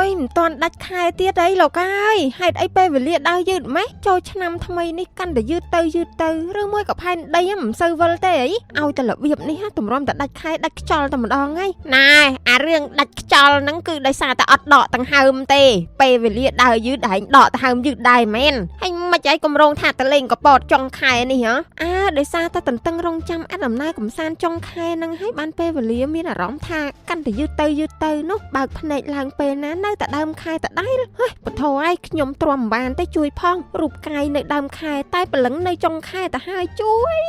យមិនតាន់ដាច់ខែទៀតអីលោកអើយហេតុអីពេលវេលាដើរយឺតម៉េចចូលឆ្នាំថ្មីនេះកាន់តែយឺតទៅឬមួយក៏ផែនដីមិនសូវវិលទេអីឲ្យតែរបៀបនេះទម្រាំតែដាច់ខែដាច់ខ្យល់តែម្ដងហីណែអារឿងដាច់ខ្យល់ហ្នឹងគឺដោយសារតែអត់ដកដង្ហើមទេពេលវេលាដើរយឺតឯងដកដង្ហើមយឺតដែរមែនហើយមិនអីគម្រោងថាតលេងកពតចុងខែនេះហ៎ដោយសារតែតន្ទឹងរង់ចាំអត់ដំណើរកំសាន្តចុងខែហ្នឹងហើយបានពេលវេលាមានអារម្មណ៍ថាកាន់តែយឺតទៅនោះបើកភ្នែកឡើងពេលណានៅតែដើមខែតដែរហេបធរឲ្យខ្ញុំទ្រាំបានទេជួយផងរូបកាយនៅដើមខែតែព្រលឹងនៅចុងខែទៅហើយជួយ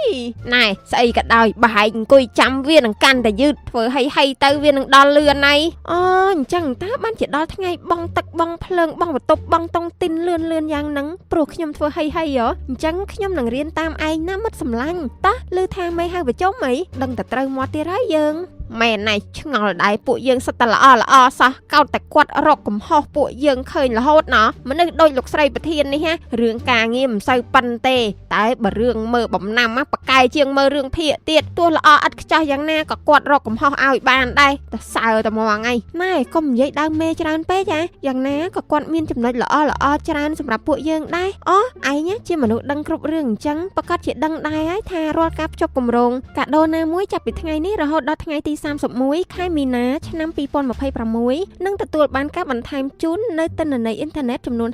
ណែស្អីក៏ដោយបើឯងអង្គុយចាំវានឹងកាន់តែយឺតធ្វើហីទៅវានឹងដល់លឿនណៃអញ្ចឹងតើបានជាដល់ថ្ងៃបងទឹកបងភ្លើងបងបន្ទប់បងតុងទីនលឿនយ៉ាងហ្នឹងព្រោះខ្ញុំធ្វើហីហ៎អញ្ចឹងខ្ញុំនឹងរៀនតាមឯងណាមិត្តសម្លាញ់តោះឮថាមេហៅប្រជុំអីដឹងតែត្រូវមាត់ទៀតហើយយើងមែនណៃឆ្ងល់ដែរពួកយើងសិតតែល្អសោះកោតតែគាត់រកកំហុសពួកយើងឃើញរហូតណោះមនុស្សដូចលោកស្រីប្រធាននេះហ่ะរឿងការងារមិនសូវប៉ិនទេតែបើរឿងមើលបំណាំបកកែជាងមើលរឿងភាគទៀតទោះល្អឥតខ្ចោះយ៉ាងណាក៏គាត់រកកំហុសឲ្យបានដែរតែសើតែមកថ្ងៃណែកុំនិយាយដើមមេច្រើនពេកយ៉ាងណាក៏គាត់មានចំណុចល្អច្រើនសម្រាប់ពួកយើងដែរឯងជាមនុស្សដឹងគ្រប់រឿងអញ្ចឹងប្រកាសជាដឹងដែរហើយថារាល់ការភ្ជាប់គម្រោងកាដូណាមួយចាប់ពីថ្ងៃនេះរហូតដល់ថ្ងៃទី31ខែមីនាឆ្នាំ2026នឹងទទួលបានការបន្ថែមជូននៅទិន្នន័យអ៊ីនធឺណិតចំនួន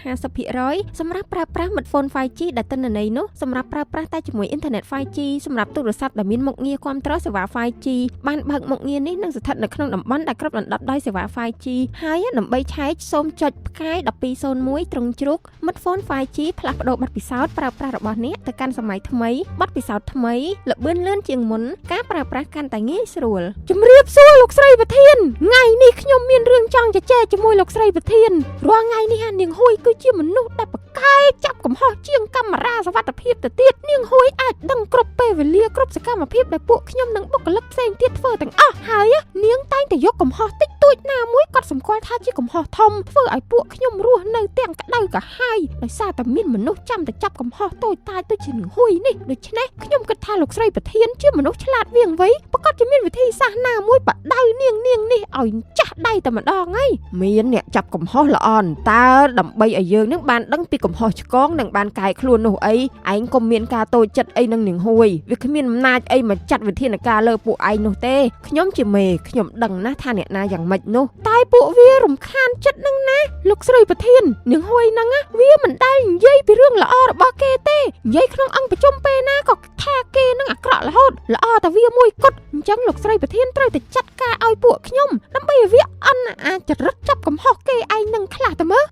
50% សម្រាប់ប្រើប្រាស់មាត់ហ្វូន 5G ដែលទិន្នន័យនោះសម្រាប់ប្រើប្រាស់តែជាមួយអ៊ីនធឺណិត 5G សម្រាប់ទូរស័ព្ទដែលមានមុខងារគាំទ្រសេវា 5G បានបើកមុខងារនេះនឹងស្ថិតនៅក្នុងតំបន់ដែលគ្របដណ្ដប់ដោយសេវា 5G ហើយដើម្បីឆែកសូមចុចផ្កាយ1201ត្រង់ជ្រូកមាត់ហ្វូន 5G ផ្លាស់ប្ដូរប័ណ្ណពិសោធន៍ប្រើប្រាស់របស់អ្នកទៅកាន់សម័យថ្មីប័ណ្ណពិសោធន៍ថ្មីល្បឿនលឿនជាងមុនការប្រើប្រាស់កាន់តែងាយស្រួលជំរាបសួរលោកស្រីប្រធានថ្ងៃនេះខ្ញុំមានរឿងចង់ជជែកជាមួយលោកស្រីប្រធានរាល់ថ្ងៃនេះនាងហ៊ួយគឺជាមនុស្សដែលប្រកែកចាប់កំហុសជាងកាមេរ៉ាសុវត្ថិភាពទៅទៀតនាងហ៊ួយអាចដឹងគ្រប់ពេលវេលាគ្រប់សកម្មភាពដែលពួកខ្ញុំនិងបុគ្គលិកផ្សេងទៀតធ្វើទាំងអស់ហើយនាងតែងតែយកកំហុសតិចតួចណាមួយគាត់សម្គាល់ថាជាកំហុសធំធ្វើឲ្យពួកខ្ញុំរស់នៅទាំងក្តៅកាហាយដោយសារតែមានមនុស្សចាំតែចាប់កំហុសតូចតាចទៅជានាងហ៊ួយនេះដូច្នេះខ្ញុំគិតថាលោកស្រីប្រធានជាមនុស្សឆ្លាតវាងវៃប្រកាសជាមានវិធីសាស្ត្រណាមួយបដៅនាងនេះឲ្យចាស់ដៃតែម្ដងហើយមានអ្នកចាប់កំហុសល្អតើដើម្បីឲ្យយើងនឹងបានដឹងពីកំហុសឆ្គងនិងបានកែខ្លួននោះអីឯងកុំមានការតូចចិត្តអីនឹងនាងហ៊ួយវាគ្មានអំណាចអីមកចាត់វិធានការលើពួកឯងនោះទេខ្ញុំជាមេខ្ញុំដឹងណាស់ថាអ្នកណាយ៉ាងម៉េចនោះតែពួកវារំខានចិត្តនឹងណាលោកស្រីប្រធាននាងហ៊ួយហ្នឹងវាមិនដែលនិយាយពីរឿងល្អរបស់គេទេនិយាយក្នុងអង្គប្រជុំពេលណាក៏ថាគេនឹងអាក្រក់រហូតល្អតែវាមួយគត់អញ្ចឹងលោកស្រីប្រធានត្រូវតែចាត់ការឲ្យពួកខ្ញុំដើម្បីឲ្យវាអន់អាចរិតចាប់កំហុសគេឯងនឹងខ្លះទៅមើល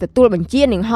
ទទួលបញ្ជានាងហ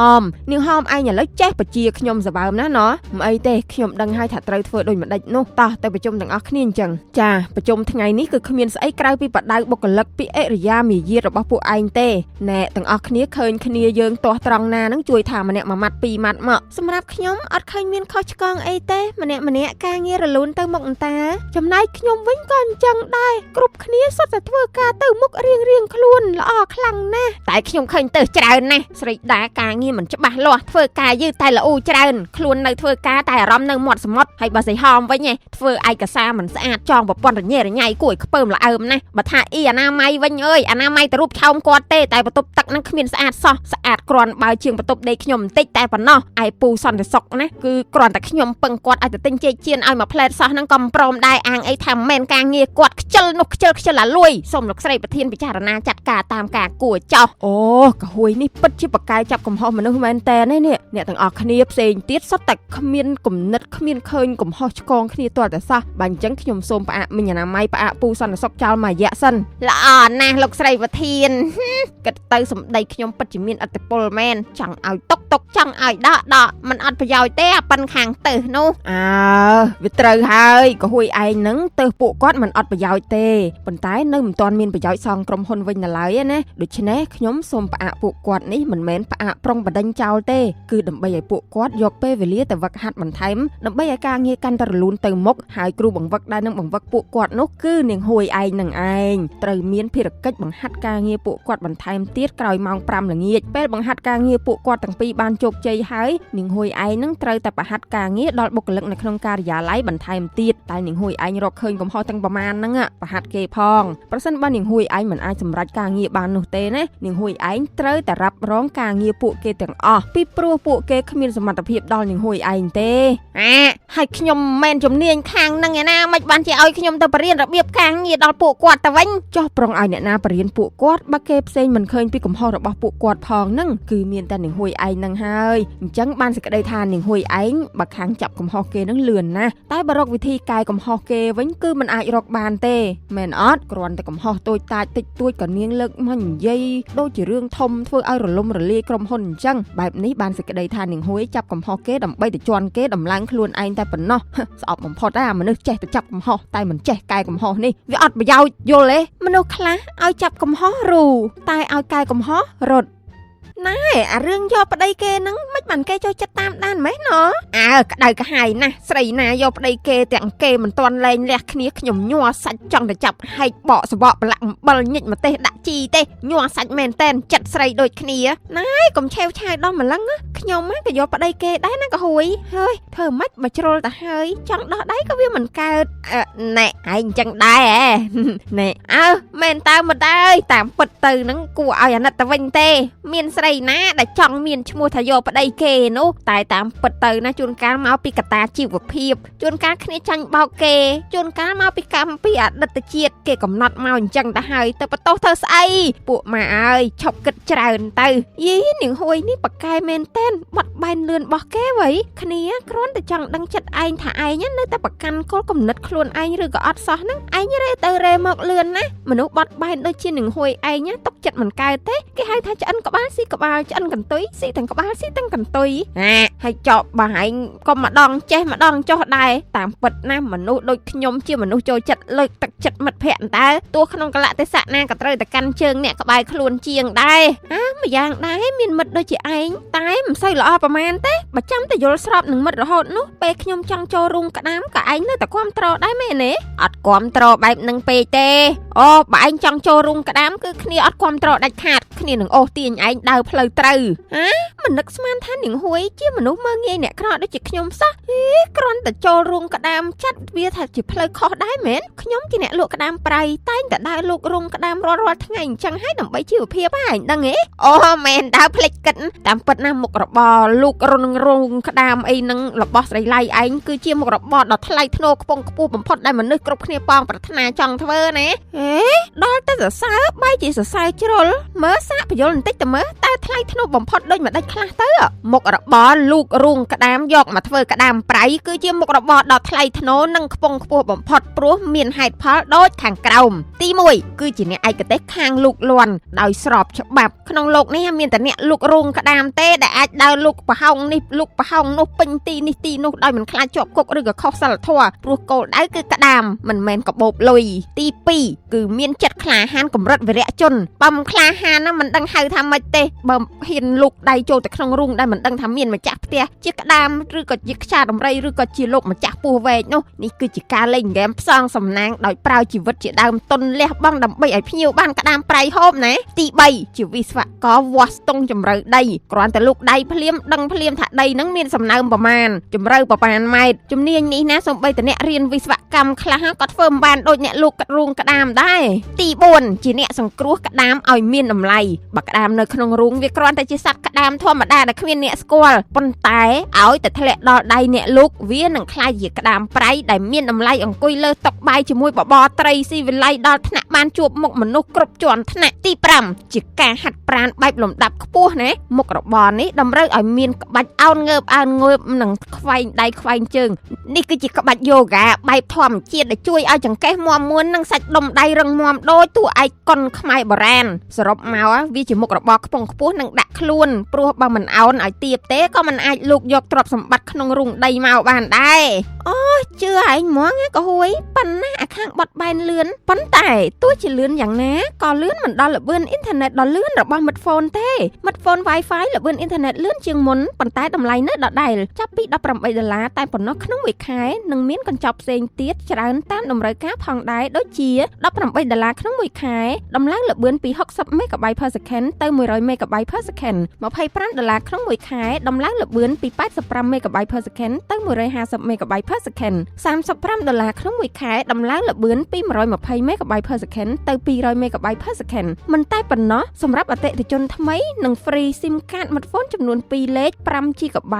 មឯងឥឡូវចេះបជាខ្ញុំសបើមណាណោះមិនអីទេខ្ញុំដឹងហើយថាត្រូវធ្វើដូចម្ដេចនោះតោះទៅប្រជុំទាំងអស់គ្នាអញ្ចឹងចាប្រជុំថ្ងៃនេះគឺគ្មានស្អីក្រៅពីបដៅបុគ្គលិកពីអរិយាមាយាទរបស់ពួកឯងទេណែទាំងអស់គ្នាឃើញគ្នាយើងទាស់ត្រង់ណានឹងជួយថាម្នាក់មួយម៉ាត់ពីរម៉ាត់មកសម្រាប់ខ្ញុំអត់ឃើញមានខុសឆ្គងអីទេម្នាក់ការងាររលូនទៅមុខអន្តាចំណែកខ្ញុំវិញក៏អញ្ចឹងដែរគ្រប់គ្នាសុទ្ធតែធ្វើការទៅមុខរៀងខ្លួនល្អខ្លាំងណាស់តែខ្ញុំឃើញទៅច្រើនណាស់ស្រីដាការងារមិនច្បាស់លាស់ធ្វើការយឺតតែល្អច្រើនខ្លួននៅធ្វើការតែអារម្មណ៍នៅមាត់សមុទ្រហើយបើស្រីហមវិញធ្វើឯកសារមិនស្អាតចងប្រព័ន្ធរញ៉េរញ៉ៃគួរឲ្យខ្ពើមល្អើមណាស់បើថាអ៊ីអនាម័យវិញអើយអនាម័យទៅរូបឆោមគាត់ទេតែបន្ទប់ទឹកហ្នឹងគ្មានស្អាតសោះស្អាតគ្រាន់បើជាងបន្ទប់ដេកខ្ញុំបន្តិចតែប៉ុណ្ណោះឯពូសន្តិសុខណាគឺគ្រាន់តែខ្ញុំពឹងគាត់ឲ្យទៅទិញចេកជៀនឲ្យមួយផ្លែតសោះហ្នឹងក៏មិនព្រមដែរអាងអីថាមិនមែនការងារគាត់ខ្ជិលនោះខ្ជិលអាលួយសូមលោកស្រីប្រធានពិចារណាចាត់ការតាមការគួរចោះអូកហួយនេះពិតជាបកកាយចាប់កំហុសមនុស្សមែនតើនេះអ្នកទាំងអស់គ្នាផ្សេងទៀតសុទ្ធតែគ្មានគំនិតគ្មានឃើញកំហុសឆ្គងគ្នាទាល់តែសោះបើអញ្ចឹងខ្ញុំសូមផ្អាកមិញអនាម័យផ្អាកពូសន្តិសុខចោលមួយរយៈសិនល្អណាស់លោកស្រីប្រធានគិតទៅសម្ដីខ្ញុំពិតជាមានឥទ្ធិពលមែនចង់ឲ្យតុកចង់ឲ្យដកมันអត់ប្រយោជន៍ទេអាប៉ិនខាងទៅនោះវាត្រូវហើយកហួយឯងហ្នឹងទៅពួកគាត់មិនអត់ប្រយោជន៍ទេប៉ុន្តែនៅមិនទាន់មានប្រយោជន៍សងក្រុមហ៊ុនវិញនៅឡើយណាដូច្នេះខ្ញុំសូមផ្អាកពួកគាត់នេះមិនមែនផ្អាកប្រុងបដិញ្ញចោលទេគឺដើម្បីឲ្យពួកគាត់យកពេលវេលាទៅវឹកហាត់បន្ថែមដើម្បីឲ្យការងារកាន់តែរលូនទៅមុខហើយគ្រូបង្វឹកដែលនឹងបង្វឹកពួកគាត់នោះគឺនាងហ៊ួយឯងនឹងឯងត្រូវមានភារកិច្ចបង្ហាត់ការងារពួកគាត់បន្ថែមទៀតក្រោយម៉ោង 5 ល្ងាចពេលបង្ហាត់ការងារពួកគាត់ទាំងពីរបានជោគជ័យហើយនាងហ៊ួយឯងនឹងត្រូវតែបង្ហាត់ការងារដល់បុគ្គលិកនៅក្នុងការិយាល័យបន្ថែមទៀតតែនាងហ៊ួយឯងរកឃើ ញកំហុសទាំងប្រមាណហ្នឹងប្រហាត់គេផងប្រសិនបើនាងហួយឯងមិនអាចសម្រេចការងារបាននោះទេណានាងហួយឯងត្រូវតែរ៉ាប់រងការងារពួកគេទាំងអស់ពីព្រោះពួកគេគ្មានសមត្ថភាពដល់នាងហួយឯងទេហើយខ្ញុំមិនជំនាញខាងហ្នឹងឯណាមិនបានជាឲ្យខ្ញុំទៅបរៀនរបៀបការងារដល់ពួកគាត់ទៅវិញចុះប្រងឲ្យអ្នកណាបរៀនពួកគាត់បើគេផ្សេងមិនឃើញពីកំហុសរបស់ពួកគាត់ផងហ្នឹងគឺមានតែនាងហួយឯងហ្នឹងហើយអញ្ចឹងបានសេចក្តីថានាងហួយឯងបើខាងចាប់កំហុសគេហ្នឹងលឿនណាស់តែបើរកវិធីកែកំហុសគេវិញគឺមិនអាចរកបានទេមែនអត់គ្រាន់តែកំហុសតូចតាចតិចតួចក៏នាងលើកមកនិយាយដូចជារឿងធំធ្វើឲ្យរលំរលាយក្រុមហ៊ុនអញ្ចឹងបែបនេះបានសេចក្តីថានាងហួយចាប់កំហុសគេដើម្បីទៅជន់គេដំឡើងខ្លួនឯងតែប៉ុណ្ណោះស្អប់បំផុតអាមនុស្សចេះទៅចាប់កំហុសតែមិនចេះកែកំហុសនេះវាអត់ប្រយោជន៍យល់ទេមនុស្សខ្លះឲ្យចាប់កំហុសរូតែឲ្យកែកំហុសរត់ណែអារឿងយកប្តីគេហ្នឹងមិនបានគេចូលចិត្តតាមដានម៉េចណក្តៅកាហាយណាស់ស្រីណាយកប្តីគេទាំងគេមិនទាន់លែងលះគ្នាខ្ញុំញ័រសាច់ចង់ទៅចាប់ហែកបកសបកប្រឡាក់អំបិលញិចម្ទេសដាក់ជីទេញ័រសាច់មែនតែនចិត្តស្រីដូចគ្នាណែកុំឆេវឆាយដល់ម្លឹងខ្ញុំក៏យកប្តីគេដែរណាក៏ហួយហើយធ្វើម៉េចបើជ្រុលទៅហើយចង់ដោះដៃក៏វាមិនកើតណែឯងអញ្ចឹងដែរណែមែនតើមិនដែរតាមពិតទៅហ្នឹងគួរឲ្យអាណិតទៅវិញទេមានស្រីណាដែលចង់មានឈ្មោះថាយកប្តីគេនោះតែតាមពិតទៅណាជួនកាលមកពីកត្តាជីវភាពជួនកាលគ្នាចាញ់បោកគេជួនកាលមកពីកម្មពីអតីតជាតិគេកំណត់មកអញ្ចឹងទៅហើយទៅបន្ទោសធ្វើស្អីពួកម៉ាអើយឈប់គិតច្រើនទៅយីនាងហួយនេះបកកែមែនតែនបាត់បែនលឿនរបស់គេវ៉ៃគ្នាគ្រាន់តែចង់ដឹងចិត្តឯងថាឯងនៅតែប្រកាន់គោលគំនិតខ្លួនឯងឬក៏អត់សោះហ្នឹងឯងរេទៅរេមកលឿនណាមនុស្សបាត់បែនដូចជានាងហួយឯងទុកចិត្តមិនកើតទេគេហៅថាឆ្អិនក្បាលស៊ីក្បាលឆ្អិនកន្ទុយស៊ីទាំងក្បាលស៊ីទាំងកន្ទុយហើយចោបបើឯងក៏ម្ដងចេះម្ដងចោះដែរតាមពិតណាមនុស្សដូចខ្ញុំជាមនុស្សចូលចិត្តលើកទឹកចិត្តមិត្តភ័ក្តិតើទោះក្នុងកលៈទេសៈណាក៏ត្រូវតែកាន់ជើងអ្នកក្បែរខ្លួនជាងដែរម្យ៉ាងដែរមានមិត្តដូចជាឯងតែមិនសូវល្អប្រហែលទេបើចាំតែយល់ស្របនឹងមិត្តរហូតនោះពេលខ្ញុំចង់ចូលរូងក្តាមក៏ឯងនៅតែគ្រប់ត្រដែរមែនទេអត់គ្រប់ត្របែបនឹងពេកទេបើឯងចង់ចូលរូងក្តាមគឺគ្នាអត់គ្រប់ត្រដាច់ខាតគ្នានឹងអូសទាញឯងដើរផ្លូវត្រូវមិននឹកស្មានថានាងហួយជាមនុស្សមើងងាយអ្នកក្រដូចជាខ្ញុំសោះគ្រាន់តែចូលរូងក្តាមចាត់វាថាជាផ្លូវខុសដែរមែនខ្ញុំជាអ្នកលក់ក្តាមប្រៃតែងតែដើរលក់រូងក្តាមរាល់ថ្ងៃអញ្ចឹងហើយដើម្បីជីវភាពហ่าឯងដឹងទេមែនដើរផ្លេចគិតតាមពិតណាមុខរបរលក់រូងក្តាមអីហ្នឹងរបស់ស្រីឡៃឯងគឺជាមុខរបរដ៏ថ្លៃថ្នូរខ្ពង់ខ្ពស់បំផុតដែលមនុស្សគ្រប់គ្នាប៉ងប្រាថ្នាចង់ធ្វើណាដល់តែសរសើរបែរជាសរសើរជ្រុលមើលសាកបញ្យល់បន្តិចទៅមើលតើថ្លៃថ្នូរបំផុតដូចមិនដាច់ខ្លះទៅមុខរបរលូករូងក្តាមយកមកធ្វើក្តាមប្រៃគឺជាមុខរបរដ៏ថ្លៃថ្នូរនិងខ្ពង់ខ្ពស់បំផុតព្រោះមានហេតុផលដូចខាងក្រោមទី1គឺជាអ្នកឯកទេសខាងលូកលាន់ដោយស្របច្បាប់ក្នុងលោកនេះមានតែអ្នកលូករូងក្តាមទេដែលអាចដើរលូកប្រហោងនេះលូកប្រហោងនោះពេញទីនេះទីនោះដោយមិនខ្លាចជាប់គុកឬក៏ខុសសិលធម៌ព្រោះគោលដៅគឺក្តាមមិនមែនកាបូបលុយទី2គឺមានចិត្តក្លាហានកម្រិតវីរៈជនបើមិនក្លាហានណាមិនដឹងហៅថាម៉េចទេបើហ៊ានលូកដៃចូលទៅក្នុងរូងដែលមិនដឹងថាមានម្ចាស់ផ្ទះជាក្តាមឬក៏ជាខ្យាដំរីឬក៏ជាលោកម្ចាស់ពោះវែកនោះនេះគឺជាការលេងហ្គេមផ្សងសំណាងដោយប្រើជីវិតជាដើមទុនលះបង់ដើម្បីឲ្យភ្ញៀវបានក្តាមប្រៃហូបណាទី3ជាវិស្វករវាស់ស្ទង់ជម្រៅដីគ្រាន់តែលូកដៃភ្លាមដឹងភ្លាមថាដីនឹងមានសំណើមប្រមាណជម្រៅប្រមាណម៉ែត្រជំនាញនេះណាសូម្បីតែអ្នករៀនវិស្វកម្មខ្លះក៏ធ្វើមិនបានដូចអ្នកលូករូងក្តាមដែរទី4ជាអ្នកសង្គ្រោះក្តាមឲ្យមានតម្លៃបើក្តាមនៅក្នុងរូងវាគ្រាន់តែជាសត្វក្តាមធម្មតាដែលគ្មានអ្នកស្គាល់ប៉ុន្តែឲ្យតែធ្លាក់ដល់ដៃអ្នកលូកវានឹងក្លាយជាក្តាមប្រៃដែលមានតម្លៃអង្គុយលើតុបាយជាមួយបបរត្រីស៊ីវិល័យដល់ថ្នាក់បានជួបមុខមនុស្សគ្រប់ជាន់ថ្នាក់ទី5ជាការហាត់ប្រាណបែបលំដាប់ខ្ពស់ណាមុខរបរនេះតម្រូវឲ្យមានក្បាច់អោនងើបនិងខ្វែងដៃខ្វែងជើងនេះគឺជាក្បាច់យូហ្គាបែបធម្មជាតិដែលជួយឲ្យចង្កេះមាំមួននិងសាច់ដុំដៃរឹងមាំដូចតួឯកកុនខ្មែរបុរាណសរុបមកវាជាមុខរបរខ្ពង់ខ្ពស់និងដាក់ខ្លួនព្រោះបើមិនអោនឲ្យទាបទេក៏មិនអាចលូកយកទ្រព្យសម្បត្តិក្នុងរូងដីមកបានដែរជឿឯងហ្មងក៏ហួយប៉ុណ្ណាអាខាងបត់បែនលឿនប៉ុន្តែទោះជាលឿនយ៉ាងណាក៏លឿនមិនដល់ល្បឿនអ៊ីនធឺណិតដ៏លឿនរបស់មិត្តហ្វូនទេមិត្តហ្វូន Wi-Fi ល្បឿនអ៊ីនធឺណិតលឿនជាងមុនប៉ុន្តែតម្លៃនៅដដែលចាប់ពី$18តែប៉ុណ្ណោះក្នុងមួយខែនិងមានកញ្ចប់ផ្សេងទៀតច្រើនតាមតម្រូវការផងដែរដូចជា $38ក្នុងមួយខែដំឡើងល្បឿនពី60 MB/s ទៅ100 MB/s $25ក្នុងមួយខែដំឡើងល្បឿនពី85 MB/s ទៅ150 MB/s $35ក្នុងមួយខែដំឡើងល្បឿនពី120 MB/s ទៅ200 MB/s មិនតែប៉ុណ្ណោះសម្រាប់អតិថិជនថ្មីនឹង free SIM card មាត់ហ្វូនចំនួន2លេខ 5GB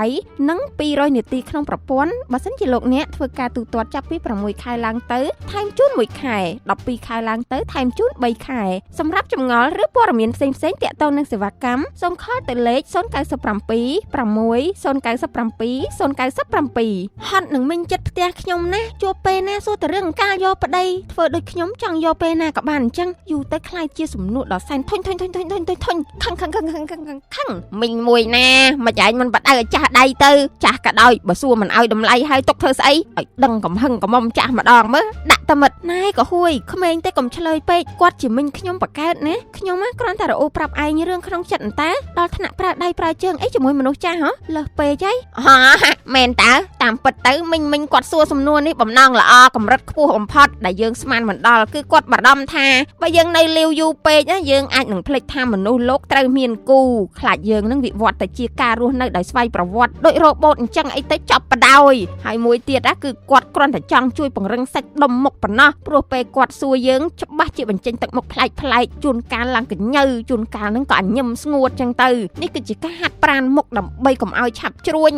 និង200នាទីក្នុងប្រព័ន្ធបើសិនជាលោកអ្នកធ្វើការទូទាត់ចាប់ពី6ខែឡើងទៅថែមជូន1ខែ12ខែឡើងទៅថែមជូន3ខែសម្រាប់ចម្ងល់ឬព័ត៌មានផ្សេងៗទាក់ទងនឹងសេវាកម្មសូមខលទៅលេខ097 6 097 ហត់នឹងមិញចិត្តផ្ទះខ្ញុំណាជួបពេលណាសួរតែរឿងការយកប្តីធ្វើដូចខ្ញុំចង់យកពេលណាក៏បានអញ្ចឹងយូរទៅខ្លាចជាសំនួរដល់សែនធុញខឹងមិញមួយណាមិនឯងមិនបដៅឲ្យចាស់ដៃទៅចាស់ក៏ដោយបើសួរមិនឲ្យតម្លៃឲ្យទុកធ្វើស្អីឲ្យដឹងកំហឹងកំមុំចាស់ម្ដងមើលដាក់តែមិត្តណែក៏ហួយក្មេងតែកុំឆ្លើយពេកគាត់ជាមិញខ្ញុំបកើតណាខ្ញុំគ្រាន់តែរអ៊ូប្រាប់ឯងរឿងក្នុងចិត្តអន្តាដល់ថ្នាក់ប្រើដៃប្រើជើងអីជាមួយមនុស្សចាស់ហ៎លើសពេកហីមែនតើតាមពិតទៅមិញគាត់សួរសំណួរនេះបំណងល្អកម្រិតខ្ពស់បំផុតដែលយើងស្មានមិនដល់គឺគាត់បារម្ភថាបើយើងនៅលាវយូរពេកយើងអាចនឹងភ្លេចថាមនុស្សលោកត្រូវមានគូខ្លាចយើងនឹងវិវត្តទៅជាការរស់នៅដោយស្វ័យប្រវត្តិដូចរ៉ូបូតអញ្ចឹងអីទៅចប់បដ យហើយមួយទៀតគឺគាត់គ្រាន់តែចង់ជួយពង្រឹងសាច់ដុំមុខប៉ុណ្ណោះព្រោះពេលគាត់សួរយើងច្បាស់ជាបញ្ចេញទឹកមុខប្លែកជួនកាលឡើងកញ្ញើជួនកាលហ្នឹងក៏ញឹមស្ងួតចឹងទៅនេះគឺជាការហាត់ប្រាណមុខដើម្បីកុំឲ្យឆាប់ជ្រួញ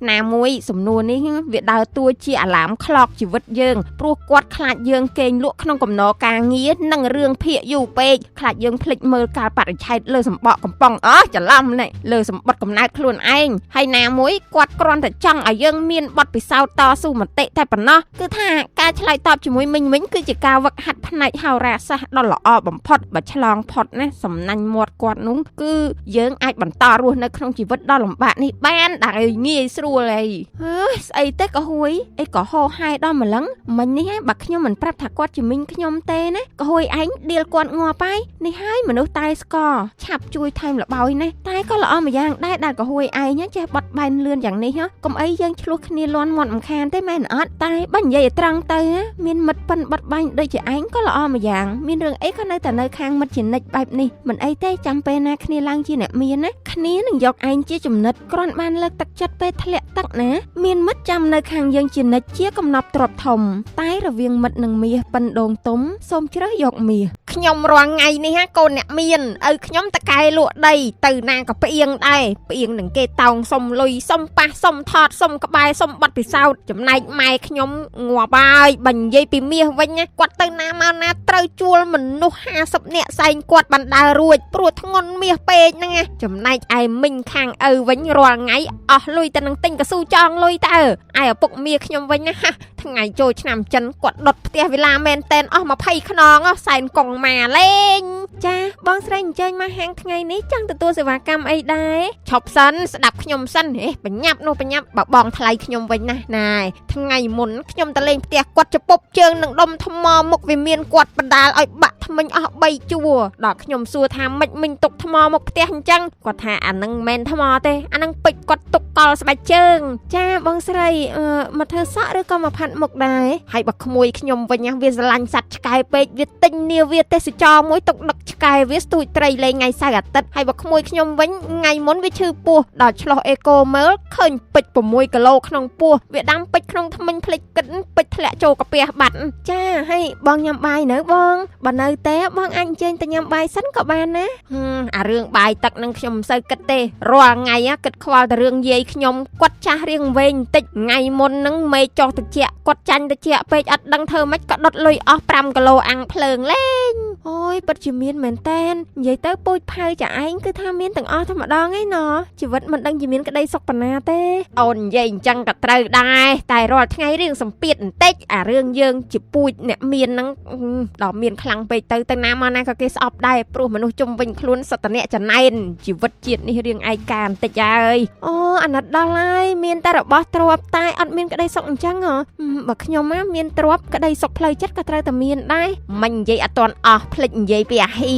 ណាមួយសំណួរនេះវាដើរតួជាអាឡាមខ្លោកជីវិតយើងព្រោះគាត់ខ្លាចយើងគេងលក់ក្នុងកំណរការងារនិងរឿងភាគយូរពេកខ្លាចយើងភ្លេចមើលកាលបរិច្ឆេទលើសម្បកកំប៉ុងច្រឡំនេះលើសម្បត្តិកំណើតខ្លួនឯងហើយណាមួយគាត់គ្រាន់តែចង់ឲ្យយើងមានបទពិសោធន៍តស៊ូមតិតែប៉ុណ្ណោះគឺថាការឆ្លើយតបជាមួយមិញគឺជាការវឹកហាត់ផ្នែកហោរាសាស្ត្រដ៏ល្អបំផុតបើឆ្លងផុតណាសំណាញ់មាត់គាត់នោះគឺយើងអាចបន្តរស់នៅក្នុងជីវិតដ៏លំបាកនេះបានដែលងាយស្រួលអីស្អីទេក៏ហួយអីក៏ហោហែដល់ម្លឹងមិញនេះបើខ្ញុំមិនប្រាប់ថាគាត់ជាមីងខ្ញុំទេណាក៏ហួយឯងដៀលគាត់ងាប់ហើយនេះហើយមនុស្សតែស្កឆាប់ជួយថែមលបោយណាតែក៏ល្អម្យ៉ាងដែរដែលក៏ហួយឯងចេះបត់បែនលឿនយ៉ាងនេះកុំអីយើងឆ្លោះគ្នាលន់មាត់មិនខានទេមែនអត់តែបើនិយាយឲ្យត្រង់ទៅមានមិត្តប៉ិនបត់បែនដូចជាឯងក៏ល្អម្យ៉ាងមានរឿងអីក៏នៅតែនៅខាងមិត្តជានិច្ចបែបនេះមិនអីទេចាំពេលណាគ្នាឡើងជាអ្នកមានណាគ្នានឹងយកឯងជាចំណិតគ្រាន់បានលើកទឹកចិត្តពេលធ្លាក់ទឹកណាមានមិត្តចាំនៅខាងយើងជានិច្ចជាកំណប់ទ្រព្យធំតែរវាងមិត្តនិងមាសប៉ិនដងទុំសូមជ្រើសយកមាសខ្ញុំរាល់ថ្ងៃនេះកូនអ្នកមានឪខ្ញុំតកែលក់ដីទៅណាក៏ផ្អៀងដែរផ្អៀងនឹងគេតោងសុំលុយសុំប៉ះសុំថតសុំក្បែរសុំបាត់ពិសោធន៍ចំណែកម៉ែខ្ញុំងាប់ហើយបើនិយាយពីមាសវិញគាត់ទៅណាមកណាត្រូវជួលមនុស្ស50នាក់សែងគាត់បានដើររួចព្រោះធ្ងន់មាសពេកហ្នឹងចំណែកឯមីងខាងឪវិញរាល់ថ្ងៃអស់លុយទៅនឹងទិញកស៊ូចងលុយតើឯឪពុកមាសខ្ញុំវិញណាថ្ងៃចូលឆ្នាំចិនគាត់ដុតផ្ទះវិឡាមែនតែនអស់20ខ្នងសែនកងម៉ាលេងចាបងស្រីអញ្ជើញមកហាងថ្ងៃនេះចង់ទទួលសេវាកម្មអីដែរឈប់សិនស្ដាប់ខ្ញុំសិនបញ្ញាប់បើបងថ្លៃខ្ញុំវិញណាថ្ងៃមុនខ្ញុំទៅលេងផ្ទះគាត់ចពុបជើងនឹងដុំថ្មមុខវាមានគាត់បណ្ដាលឲ្យបាក់ថ្មិញអស់3ជួរដល់ខ្ញុំសួរថាម៉េចមិញទុកថ្មមុខផ្ទះអញ្ចឹងគាត់ថាអានឹងមិនមែនថ្មទេអានឹងពេជ្រគាត់ទុកកលស្បែកជើងចាបងស្រីមកធ្វើសក់ឬក៏មកផាត់មុខដែរហើយបើក្មួយខ្ញុំវិញវាស្រឡាញ់សត្វឆ្កែពេកវាទិញនាវាទេសចរមួយទុកដឹកឆ្កែវាស្ទូចត្រីលេងថ្ងៃសៅរ៍អាទិត្យហើយបើក្មួយខ្ញុំវិញថ្ងៃមុនវាឈឺពោះដល់ឆ្លោះអេកូមើលឃើញពេជ្រ6គីឡូក្នុងពោះវាដាំពេជ្រក្នុងថ្មិញភ្លេចគិតពេជ្រធ្លាក់ចូលកាពះបាត់ចាហើយបងញ៉ាំបាយនៅបងបើនៅទេបងអាចអញ្ជើញទៅញ៉ាំបាយសិនក៏បានណាអារឿងបាយទឹកនឹងខ្ញុំមិនសូវគិតទេរាល់ថ្ងៃគិតខ្វល់តែរឿងយាយខ្ញុំគាត់ចាស់រៀងវែងបន្តិចថ្ងៃមុននឹងមេចោះតិចគាត់ចាញ់តិចពេកអត់ដឹងធ្វើម៉េចក៏ដុតលុយអស់5គីឡូអាំងភ្លើងលេងអូយពិតជាមានមែនតែននិយាយទៅពូជផៅចាឯងគឺថាមានទាំងអស់តែម្ដងឯណោះជីវិតមិនដឹងជាមានក្តីសុខប៉ុណ្ណាទេអូននិយាយអញ្ចឹងក៏ត្រូវដែរតែរាល់ថ្ងៃរៀងសម្ពាធបន្តិចអារឿងយើងជាពូជអ្នកមានហ្នឹងដល់មានខ្លាំងពេកទៅណាមកណាក៏គេស្អប់ដែរព្រោះមនុស្សជុំវិញខ្លួនសត្វអ្នកចំណែនជីវិតជាតិនេះរៀងឯកាបន្តិចហើយអូអាណិតដល់ហើយមានតែរបស់ទ្រព្យតែអត់មានក្តីសុខអញ្ចឹងហ៎បើខ្ញុំមានទ្រព្យក្តីសុខផ្លូវចិត្តក៏ត្រូវតែមានដែរមិននិយាយអត់ទាន់អស់ ភ្លេចនិយាយពីអាហៀ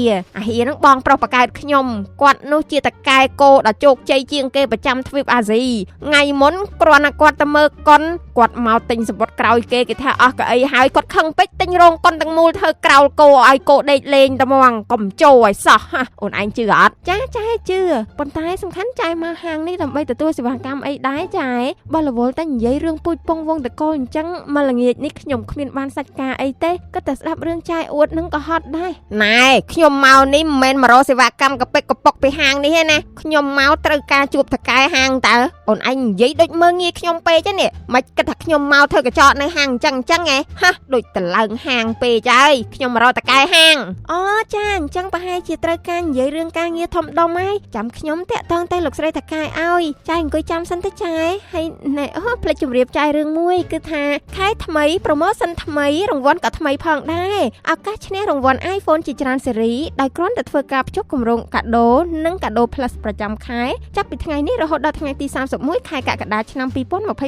ហ្នឹងបងប្រុសបកកើតខ្ញុំគាត់នោះជាតកែគោដ៏ជោគជ័យជាងគេប្រចាំទ្វីបអាស៊ីថ្ងៃមុនគ្រាន់តែគាត់ទៅមើលកុនគាត់មកទិញសម្បត្តិក្រោយគេថាអស់កៅអីហើយគាត់ខឹងពេកទិញរោងកុនទាំងមូលធ្វើក្រោលគោឲ្យគោដេកលេងតែហ្មងកុំចូលឲ្យសោះអូនឯងជឿអត់ចាចែជឿប៉ុន្តែសំខាន់ចែមកហាងនេះដើម្បីទទួលសេវាកម្មអីដែរចែបើរវល់តែនិយាយរឿងពូជពងវងតកលអញ្ចឹងមកល្ងាចនេះខ្ញុំគ្មានបានសាច់ការអីទេគាត់តែស្ដាប់រឿងចែអួតនឹងក៏ហត់ដែរណែខ្ញុំមកនេះមិនមែនមករកសេវាកម្មកពិកកពុកពីហាងនេះទេណាខ្ញុំមកត្រូវការជួបថកែហាងតើអូនឯងនិយាយដូចមើងងាយខ្ញុំពេកទេនេះមិនគិតថាខ្ញុំមកធ្វើកញ្ចក់នៅហាងអញ្ចឹងហ៎ហាដូចតឡើងហាងពេកហើយខ្ញុំមករកថកែហាងអូចាអញ្ចឹងប្រហែលជាត្រូវការនិយាយរឿងការងារធំដុំហើយចាំខ្ញុំតាក់ទងទៅលោកស្រីថកែឲ្យចែអង្គុយចាំសិនទៅចែហើយណែផ្លេចជម្រាបចែរឿងមួយគឺថាខែថ្មី promotion ថ្មីរង្វាន់ក៏ថ្មីផងដែរឱកាសឈ្នះរង្វាន់ iPhone ជាច្រើនស៊េរីដោយគ្រាន់តែធ្វើការភ្ជាប់គម្រោងកាដូនិងកាដូ Plus ប្រចាំខែចាប់ពីថ្ងៃនេះរហូតដល់ថ្ងៃទី31ខែកក្កដាឆ្នាំ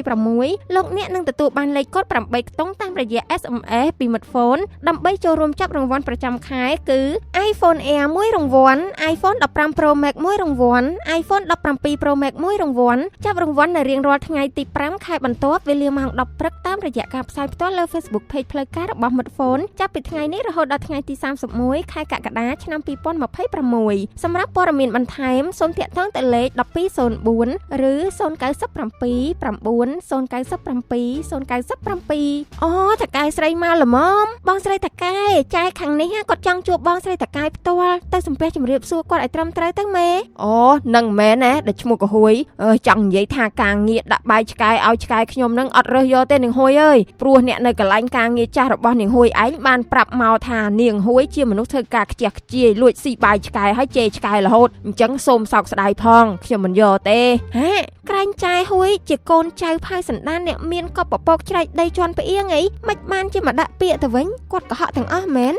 2026លោកអ្នកនឹងទទួលបានលេខកូដ8ខ្ទង់តាមរយៈ SMS ពីមិត្តហ្វូនដើម្បីចូលរួមចាប់រង្វាន់ប្រចាំខែគឺ iPhone Air 1រង្វាន់ iPhone 15 Pro Max 1រង្វាន់ iPhone 17 Pro Max 1រង្វាន់ចាប់រង្វាន់នៅរៀងរាល់ថ្ងៃទី5ខែបន្ទាប់វេលាម៉ោង10ព្រឹកតាមរយៈការផ្សាយផ្ទាល់លើ Facebook Page ផ្លូវការរបស់មិត្តហ្វូនចាប់ពីថ្ងៃនេះរហូតដល់ថ្ងៃទី31ខែកក្កដាឆ្នាំ2026សម្រាប់ព័ត៌មានបន្ថែមសូមទាក់ទងទៅលេខ1204ឬ097 9 097 អូតកែស្រីមកល្មមបងស្រីតកែចែខាងនេះគាត់ចង់ជួបបងស្រីតកែផ្ទាល់ទៅសំពះជម្រាបសួរគាត់ឲ្យត្រឹមត្រូវទៅមេអូនឹងមែនណាដែលឈ្មោះកហួយចង់និយាយថាការងារដាក់បាយឆ្កែឲ្យឆ្កែខ្ញុំនឹងអត់រើសយកទេនាងហួយអើយព្រោះអ្នកនៅកន្លែងការងារចាស់របស់នាងហួយឯងបានប្រាប់មកថានាងហួយជាមនុស្សធ្វើការខ្ជះខ្ជាយលួចស៊ីបាយឆ្កែឲ្យជេរឆ្កែរហូតអញ្ចឹងសូមសោកស្ដាយផងខ្ញុំមិនយកទេហាក្រែងចែហួយជាកូនចៅផៅសណ្ដានអ្នកមានកបពពកច្រែកដីជន់ផ្អៀងអីមិនបានជាមកដាក់ពាក្យទៅវិញគាត់កុហកទាំងអស់មែន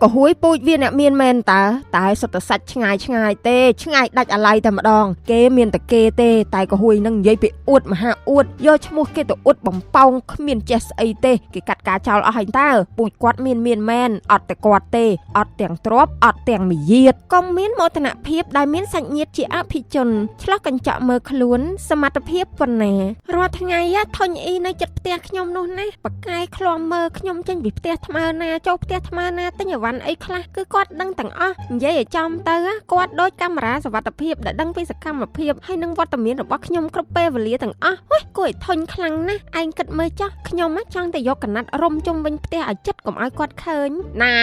ក៏ហួយពូជវាអ្នកមានមែនតែសុទ្ធតែសាច់ឆ្ងាយទេឆ្ងាយដាច់អាឡ័យតែម្ដងគេមានតែគេទេតែក៏ហួយនឹងនិយាយពីអួតមហាអួតយកឈ្មោះគេទៅអួតបំប៉ោងគ្មានចេះស្អីទេគេកាត់ការចោលអស់ហើយតើពូជគាត់មានមែនអត់តែគាត់ទេអត់ទាំងទ្រពអត់ទាំងមាយាទក៏មានមោទនភាពដែលមានសាច់ញាតិជាអភិជនឆ្លោះកញ្ចក់មើលខ្លួនសមត្ថភាពប៉ុណ្ណារាល់ថ្ងៃធុញអ៊ីនៅចិត្តផ្ទះខ្ញុំនោះណាបកែឃ្លាំមើលខ្ញុំចេញពីផ្ទះថ្មើរណាចូលផ្ទះថ្មើរណាទិញអីវ៉ាន់អីខ្លះគឺគាត់ដឹងទាំងអស់និយាយឲ្យចំទៅគាត់ដូចកាមេរ៉ាសវត្ថិភាពដែលដឹងពីសកម្មភាពហើយនឹងវត្តមានរបស់ខ្ញុំគ្រប់ពេលវេលាទាំងអស់គួរឲ្យធុញខ្លាំងណាស់ឯងគិតមើលចុះខ្ញុំចង់តែយកកណាត់រុំជុំវិញផ្ទះឲ្យចិត្តកុំឲ្យគាត់ឃើញណែ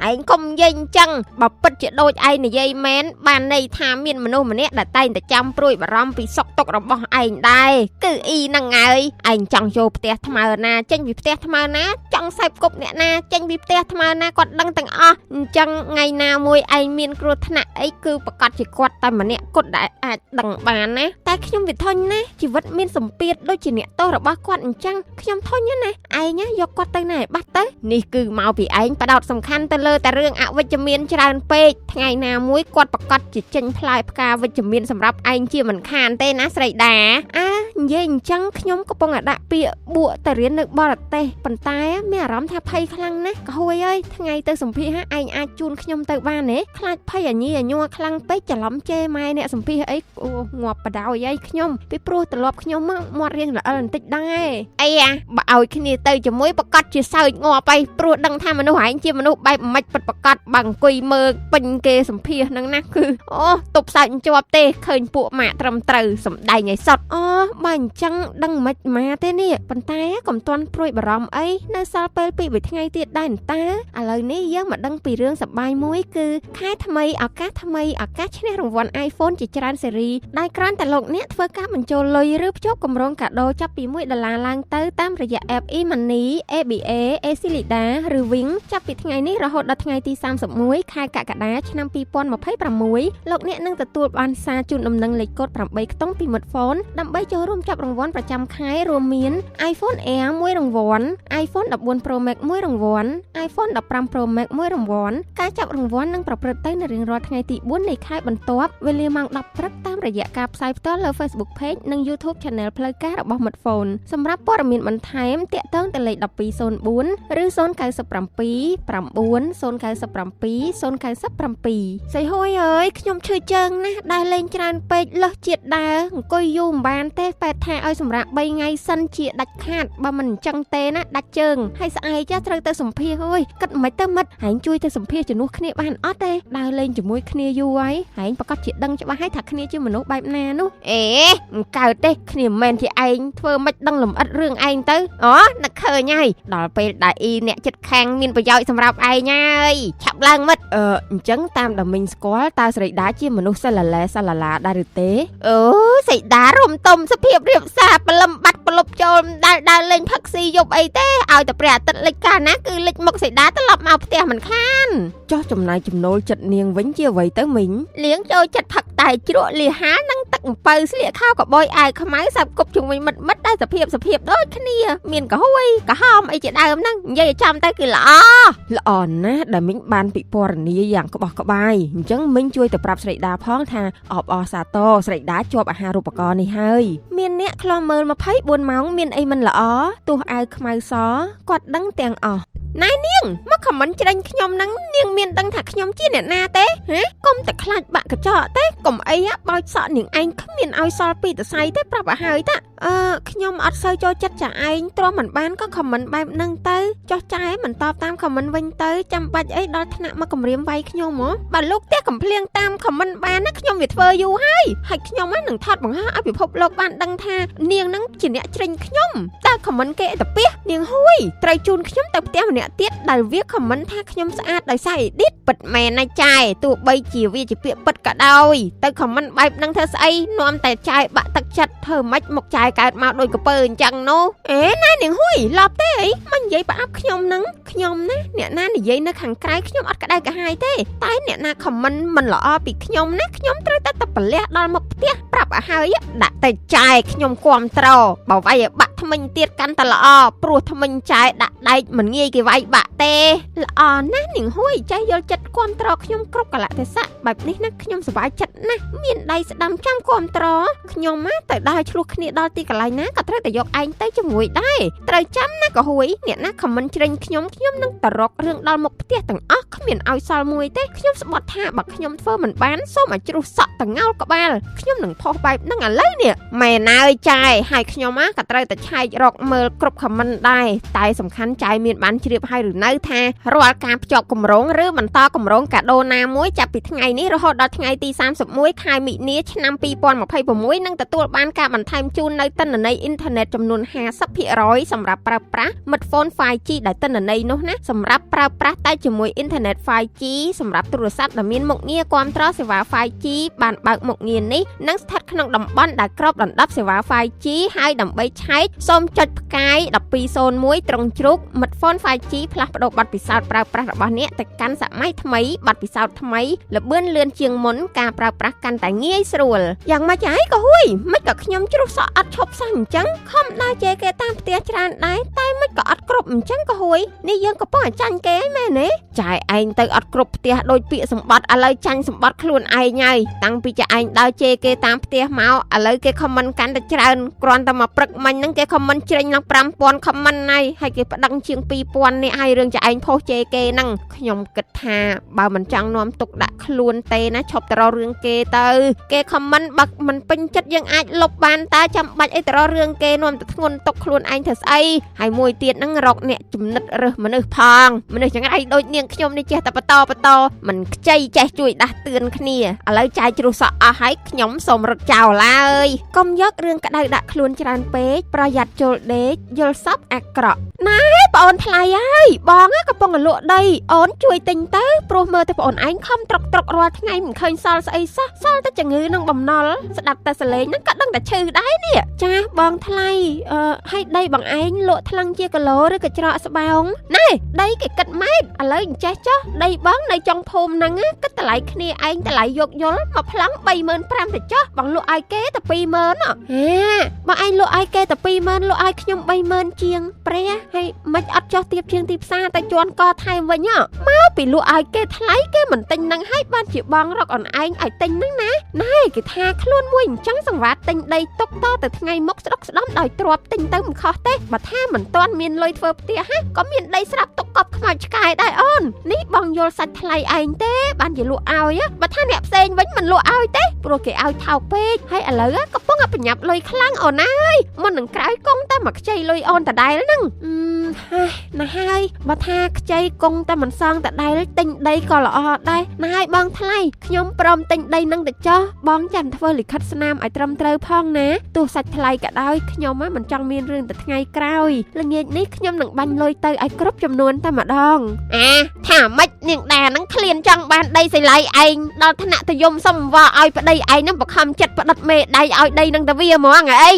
ឯងកុំនិយាយអញ្ចឹងបើពិតជាដូចឯងនិយាយមែនបានន័យថាមានមនុស្សម្នាក់ដែលតែងតែចាំព្រួយបារម្ភពីសុខទុក្ខរបស់ឯងដែរគឺអ៊ីហ្នឹងហើយឯងចង់ចូលផ្ទះថ្មើរណាចេញពីផ្ទះថ្មើរណាចង់សែបគប់អ្នកណាចេញពីផ្ទះថ្មើរណាគាត់ដឹងទាំងអស់អញ្ចឹងថ្ងៃណាមួយឯងមានគ្រោះថ្នាក់អីគឺប្រកាសជាគាត់តែម្នាក់គត់ដែលអាចដឹងបានណាតែខ្ញុំវាធុញណាជីវិតមានសម្ពាធដូចជាអ្នកទោសរបស់គាត់អញ្ចឹងខ្ញុំធុញណាឯងយកគាត់ទៅណាឲ្យបាត់ទៅនេះគឺមកពីឯងបដោតសំខាន់ទៅលើតែរឿងអវិជ្ជមានច្រើនពេកថ្ងៃណាមួយគាត់ប្រកាសជាចេញផ្លែផ្កាវិជ្ជមានសម្រាប់ឯងជាមិនខានទេណាស្រីដានិយាយអញ្ចឹងខ្ញុំកំពុងតែដាក់ពាក្យបួកទៅរៀននៅបរទេសប៉ុន្តែមានអារម្មណ៍ថាភ័យខ្លាំងណាស់កហួយអើយថ្ងៃទៅសម្ភាសឯងអាចជូនខ្ញុំទៅបានទេខ្លាចភ័យអញញ័រខ្លាំងពេកច្រឡំជេរម៉ែអ្នកសម្ភាសអីងាប់បដ ឲ្យអីខ្ញុំពីព្រោះត្រឡប់ខ្ញុំមកមាត់រៀងល្អិលបន្តិចដែរអីបើឲ្យគ្នាទៅជាមួយប្រកាសជាសើចងាប់ទៅព្រោះដឹងថាមនុស្សឯងជាមនុស្សបែបមិនពិតប្រកបបើអង្គុយមើលពេញគេសម្ភាសហ្នឹងណាគឺទប់សើចជាប់ទេឃើញពួកម៉ាក់ត្រឹមត្រូវសំដែងឲ្យសតបើអញ្ចឹងដឹងមិនមកទេនេះប៉ុន្តែកុំទាន់ព្រួយបារម្ភអីនៅសល់ពេល2ថ្ងៃទៀតដែរតាឥឡូវនេះយើងមកដឹងពីរឿងសប្បាយមួយគឺខែថ្មីឱកាសថ្មីឱកាសឈ្នះរង្វាន់ iPhone ជាច្រើនស៊េរីដែលគ្រាន់តែលោកអ្នកធ្វើការបញ្ចូលលុយឬភ្ជាប់គម្រោងកាដូចាប់ពី$1ឡើងទៅតាមរយៈ app e-money ABA Esilida ឬ Wing ចាប់ពីថ្ងៃនេះរហូតដល់ថ្ងៃទី31ខែកក្កដាឆ្នាំ2026លោកអ្នកនឹងទទួលបានសារជូនដំណឹងលេខកូដ8ខ្ទង់ពីមិត្តហ្វូនដើម្បីចូលរួម មចាប់រង្វាន់ប្រចាំខែរួមមាន iPhone Air មួយរង្វាន់ iPhone 14 Pro Max មួយរង្វាន់ iPhone 15 Pro Max មួយរង្វាន់ការចាប់រង្វាន់នឹងប្រព្រឹត្តទៅនៅរៀងរាល់ថ្ងៃទី4នៃខែបន្ទាប់វេលាម៉ោង 10 ព្រឹកតាមរយៈការផ្សាយផ្ទាល់លើ Facebook Page និង YouTube Channel ផ្លូវការរបស់ Midphone សម្រាប់ព័ត៌មានបន្ថែមទាក់ទងទៅលេខ 1204 ឬ 097 9 097 097 សៃហួយអើយខ្ញុំឈឺជើងណាស់ដើរលេងច្រើនពេកលើសជាតិដើរអង្គុយយូរមិនបានទេប៉ែតថាឲ្យសម្រាប់3ថ្ងៃសិនជាដាច់ខាតបើមិនអញ្ចឹងទេណាដាច់ជើងហើយស្អែកចាត្រូវទៅសម្ភាសអើយគិតមិនទៅមិត្តហែងជួយទៅសម្ភាសជំនួសគ្នាបានអត់ទេដើរលេងជាមួយគ្នាយូរហើយហែងប្រកាសជាដឹងច្បាស់ហើយថាគ្នាជាមនុស្សបែបណានោះអេមិនកើតទេគ្នាមិនមែនជាឯងធ្វើមិនដឹងលំអិតរឿងឯងទៅអូនឹកឃើញហើយដល់ពេលដែលអ៊ីអ្នកចិត្តខាងមានប្រយោជន៍សម្រាប់ឯងហើយឆាប់ឡើងមិត្តអញ្ចឹងតាមដែលមីងស្គាល់តើស្រីដាជាមនុស្សសាឡាឡាដែរឬទេអូស្រីដារំទុំសភាពរៀបសារប្លឹមបាត់ប្លុបចូលដើរលេងផឹកស៊ីយប់អីទេឲ្យតែព្រះអាទិត្យលិចកាលណាគឺលិចមុខស្រីដាត្រឡប់មកផ្ទះមិនខានចោះចំណាយចំណូលចិត្តនាងវិញជាអ្វីទៅមីងលៀងចូលចិត្តផឹកតែជ្រក់លីហានិងទឹកអំពៅស្លៀកខោកបយអាវខ្មៅសាប់គប់ជុំវិញមិត្តដែលសភាពដូចគ្នាមានកហួយក្រហមអីជាដើមហ្នឹងនិយាយឲ្យចំទៅគឺល្អណាស់ដែលមីងបានពិពណ៌នាយ៉ាងក្បោះក្បាយអញ្ចឹងមីងជួយទៅប្រាប់ស្រីដាផងថាអបអរសាទរស្រីដាជាប់អាហារូបករណ៍នេះហើយមានអ្នកខ្លំមើល24ម៉ោងមានអីមិនល្អទោះអាវខ្មៅសគាត់ដឹងទាំងអស់ណែនាងមកខមមិនច្រាញ់ខ្ញុំហ្នឹងនាងមានដឹងថាខ្ញុំជាអ្នកណាទេហ៎កុំតែខ្លាចបាក់កញ្ចក់ទេកុំអីបោចសក់នាងឯងគ្មានឲ្យសល់ពីតសៃទេប្រាប់ឲ្យហើយតាខ្ញុំអត់សូវចូលចិត្តចាឯងទ្រាំមិនបានក៏ខមមិនបែបហ្នឹងទៅចោះចាឯងមិនតបតាមខមមិនវិញទៅចាំបាច់អីដល់ថ្នាក់មកគម្រាមវាយខ្ញុំហ៎បើលោកផ្ទះកំភ្លៀងតាមខមមិនបានណាខ្ញុំវាធ្វើយូរហើយខ្ញុំនឹងថតបង្ហោះឲ្យពិភពលោកបានដឹងថានាងហ្នឹងជាអ្នកច្រាញ់ខ្ញុំតើខមមិនគេទៅផ្ទះនាងហួយត្រូវជូនខ្ញុំទៅផ្ទះម្នាក់ទៀតដែលវាខមមិនថាខ្ញុំស្អាតដោយសារអេឌីតពិតមែនណាចាយទោះបីជាវាជាពាក្យពិតក៏ដោយទៅខមមិនបែបហ្នឹងធ្វើស្អីនាំតែចាយបាក់ទឹកចិត្តធ្វើម៉េចមកចាយកើតមកដូចកពើអញ្ចឹងនោះណែនាងហួយឡប់ទេអីមិននិយាយប្រអប់ខ្ញុំហ្នឹងខ្ញុំណាអ្នកណានិយាយនៅខាងក្រៅខ្ញុំអត់ក្តៅក្រហាយទេតែអ្នកណាខមមិនល្អពីខ្ញុំណាខ្ញុំត្រូវតែប្រលះដល់មុខផ្ទះប្រាប់ឲ្យហើយដាក់តែចាយខ្ញុំគាំទ្របើវាយឲ្យបាក់ថ្មិញទៀតកាន់តែល្អព្រោះថ្មិញចាយដាក់ដែកមិនងាយគេវាយបាក់ទេល្អណាស់នាងហួយចេះយល់ចិត្តគាំទ្រខ្ញុំគ្រប់កលៈទេសៈបែបនេះណាខ្ញុំសប្បាយចិត្តណាស់មានដៃស្ដាំចាំគាំទ្រខ្ញុំទៅដើរឆ្លោះគ្នាដល់ទីកន្លែងណាក៏ត្រូវតែយកឯងទៅជាមួយដែរត្រូវចាំណាកហួយអ្នកណាខមមិនច្រាញ់ខ្ញុំនឹងតរករឿងដល់មុខផ្ទះទាំងអស់គ្មានឲ្យសល់មួយទេខ្ញុំស្បត់ថាបើខ្ញុំធ្វើមិនបានសូមឲ្យជ្រុះសក់តងោលក្បាលខ្ញុំនឹងផុសបែបហ្នឹងឥឡូវនេះម៉ែណាអើយចាយហើយខ្ញុំក៏ត្រូវតែឆែករកមើលគ្រប់ខមមិនដែរតែសំខាន់ចាយមានបានជ្រាបហើយឬនៅថារាល់ការភ្ជាប់គម្រោងឬបន្តគម្រោងកាដូណាមួយចាប់ពីថ្ងៃនេះរហូតដល់ថ្ងៃទី31ខែមិនិនាឆ្នាំ2026នឹងទទួលបានការបន្ថែមជូននៅទិន្នន័យអ៊ីនធឺណិតចំនួន 50% សម្រាប់ប្រើប្រាស់ Midphone 5G ដែលទិន្នន័យនោះណាសម្រាប់ប្រើប្រាស់តែជាមួយអ៊ីនធឺណិត 5G សម្រាប់ទូរស័ព្ទដែលមានមុខងារគាំទ្រសេវា 5G បានបើកមុខងារនេះនិងស្ថិតក្នុងតំបន់ដែលគ្របដណ្ដប់សេវា 5G ហើយដើម្បីឆែកសូមចុចផ្កាយ1201ត្រង់ជ្រូក Midphone 5G ផ្លាស់ប្ដូរប័ណ្ណពិសោធន៍ប្រើប្រាស់របស់អ្នកទៅកាន់សម័យថ្មីប័ណ្ណពិសោធន៍ថ្មីល្បឿនលឿនជាងមុនការប្រើប្រាស់កាន់តែងាយស្រួលយ៉ាងម៉េចហើយក៏ហួយមិនក៏ខ្ញុំជ្រុះសក់អត់ឈប់សោះអញ្ចឹងខំដើរជេរគេតាមផ្ទះច្រើនដែរតែមិនក៏អត់គ្រប់អញ្ចឹងក៏ហួយនេះយើងកំពុងតែចាញ់គេឯងមែនទេចាយឯងទៅអត់គ្រប់ផ្ទះដូចពាក្យសម្បត្តិឥឡូវចាញ់សម្បត្តិខ្លួនឯងហើយតាំងពីចាឯងដើរជេរគេតាមផ្ទះមកឥឡូវគេខមមិនកាន់តែច្រើនគ្រាន់តែមកព្រឹកមិញហ្នឹងគេខមមិនជ្រិញឡើង 5000 ខមមិនហើយគេប្តឹងជាង 2000 នេះហើយរឿងចាឯងផុសជេរគេហ្នឹងខ្ញុំគិតថាបើមិនចង់នាំទុកដាក់ខ្លួនទេណាឈប់ទៅរករឿងគេទៅគេខមមិនបើមិនពេញចិត្តយើងអាចលុបបានតើចាំបាច់អីទៅរករឿងគេនាំទៅធ្ងន់ទុកខ្លួនឯងធ្វើស្អីហើយមួយទៀតហ្នឹងរកអ្នកចំណិតរើសមនុស្សផងមនុស្សចង្រៃដូចនាងខ្ញុំនេះចេះតែបន្តមិនខ្ចីចេះជួយដាស់តឿនគ្នាឥឡូវចាយជ្រុះសក់អស់ហើយខ្ញុំសូមរត់ចោលហើយកុំយករឿងក្តៅដាក់ខ្លួនច្រើនពេកប្រយ័ត្នចូលដេកយល់សពអាក្រក់ណែប ប្អូនថ្លៃហើយបងកំពុងលក់ដីអូនជួយទិញទៅព្រោះមើលតែប្អូនឯងខំត្រុករាល់ថ្ងៃមិនឃើញសល់ស្អីសោះសល់តែជំងឺនឹងបំណុលស្ដាប់តែសលេងហ្នឹងក៏ដឹងតែឈឺដែរនេះចាបងថ្លៃឲ្យដីបងឯងលក់ថ្លឹងជាគីឡូឬក៏ច្រកស្បោងណែដីគេគិតម៉ែត្រឥឡូវអញ្ចេះចុះដីបងនៅចុងភូមិហ្នឹងគិតតម្លៃគ្នាឯងតម្លៃយកយល់មកប្លង់ 35,000 ទៅចុះបងលក់ឲ្យគេតែ 20,000 បងឯងលក់ឲ្យគេតែ 20,000 លក់ឲ្យខ្ញុំ 30,000 ជាងព្រះហើយមិនអត់ចុះទៀបជាងទីផ្សារតែជន់កថែមវិញមកពីលក់ឲ្យគេថ្លៃគេមិនទិញនឹងឲ្យបានជាបងរកអូនឯងឲ្យទិញនឹងណាណែគេថាខ្លួនមួយអញ្ចឹងសង្វាតទិញដីទុកតទៅថ្ងៃមុខស្ដុកស្ដំដោយទ្របទិញទៅមិនខុសទេបើថាមិនទាន់មានលុយធ្វើផ្ទះក៏មានដីស្រាប់ទុកកប់ខ្មៅឆ្កែដែរអូននេះបងយល់សាច់ថ្លៃឯងទេបានជាលក់ឲ្យបើថាអ្នកផ្សេងវិញមិនលក់ឲ្យទេព្រោះគេឲ្យថោកពេកហើយឥឡូវកំពុងតែប្រញាប់លុយខ្លាំងអូនអើយមុននឹងក្រោយកងតែមកខ្ចីលុយអូនតដែលហ្នឹងណាហើយបើថាខ្ចីកងតែមិនសងតដែលទិញដីក៏ល្អដែរណាហើយបងថ្លៃខ្ញុំព្រមទិញដីនឹងទៅចោះបងចាំធ្វើលិខិតស្នាមឲ្យត្រឹមត្រូវផងណាទោះសាច់ថ្លៃក៏ដោយខ្ញុំមិនចង់មានរឿងតែថ្ងៃក្រោយល្ងាចនេះខ្ញុំនឹងបាញ់លុយទៅឲ្យគ្រប់ចំនួនតែម្ដងថាម៉េចនាងដានឹងឃ្លានចង់បានដីសីឡៃឯងដល់ថ្នាក់ទៅយំសុំវល់ឲ្យប្តីឯងនឹងបខំចិត្តផ្ដិតមេដៃឲ្យដីនឹងទៅវាហ្មងអី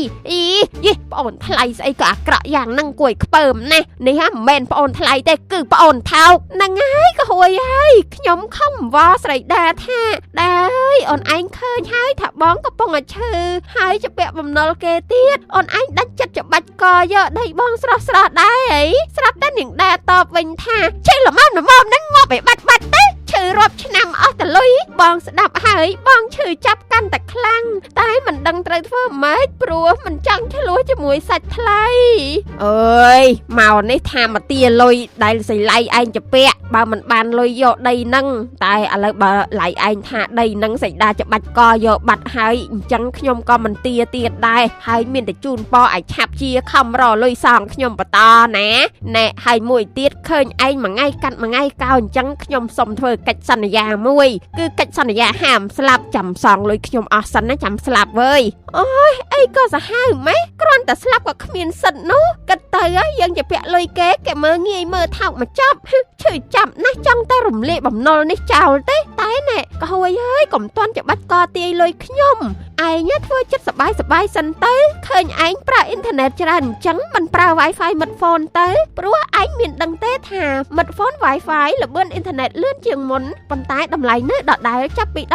យីប្អូនថ្លៃស្អីក៏អាក្រក់យ៉ាងហ្នឹងគួយខ្ពើមណាស់នេះមិនមែនប្អូនថ្លៃទេគឺប្អូនថោកហ្នឹងហើយក៏ហួយហើយខ្ញុំខំវល់ស្រីដាថាដាអើយអូនឯងឃើញហើយថាបងកំពុងតែឈឺហើយជាពាក់បំណុលគេទៀតអូនឯងដាច់ចិត្តច្បាច់កយកដីបងស្រស់ដែរអីស្រាប់តែនាងដាតបវិញថាជិះល្មមហ្នឹងងាប់ឲ្យបាត់ទេឈឺរាប់ឆ្នាំអស់តលុយបងស្ដាប់ហើយបងឈឺចាប់កាន់តែខ្លាំងតែមិនដឹងត្រូវធ្វើម៉េចព្រោះមិនចង់ឆ្លោះជាមួយសាច់ថ្លៃអើយមកនេះថាមកទាលុយដែលសីឡៃឯងជាពាក់បើមិនបានលុយយកដីនឹងតែឥឡូវបើឡៃឯងថាដីនឹងសៃដាច្បាច់កយកបាត់ហើយអញ្ចឹងខ្ញុំក៏មិនទាទៀតដែរហើយមានតែជូនប៉ឲ្យឆាប់ជាខំរលុយសងខ្ញុំបន្តណាណែហើយមួយទៀតឃើញឯងមួយថ្ងៃកាត់មួយថ្ងៃកោអញ្ចឹងខ្ញុំសុំធ្វើកិច្ចសន្យាមួយគឺកិច្ចសន្យាហាមស្លាប់ចាំសងលុយខ្ញុំអស់សិនណាចាំស្លាប់វើយអូយអីក៏សាហាវម៉េះគ្រាន់តែស្លាប់ក៏គ្មានសិទ្ធនោះគិតទៅយើងជាពាក់លុយគេមើលងាយមើលថោកមកចាប់ឈឺចាប់ណាស់ចង់តែរំលាយបំណុលនេះចោលទេតែណែក៏ហួយហើយកុំតន់ច្បាច់កទាយលុយខ្ញុំឯងធ្វើចិត្តសបាយសិនទៅឃើញឯងប្រើអ៊ីនធឺណិតច្រើនអញ្ចឹងមិនប្រើ Wi-Fi មិត្តហ្វូនទៅព្រោះឯងមានដឹងទេថាមិត្តហ្វូន Wi-Fi ល្បឿនអ៊ីនធឺណិតលឿនជាងមុនប៉ុន្តែតម្លៃនៅដដែលចាប់ពី$18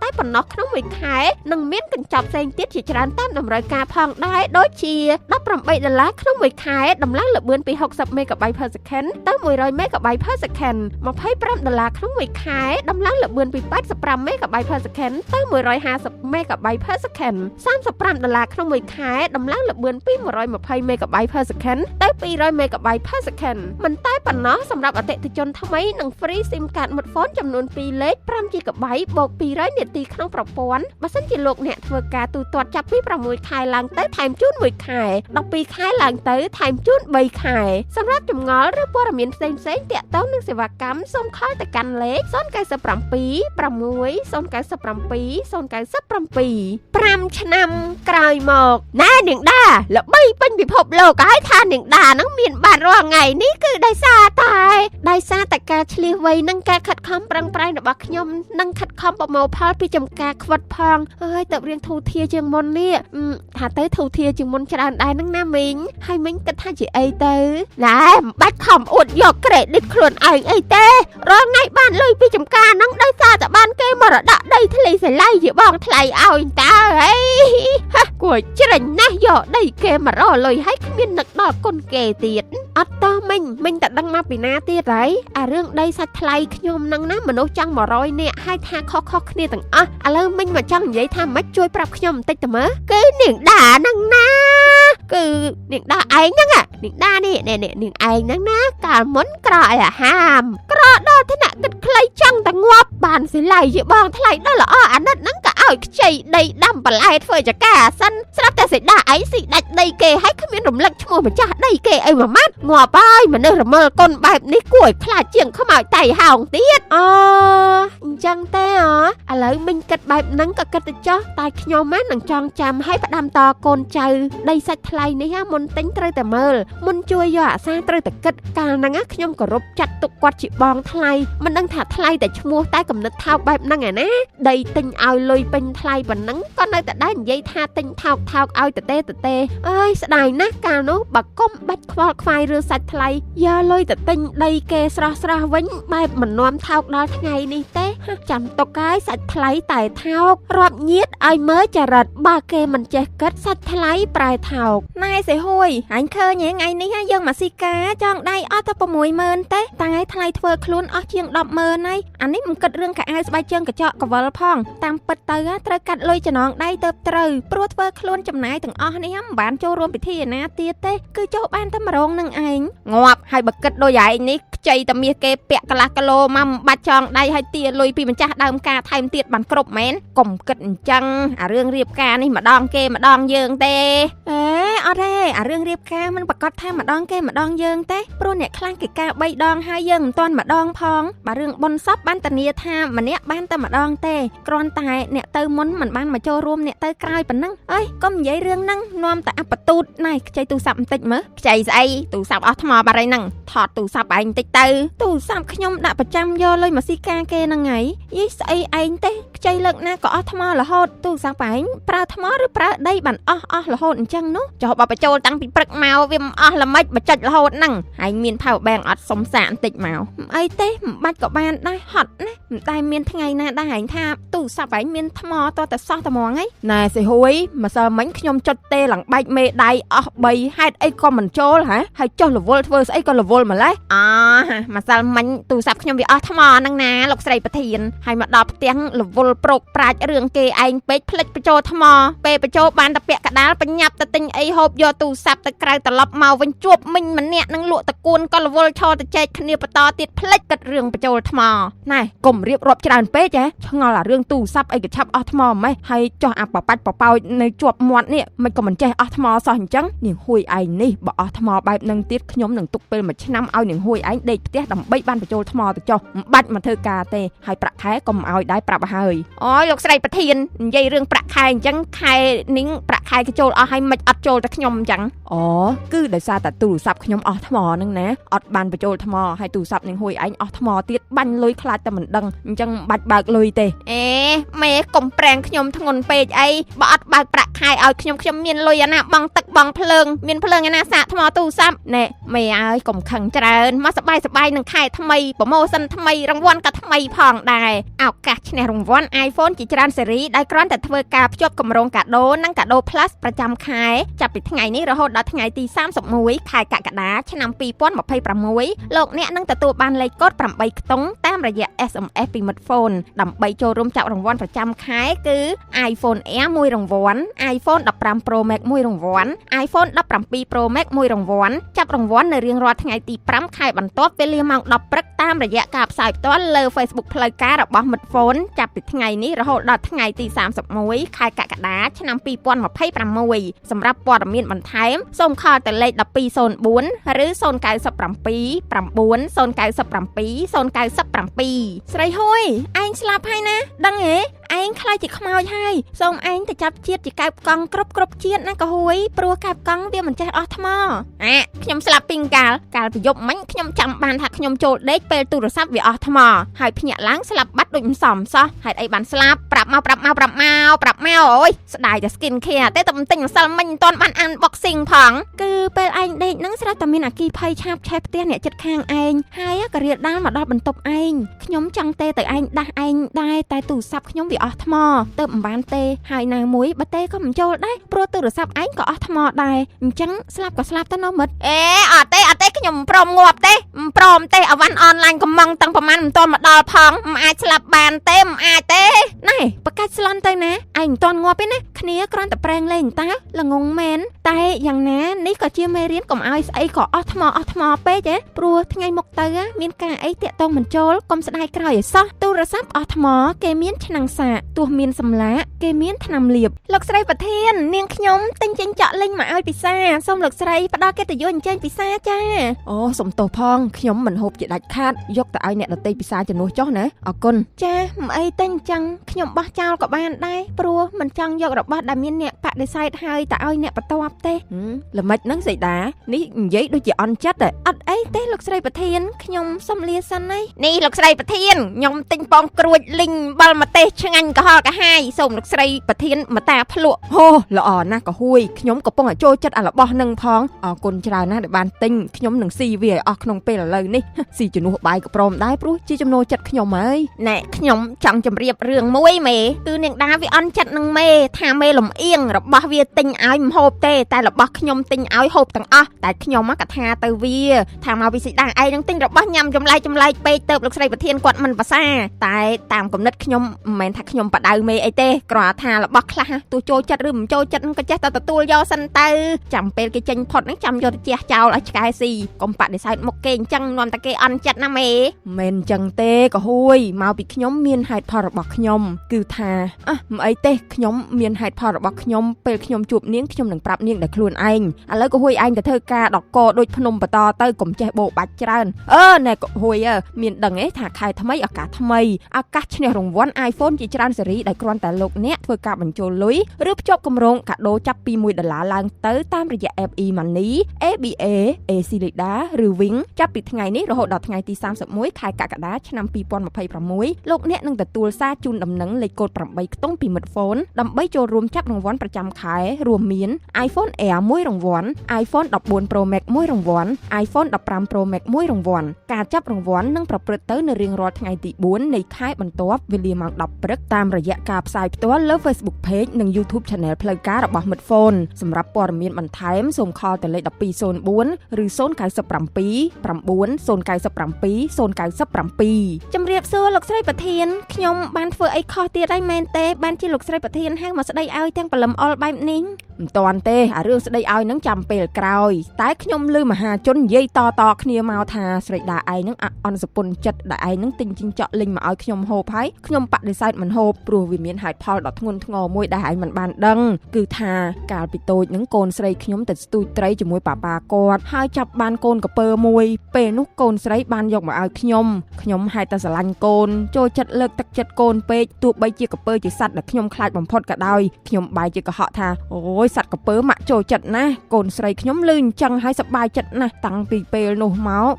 តែប៉ុណ្ណោះក្នុងមួយខែនិងមានកញ្ចប់ផ្សេងទៀតជាច្រើនតាមតម្រូវការផងដែរដូចជា$18ក្នុងមួយខែដំឡើងល្បឿនពី60 MB/s ទៅ100 MB/s $25ក្នុងមួយខែដំឡើងល្បឿនពី85 MB/s ទៅ150 MB/s $35ក្នុងមួយខែដំឡើងល្បឿនពី120 MB/s ទៅ200 MB/s មិនតែប៉ុណ្ណោះសម្រាប់អតិថិជនថ្មីនឹង free SIM card មុតហ្វូនចំនួន2លេខ 5GB បូក200នាទីក្នុងប្រព័ន្ធបើសិនជាលោកអ្នកធ្វើការទូទាត់ចាប់ពី6ខែឡើងទៅថែមជូន1ខែ12ខែឡើងទៅថែមជូន3ខែសម្រាប់ចម្ងល់ឬព័ត៌មានផ្សេងទាក់ទងនឹងសេវាកម្មសូមខលទៅកាន់លេខ097 5 ឆ្នាំក្រោយមកណែនាងដាល្បីពេញពិភពលោកហើយថានាងដានឹងមានបាត់រាល់ថ្ងៃនេះគឺដោយសារតែការឆ្លៀសវៃនិងការខិតខំប្រឹងប្រែងរបស់ខ្ញុំនិងខិតខំប្រមូលផលពីចំការខ្វិតផងហើយទៅរៀងធូធាជាងមុននេះថាទៅធូធាជាងមុនច្រើនដែរនឹងណាមីងហើយមីងគិតថាជាអីទៅណែមិនបាច់ខំអួតយក credit ខ្លួនឯងអីទេរាល់ថ្ងៃបានលុយពីចំការហ្នឹងដោយសារតែបានគេមរតកដីធ្លីសឡៃជាបងថ្លៃឲ្យតើហីគួរច្រាញ់ណាស់យកដីគេមករលុយឲ្យគ្មាននឹកដល់គុណគេទៀតអត់តោះមិញតែដឹងមកពីណាទៀតហើយអារឿងដីសាច់ថ្លៃខ្ញុំហ្នឹងណាមនុស្សចង់100នាក់ហើយថាខុសគ្នាទាំងអស់ឥឡូវមិញមកចង់និយាយថាមិនជួយប្រាប់ខ្ញុំបន្តិចទៅមើលគឺនាងដាហ្នឹងណាគឺនាងដាឯងហ្នឹងនាងដានេះនាងឯងហ្នឹងណាកាលមុនក្រឲ្យអាហាមក្រដល់ថ្នាក់គិតខ្លីចង់តែងាប់បានសិឡៃជាបងថ្លៃដល់ល្អអាណិតហ្នឹងក៏ ឲ្យខ្ចីដីដាំបន្លែធ្វើចកាសិនស្រាប់តែសេដាអីស៊ីដាច់ដីគេហើយគ្មានរំលឹកឈ្មោះម្ចាស់ដីគេអីមួយម៉ាត់ងាប់ហើយមនុស្សរមើលកុនបែបនេះគួរឲ្យខ្លាចជាងខ្មោចតៃហោងទៀតអញ្ចឹងទេឥឡូវមិញគិតបែបហ្នឹងក៏គិតទៅចោះតែខ្ញុំនឹងចងចាំឲ្យផ្ដាំតកូនចៅដីសាច់ថ្លៃនេះមុនទិញត្រូវតែមើលមុនជួយយកអាសាត្រូវតែគិតកាលហ្នឹងខ្ញុំគោរពចាត់ទុកគាត់ជាបងថ្លៃមិនដឹងថាថ្លៃតែឈ្មោះតែកំណត់ថោកបែបហ្នឹងឯណាដីទិញឲ្យលុយពេញថ្លៃប៉ុណ្ណឹងក៏នៅតែដែរនិយាយថាទិញថោកឲ្យតេអើយស្ដាយណាស់កាលនោះបើកុំបាច់ខ្វល់ខ្វាយរឿងសាច់ថ្លៃយកលុយទៅទិញដីគេស្រស់វិញបែបមិននាំថោកដល់ថ្ងៃនេះទេចាំទុកហើយសាច់ថ្លៃតែថោករាប់ញៀតឲ្យមើលចរិតបើគេមិនចេះគិតសាច់ថ្លៃប្រែថោកណែសេហួយអញឃើញថ្ងៃនេះយើងមកស៊ីកាចង់ដៃអស់តែ 60000 ទេតែថ្លៃធ្វើខ្លួនអស់ជាង 100,000 ហើយអានេះមិនគិតរឿងកៅអៅស្បែកជើងកញ្ចក់កវលផងតាមពិតទៅត្រូវកាត់លុយចំណងដៃទៅត្រូវព្រោះធ្វើខ្លួនចំណាយទាំងអស់នេះមិនបានចូលរួមពិធីណាទៀតទេគឺចុះបានតែម្រងនឹងឯងងាប់ហើយបើគិតដូចឯងនេះខ្ចីតែមាសគេពាក់កន្លះគីឡូមកមិនបាច់ចងដៃឲ្យទាលុយពីម្ចាស់ដើមការថែមទៀតបានគ្រប់មែនកុំគិតអញ្ចឹងអារឿងរៀបការនេះម្ដងគេម្ដងយើងទេអត់ទេអារឿងរៀបការមិនប្រកាសថាម្ដងគេម្ដងយើងទេព្រោះអ្នកខ្លះគេការ3ដងហើយយើងមិនទាន់ម្ដងផងបើរឿងបុណ្យសពបានធានាថាម្នាក់បានតែម្ដងទេគ្រាន់តែអ្នកទៅមុនមិនបានមកចូលរួមអ្នកទៅក្រោយប៉ុណ្ណឹងអើយកុំនិយាយរឿងហ្នឹងនាំតែអបទូតណែខ្ចីទូរស័ព្ទបន្តិចមើលខ្ចីស្អីទូរស័ព្ទអស់ថ្មបាត់ហើយហ្នឹងថតទូរស័ព្ទឯងបន្តិចទៅទូរស័ព្ទខ្ញុំដាក់ប្រចាំយកលុយមកស៊ីការគេហ្នឹងហើយយីស្អីឯងទេខ្ចីលើកណាក៏អស់ថ្មរហូតទូរស័ព្ទឯងប្រើថ្មឬប្រើដីបានអស់រហូតអញ្ចឹងនោះចុះបើបញ្ចូលតាំងពីព្រឹកមកវាមិនអស់ល្មិចបច្ចិចរហូតហ្នឹងហើយមាន power bank អត់សុំសាកបន្តិចមកអីទេមិនបាច់ក៏បានដែរហត់ណាមិនតែមានថ្ងៃណាដែរហែងថាទូរស័ព្ទឯងមានថ្មតតែសោះតែហ្មងហីណែសេហួយម្សិលមិញខ្ញុំចុចទេឡើងបែកមេដៃអស់3ហេតុអីក៏មិនចូលហ៎ហើយចុះរវល់ធ្វើស្អីក៏រវល់ម្លេះម្សិលមិញទូរស័ព្ទខ្ញុំវាអស់ថ្មហ្នឹងណាលោកស្រីប្រធានហើយមកដល់ផ្ទះរវល់ប្រោកប្រាជ្ញរឿងគេឯងពេកផ្លិចបញ្ចូលថ្មពេលបញ្ចូលបានតែពាក់កដាលបញ្ញាប់ទៅទិញអីហូបយកទូរស័ព្ទទៅក្រៅត្រឡប់មកវិញជួបមិញម្នាក់នឹងលក់តកួនក៏រវល់ឈរទៅចែកគ្នាបន្តទៀតផ្លិចកាត់រឿងបញ្ចូលថ្មណែកុំរៀបរាប់ច្រើនពេកហ៎ឆ្ងល់អារឿងទូរស័ព្ទអីក៏ឆាប់អស់ថ្មម៉េះហើយចោះអាបបាច់បបោចនៅជាប់មាត់នេះមិនក៏មិនចេះអស់ថ្មសោះអញ្ចឹងនាងហួយឯងនេះបើអស់ថ្មបែបនឹងទៀតខ្ញុំនឹងទុកពេល1ឆ្នាំឲ្យនាងហួយឯងដេកផ្ទះដើម្បីបានបញ្ចូលថ្មទៅចុះមិនបាច់មកធ្វើការទេហើយប្រាក់ខែក៏មិនឲ្យដែរប្រាប់ឲ្យហើយអូយលោកស្រីប្រធាននិយាយរឿងប្រាក់ខែអញ្ចឹងខែនេះប្រាក់ខែគេចូលអស់ហើយមិនអត់ចូលតែខ្ញុំអញ្ចឹងគឺដោយសារតែទូរស័ព្ទខ្ញុំអស់ថ្មហ្នឹងណាអត់បានបញ្ចូលថ្មហើយទូរស័ព្ទនាងហួយឯងអស់ថ្មទៀតបាញ់លុយខ្លាចតែមិនដឹងអញ្ចឹងបាច់បើកលុយទេម៉ែកុំប្រាំងខ្ញុំធ្ងន់ពេកអីបើអត់បើកប្រាក់ខែឲ្យខ្ញុំមានលុយអាណាបងទឹកបងភ្លើងមានភ្លើងអាណាសាកថ្មទូរស័ព្ទណែម៉ែអើយកុំខឹងច្រើនមកសបាយនឹងខែថ្មីប្រម៉ូសិនថ្មីរង្វាន់ក៏ថ្មីផងដែរឱកាសឈ្នះរង្វាន់ iPhone ជាច្រើនស៊េរីដែលគ្រាន់តែធ្វើការភ្ជាប់គម្រោងកាដូនិងកាដូ Plus ប្រចាំខែចាប់ពីថ្ងៃនេះរហូតដល់ថ្ងៃទី31ខែកក្កដាឆ្នាំ2026លោកអ្នកនឹងទទួលបានលេខកូដ8ខ្ទង់តាមរយៈ SMS ពីមិត្តហ្វូនដើម្បីចូលរួមចាប់រង្វាន់ប្រចាំខែគឺ iPhone Air 1រង្វាន់ iPhone 15 Pro Max 1រង្វាន់ iPhone 17 Pro Max 1រង្វាន់ចាប់រង្វាន់នៅរៀងរាល់ថ្ងៃទី5ខែបន្ទាប់វេលាម៉ោង10ព្រឹកតាមរយៈការផ្សាយផ្ទាល់លើ Facebook ផ្លូវការរបស់មិត្តហ្វូនចាប់ពីថ្ងៃនេះរហូតដល់ថ្ងៃទី31ខែកក្កដាឆ្នាំ2026សម្រាប់ព័ត៌មានបន្ថែមសូមខលទៅលេខ1204ឬ097 9 097 ស្រីហួយឯងស្លាប់ហើយណាដឹងហ៎ឯងខ្លាចជាខ្មោចហើយសូមឯងទៅចាប់ជាតិជាកែបកង់គ្រប់ជាតិណាក៏ហួយព្រោះកែបកង់វាមិនចេះអស់ថ្មខ្ញុំស្លាប់ពីកាលប្រយុបមិញខ្ញុំចាំបានថាខ្ញុំចូលដេកពេលទូរស័ព្ទវាអស់ថ្មហើយភ្ញាក់ឡើងស្លាប់បាត់ដូចមិនសមសោះហេតុអីបានស្លាប់ប្រាប់មកអូយស្ដាយតែ skin care តែតែទិញម្សិលមិញមិនទាន់បាន unboxing ផងគឺពេលឯងដេកហ្នឹងស្រាប់តែមានអគីភ័យឆាបឆេះផ្ទះអ្នកចិត្តខាងឯងហើយក៏រៀលដាល់មកដល់បន្ទប់ឯងខ្ញុំចង់ទេទៅឯងដាស់ឯងដែរតែទូរស័ព្ទខ្ញុំវាអស់ថ្មទៅមិនបានទេហើយណាមួយបើទេក៏មិនចូលដែរព្រោះទូរស័ព្ទឯងក៏អស់ថ្មដែរអញ្ចឹងស្លាប់ក៏ស្លាប់ទៅណោះមិត្តអត់ទេខ្ញុំមិនព្រមងាប់ទេមិនព្រមទេអវ៉ាន់អនឡាញកំងតាំងប្រហែលមិនទាន់មកដល់ផងមិនអាចស្លាប់បានទេមិនអាចទេណែប្រកាច់ស្លន់ទៅណាឯងមិនទាន់ងាប់ទេណា គ្នាគ្រាន់តែប្រេងលេងតើល្ងងមែនតែយ៉ាងណានេះក៏ជាមេរៀនកុំឲ្យស្អីក៏អស់ថ្មពេកទេព្រោះថ្ងៃមុខទៅមានការអីតាក់ទងមិនចូលកុំស្ដាយក្រោយឲ្យសោះទូរស័ព្ទអស់ថ្មគេមានឆ្នាំងសាកទោះមានសម្លាកគេមានថ្នាំលាបលោកស្រីប្រធាននាងខ្ញុំទិញចេញចាក់លេងមកឲ្យពិសាសូមលោកស្រីផ្ដល់កិត្តិយសអញ្ជើញពិសាចាអូសុំទោសផងខ្ញុំមិនហូបជាដាច់ខាតយកទៅឲ្យអ្នកដទៃពិសាជំនួសចុះណាអរគុណចាមិនអីទេអញ្ចឹងខ្ញុំបោះចោលក៏បានដែរព្រោះមិនចង់យករបស់ដែលមានអ្នកបដិសេធហើយទៅឲ្យអ្នកបន្ទាប់ទេល្មិចហ្នឹងសីតានេះនិយាយដូចជាអន់ចិត្តអត់អីទេលោកស្រីប្រធានខ្ញុំសុំលាសិននេះលោកស្រីប្រធានខ្ញុំទិញពងក្រួចលីងបាល់ម្ទេសឆ្ងាញ់កុហកកាហាយសូមលោកស្រីប្រធានមកតាភ្លក់ហូល្អណាស់ក៏ហួយខ្ញុំកំពុងតែចូលចិត្តអារបស់នឹងផងអរគុណច្រើនណាស់ដែលបានទិញខ្ញុំនឹងស៊ីវាឲ្យអស់ក្នុងពេលឥឡូវនេះស៊ីជំនួសបាយក៏ព្រមដែរព្រោះជាចំណូលចិត្តខ្ញុំហើយណែខ្ញុំចង់ជម្រាបរឿងមួយមេគឺនាងដាវាអន់ចិត្តនឹងមេថាមេលំអៀងរបស់វាទិញឲ្យមិនហូបទេតែរបស់ខ្ញុំទិញឲ្យហូបទាំងអស់តែខ្ញុំក៏ថាទៅវាថាមកពីសីតាឯងនឹងទិញរបស់ញ៉ាំចម្លែកពេកទៅលោកស្រីប្រធានគាត់មិនប្រសាតែតាមគំនិតខ្ញុំមិនមែនថាខ្ញុំបដៅមេអីទេគ្រាន់ថារបស់ខ្លះទោះចូលចិត្តឬមិនចូលចិត្តក៏ចេះតែទទួលយកសិនទៅចាំពេលគេចេញផុតហ្នឹងចាំយកទៅជះចោលឲ្យឆ្កែស៊ីកុំបដិសេធមុខគេអញ្ចឹងនាំតែគេអន់ចិត្តណាមេមិនអញ្ចឹងទេក៏ហួយមកពីខ្ញុំមានហេតុផលរបស់ខ្ញុំគឺថាមិនអីទេខ្ញុំមានហេតុផលរបស់ខ្ញុំពេលខ្ញុំជួបនាងខ្ញុំនឹងប្រាប់នាងដែលខ្លួនឯងឥឡូវក៏ហួយឯងទៅធ្វើការដកកដូចភ្នំបន្តទៅកុំចេះបោបាច់ច្រើនណែក៏ហួយមានដឹងទេថាខែថ្មីឱកាសថ្មីឱកាសឈ្នះរង្វាន់ iPhone ជាច្រើនស៊េរីដែលគ្រាន់តែលោកអ្នកធ្វើការបញ្ចូលលុយឬភ្ជាប់គម្រោងកាដូចាប់ពី$1ឡើងទៅតាមរយៈ app e-money ABA Aclida ឬ Wing ចាប់ពីថ្ងៃនេះរហូតដល់ថ្ងៃទី31ខែកក្កដាឆ្នាំ2026លោកអ្នកនឹងទទួលសារជូនដំណឹងលេខកូដ8ខ្ទង់ពីមិត្តហ្វូនដើម្បីចូលរួមចាប់រង្វាន់ប្រចាំខែរួមមាន iPhone Air 1រង្វាន់ iPhone 14 Pro Max 1រង្វាន់ iPhone 15 Pro Max 1រង្វាន់ការចាប់រង្វាន់នឹងប្រព្រឹត្តទៅនៅរៀងរាល់ថ្ងៃទី4នៃខែបន្ទាប់វេលាម៉ោង10ព្រឹកតាមរយៈការផ្សាយផ្ទាល់លើ Facebook Page និង YouTube Channel ផ្លូវការរបស់មិត្តហ្វូនសម្រាប់ព័ត៌មានបន្ថែមសូមខលទៅលេខ1204ឬ097 9097 097 ជំរាបសួរលោកស្រីប្រធានខ្ញុំបានធ្វើអីខុសទៀតហើយមែនទេបានជាលោកស្រីប្រធានហៅមកស្ដីឲ្យទាំងបលឹមអល់បែបនេះមិនតាន់ទេអារឿងស្ដីឲ្យនឹងចាំពេលក្រោយតែខ្ញុំឮមហាជននិយាយតគ្នាមកថាស្រីដាឯងនឹងអន់សពុនចិត្តដែលឯងនឹងទិញជីងចក់លិញមកឲ្យខ្ញុំហូបហើយខ្ញុំបដិសេធមិនហូបព្រោះវាមានហេតុផលដ៏ធ្ងន់ធ្ងរមួយដែលឯងមិនបានដឹងគឺថាកាលពីតូចនឹងកូនស្រីខ្ញុំទៅស្ទូចត្រីជាមួយប៉ាគាត់ហើយចាប់បានកូនកពើមួយពេលនោះកូនស្រីបានយកមកឲ្យខ្ញុំហេតុតែស្រឡាញ់កូនចូលចិត្តលើកទឹកចិត្តកូនពេកទោះបីជាកពើជាសត្វដែលខ្ញុំខ្លាចបំផុតក៏ដោយខ្ញុំបែរជាកុហកថាអូយសត្វកពើម៉ាក់ចូលចិត្តណាស់កូនស្រីខ្ញុំលឺអញ្ចឹងហើយសប្បាយចិត្តណាស់តាំងពីពេលនោះមក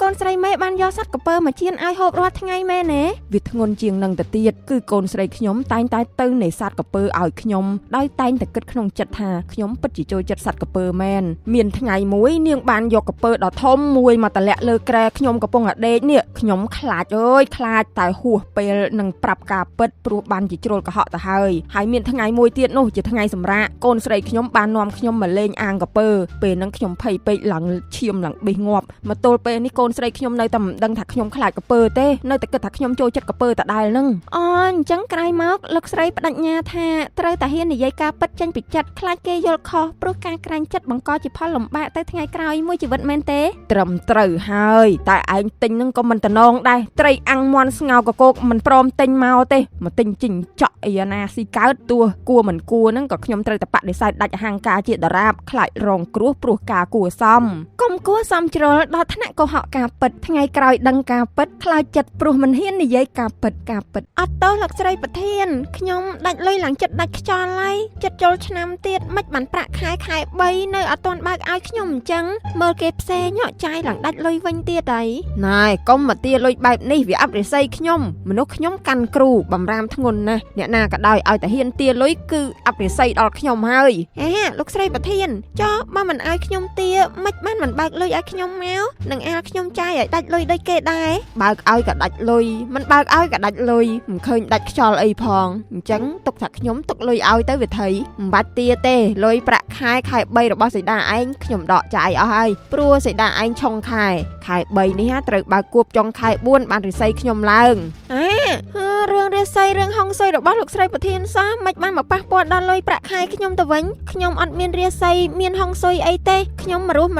កូនស្រីមេបានយកសត្វកពើមកជៀនឲ្យហូបរាល់ថ្ងៃមែនទេវាធ្ងន់ជាងនឹងទៅទៀតគឺកូនស្រីខ្ញុំតែងតែទៅនេសាទកពើឲ្យខ្ញុំដោយតែងតែគិតក្នុងចិត្តថាខ្ញុំពិតជាចូលចិត្តសត្វកពើមែនមានថ្ងៃមួយនាងបានយកកពើដ៏ធំមួយមកតម្លាក់លើក្រែខ្ញុំកំពុងតែដេកនេះខ្ញុំខ្លាចតែហួសពេលនឹងប្រាប់ការពិតព្រោះបានជាជ្រុលកុហកទៅហើយមានថ្ងៃមួយទៀតនោះជាថ្ងៃសម្រាកកូនស្រីខ្ញុំបាននាំខ្ញុំមកលេងអាងកពើពេលហ្នឹងខ្ញុំភ័យពេកឡើងឈាមឡើងបេះងាប់មកទល់ពេលនេះកូនស្រីខ្ញុំនៅតែមិនដឹងថាខ្ញុំខ្លាចកពើទេនៅតែគិតថាខ្ញុំចូលចិត្តកពើដដែលហ្នឹងអញ្ចឹងក្រោយមកលោកស្រីបដិញ្ញាថាត្រូវតែហ៊ាននិយាយការពិតចេញពីចិត្តខ្លាចគេយល់ខុសព្រោះការក្រាញ់ចិត្តបង្កជាផលលំបាកទៅថ្ងៃក្រោយមួយជីវិតមែនទេត្រឹមត្រូវហើយតែឯងទិញហ្នឹងក៏មិនតំណងដែរត្រីអាំងមាន់ស្ងោរកកោកមិនព្រមទិញមកទេមកទិញជីងចក់អីណាស៊ីកើតទោះគួរមិនគួរហ្នឹងក៏ខ្ញុំត្រូវតែបដិសេធដាច់អហង្ការជាដរាបខ្លាចរងគ្រោះព្រោះការគួរសមកុំគួរសមជ្រុលដល់ថ្នាក់កុហកការពិតថ្ងៃក្រោយដឹងការពិតខ្លាចចិត្តព្រោះមិនហ៊ាននិយាយការពិតអត់តោះលោកស្រីប្រធានខ្ញុំដាច់លុយឡើងចិត្តដាច់ខ្យល់ហើយចិត្តចូលឆ្នាំទៀតមិនបានប្រាក់ខែ3នៅអត់ទាន់បើកឲ្យខ្ញុំអញ្ចឹងមើលគេផ្សេងចាយឡើងដាច់លុយវិញទៀតហើយណែកុំមកទាលុយបែបនេះវាអប់រិស័យខ្ញុំមនុស្សខ្ញុំកាន់គ្រូបំរាមធ្ងន់ណាស់អ្នកណាក៏ដោយឲ្យតែហ៊ានទាលុយគឺអប់រិស័យដល់ខ្ញុំហើយលោកស្រីប្រធានចុះបើមិនឲ្យខ្ញុំទាមិនបានមិនបើកលុយឲ្យខ្ញុំមកនឹងអាលខ្ញុំចាយឲ្យដាច់លុយដូចគេដែរបើកឲ្យក៏ដាច់លុយមិនបើកឲ្យក៏ដាច់លុយមិនឃើញដាច់ខ្យល់អីផងអញ្ចឹងទុកថាខ្ញុំទុកលុយឲ្យទៅវាថៃមិនបាច់ទាទេលុយប្រាក់ខែ3របស់សីតាឯងខ្ញុំដកចាយអស់ហើយព្រោះសីតាឯងឆុងខែ3នេះត្រូវបើកគួបចុងខែ4បានរិស័យខ្ញុំឡើង រឿងរាសីរឿងហុងស៊ុយរបស់លោកស្រីប្រធានសោះមិនបានមកប៉ះពាល់ដល់លុយប្រាក់ខែខ្ញុំទៅវិញខ្ញុំអត់មានរាសីមានហុងស៊ុយអីទេខ្ញុំមរស់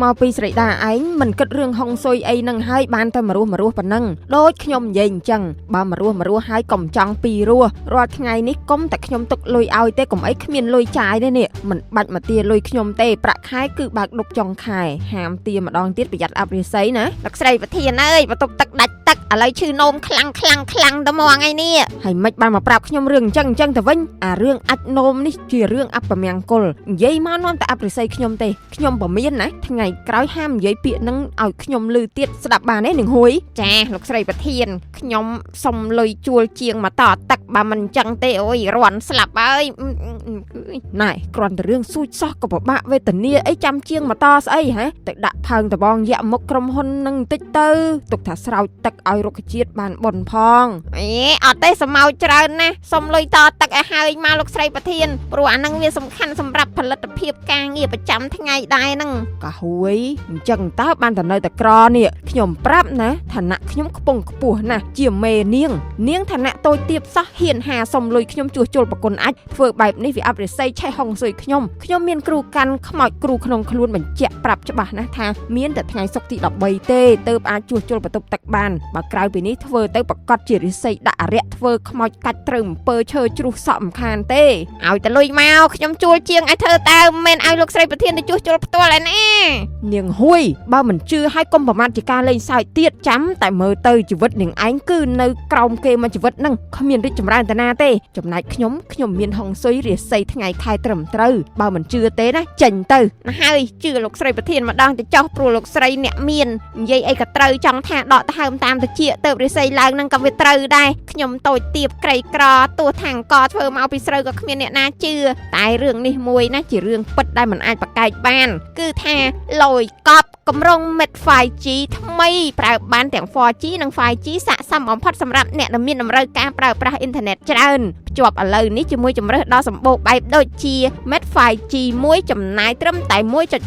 មកពីស្រីដាឯងមិនគិតរឿងហុងស៊ុយអីនឹងហើយបានតែមរស់ប៉ុណ្ណឹងដូចខ្ញុំនិយាយអញ្ចឹងបើមរស់ហើយកុំចង់ពីរស់រាល់ថ្ងៃនេះកុំតែខ្ញុំទុកលុយឲ្យទេកុំអីគ្មានលុយចាយទេនេះមិនបាច់មកទាលុយខ្ញុំទេប្រាក់ខែគឺបើកដុកចុងខែហាមទាម្ដងទៀតប្រយ័ត្នអាប់រាសីណាលោកស្រីប្រធានអើយបន្ទប់ទឹកដាច់ទឹកឥឡូវឈឺនោមខ្លាំងតែមកថ្ងៃនេះហើយមិនបានមកប្រាប់ខ្ញុំរឿងអញ្ចឹងទៅវិញអារឿងអាចនោមនេះជារឿងអពមង្គលនិយាយមកនាំតែអាប់រាសីខ្ញុំទេខ្ញុំប្រមានណាថ្ងៃក្រោយហាមនិយាយពាក្យហ្នឹងឲ្យខ្ញុំឮទៀតស្ដាប់បានទេនឹងហួយចាលោកស្រីប្រធានខ្ញុំសុំលុយជួលជាងមកតទឹកបើមិនអញ្ចឹងទេអូយរាន់ស្លាប់ហើយណែគ្រាន់តែរឿងស៊ូចសោះក៏ពិបាកវេទនាអីចាំជាងមកតស្អីហ៎ទៅដាក់ផើងដបងយ៉ាក់មុខក្រុមហ៊ុននឹងបន្តិចទៅទុកថាស្រោចទឹកឲ្យរុក្ខជាតិបានបនផងអត់ទេសមោចច្រើនណាស់សុំលុយតទឹកឲ្យហើយមកលោកស្រីប្រធានព្រោះអានឹងវាសំខាន់សម្រាប់ផលិតភាពការងារប្រចាំថ្ងៃដែរហ្នឹងក៏ហួយអញ្ចឹងតើបានតែនៅតែក្រនេះខ្ញុំប្រាប់ណាឋានៈខ្ញុំខ្ពង់ខ្ពស់ណាស់ជាមេនាងឋានៈតូចទាបសោះហ៊ានហាសុំលុយខ្ញុំជួសជុលប្រគុណអាចធ្វើបែបនេះវាអបរិស័យឆេះហុងស៊ុយខ្ញុំមានគ្រូកាន់ខ្មោចគ្រូក្នុងខ្លួនបញ្ជាក់ប្រាប់ច្បាស់ណាស់ថាមានតែថ្ងៃសុក្រទី13ទេទើបអាចជួសជុលបន្ទប់ទឹកបានបើក្រៅពីនេះធ្វើទៅប្រកាសជារិស័យដាក់អរិយធ្វើខ្មោចកាច់ត្រូវអំពើឈើជ្រុះសក់មិនខានទេឲ្យតែលុយមកខ្ញុំជួលជាងឲ្យធ្វើតើមិនឲ្យលោកស្រីប្រធានទៅជួសជុលផ្ទាល់ឯណានាងហួយបើមិនជឿឲ្យកុំប្រមាថជាការលេងសើចទៀតចាំតែមើលទៅជីវិតនាងឯងគឺនៅក្រោមគេមួយជីវិតហ្នឹងគ្មានរីកចម្រើនតាណាទេចំណែកខ្ញុំមានហុងស៊ុយរាសីថ្ងៃខែត្រឹមត្រូវបើមិនជឿទេណាចេញទៅណាហើយជឿលោកស្រីប្រធានម្ដងទៅចោះព្រោះលោកស្រីអ្នកមាននិយាយអីក៏ត្រូវចង់ថាដកដង្ហើមតាមតិចទៅរាសីឡើងហ្នឹងក៏វាត្រូវដែរខ្ញុំតូចទាបក្រីក្រទោះថាអង្គធ្វើមកពីស្រូវក៏គ្មានអ្នកណាជឿតែរឿងនេះមួយណាជារឿងពិតដែលមិនអាចប្រកែកបានគឺថាលុយកប់កម្រង Met 5G ថ្មីប្រើបានទាំង 4G និង 5G ស័ក្តិសមបំផុតសម្រាប់អ្នកដែលមានតម្រូវការប្រើប្រាស់អ៊ីនធឺណិតច្រើនភ្ជាប់ឥឡូវនេះជាមួយជម្រើសដ៏សម្បូរបែបដូចជា Met 5G មួយចំណាយត្រឹមតែ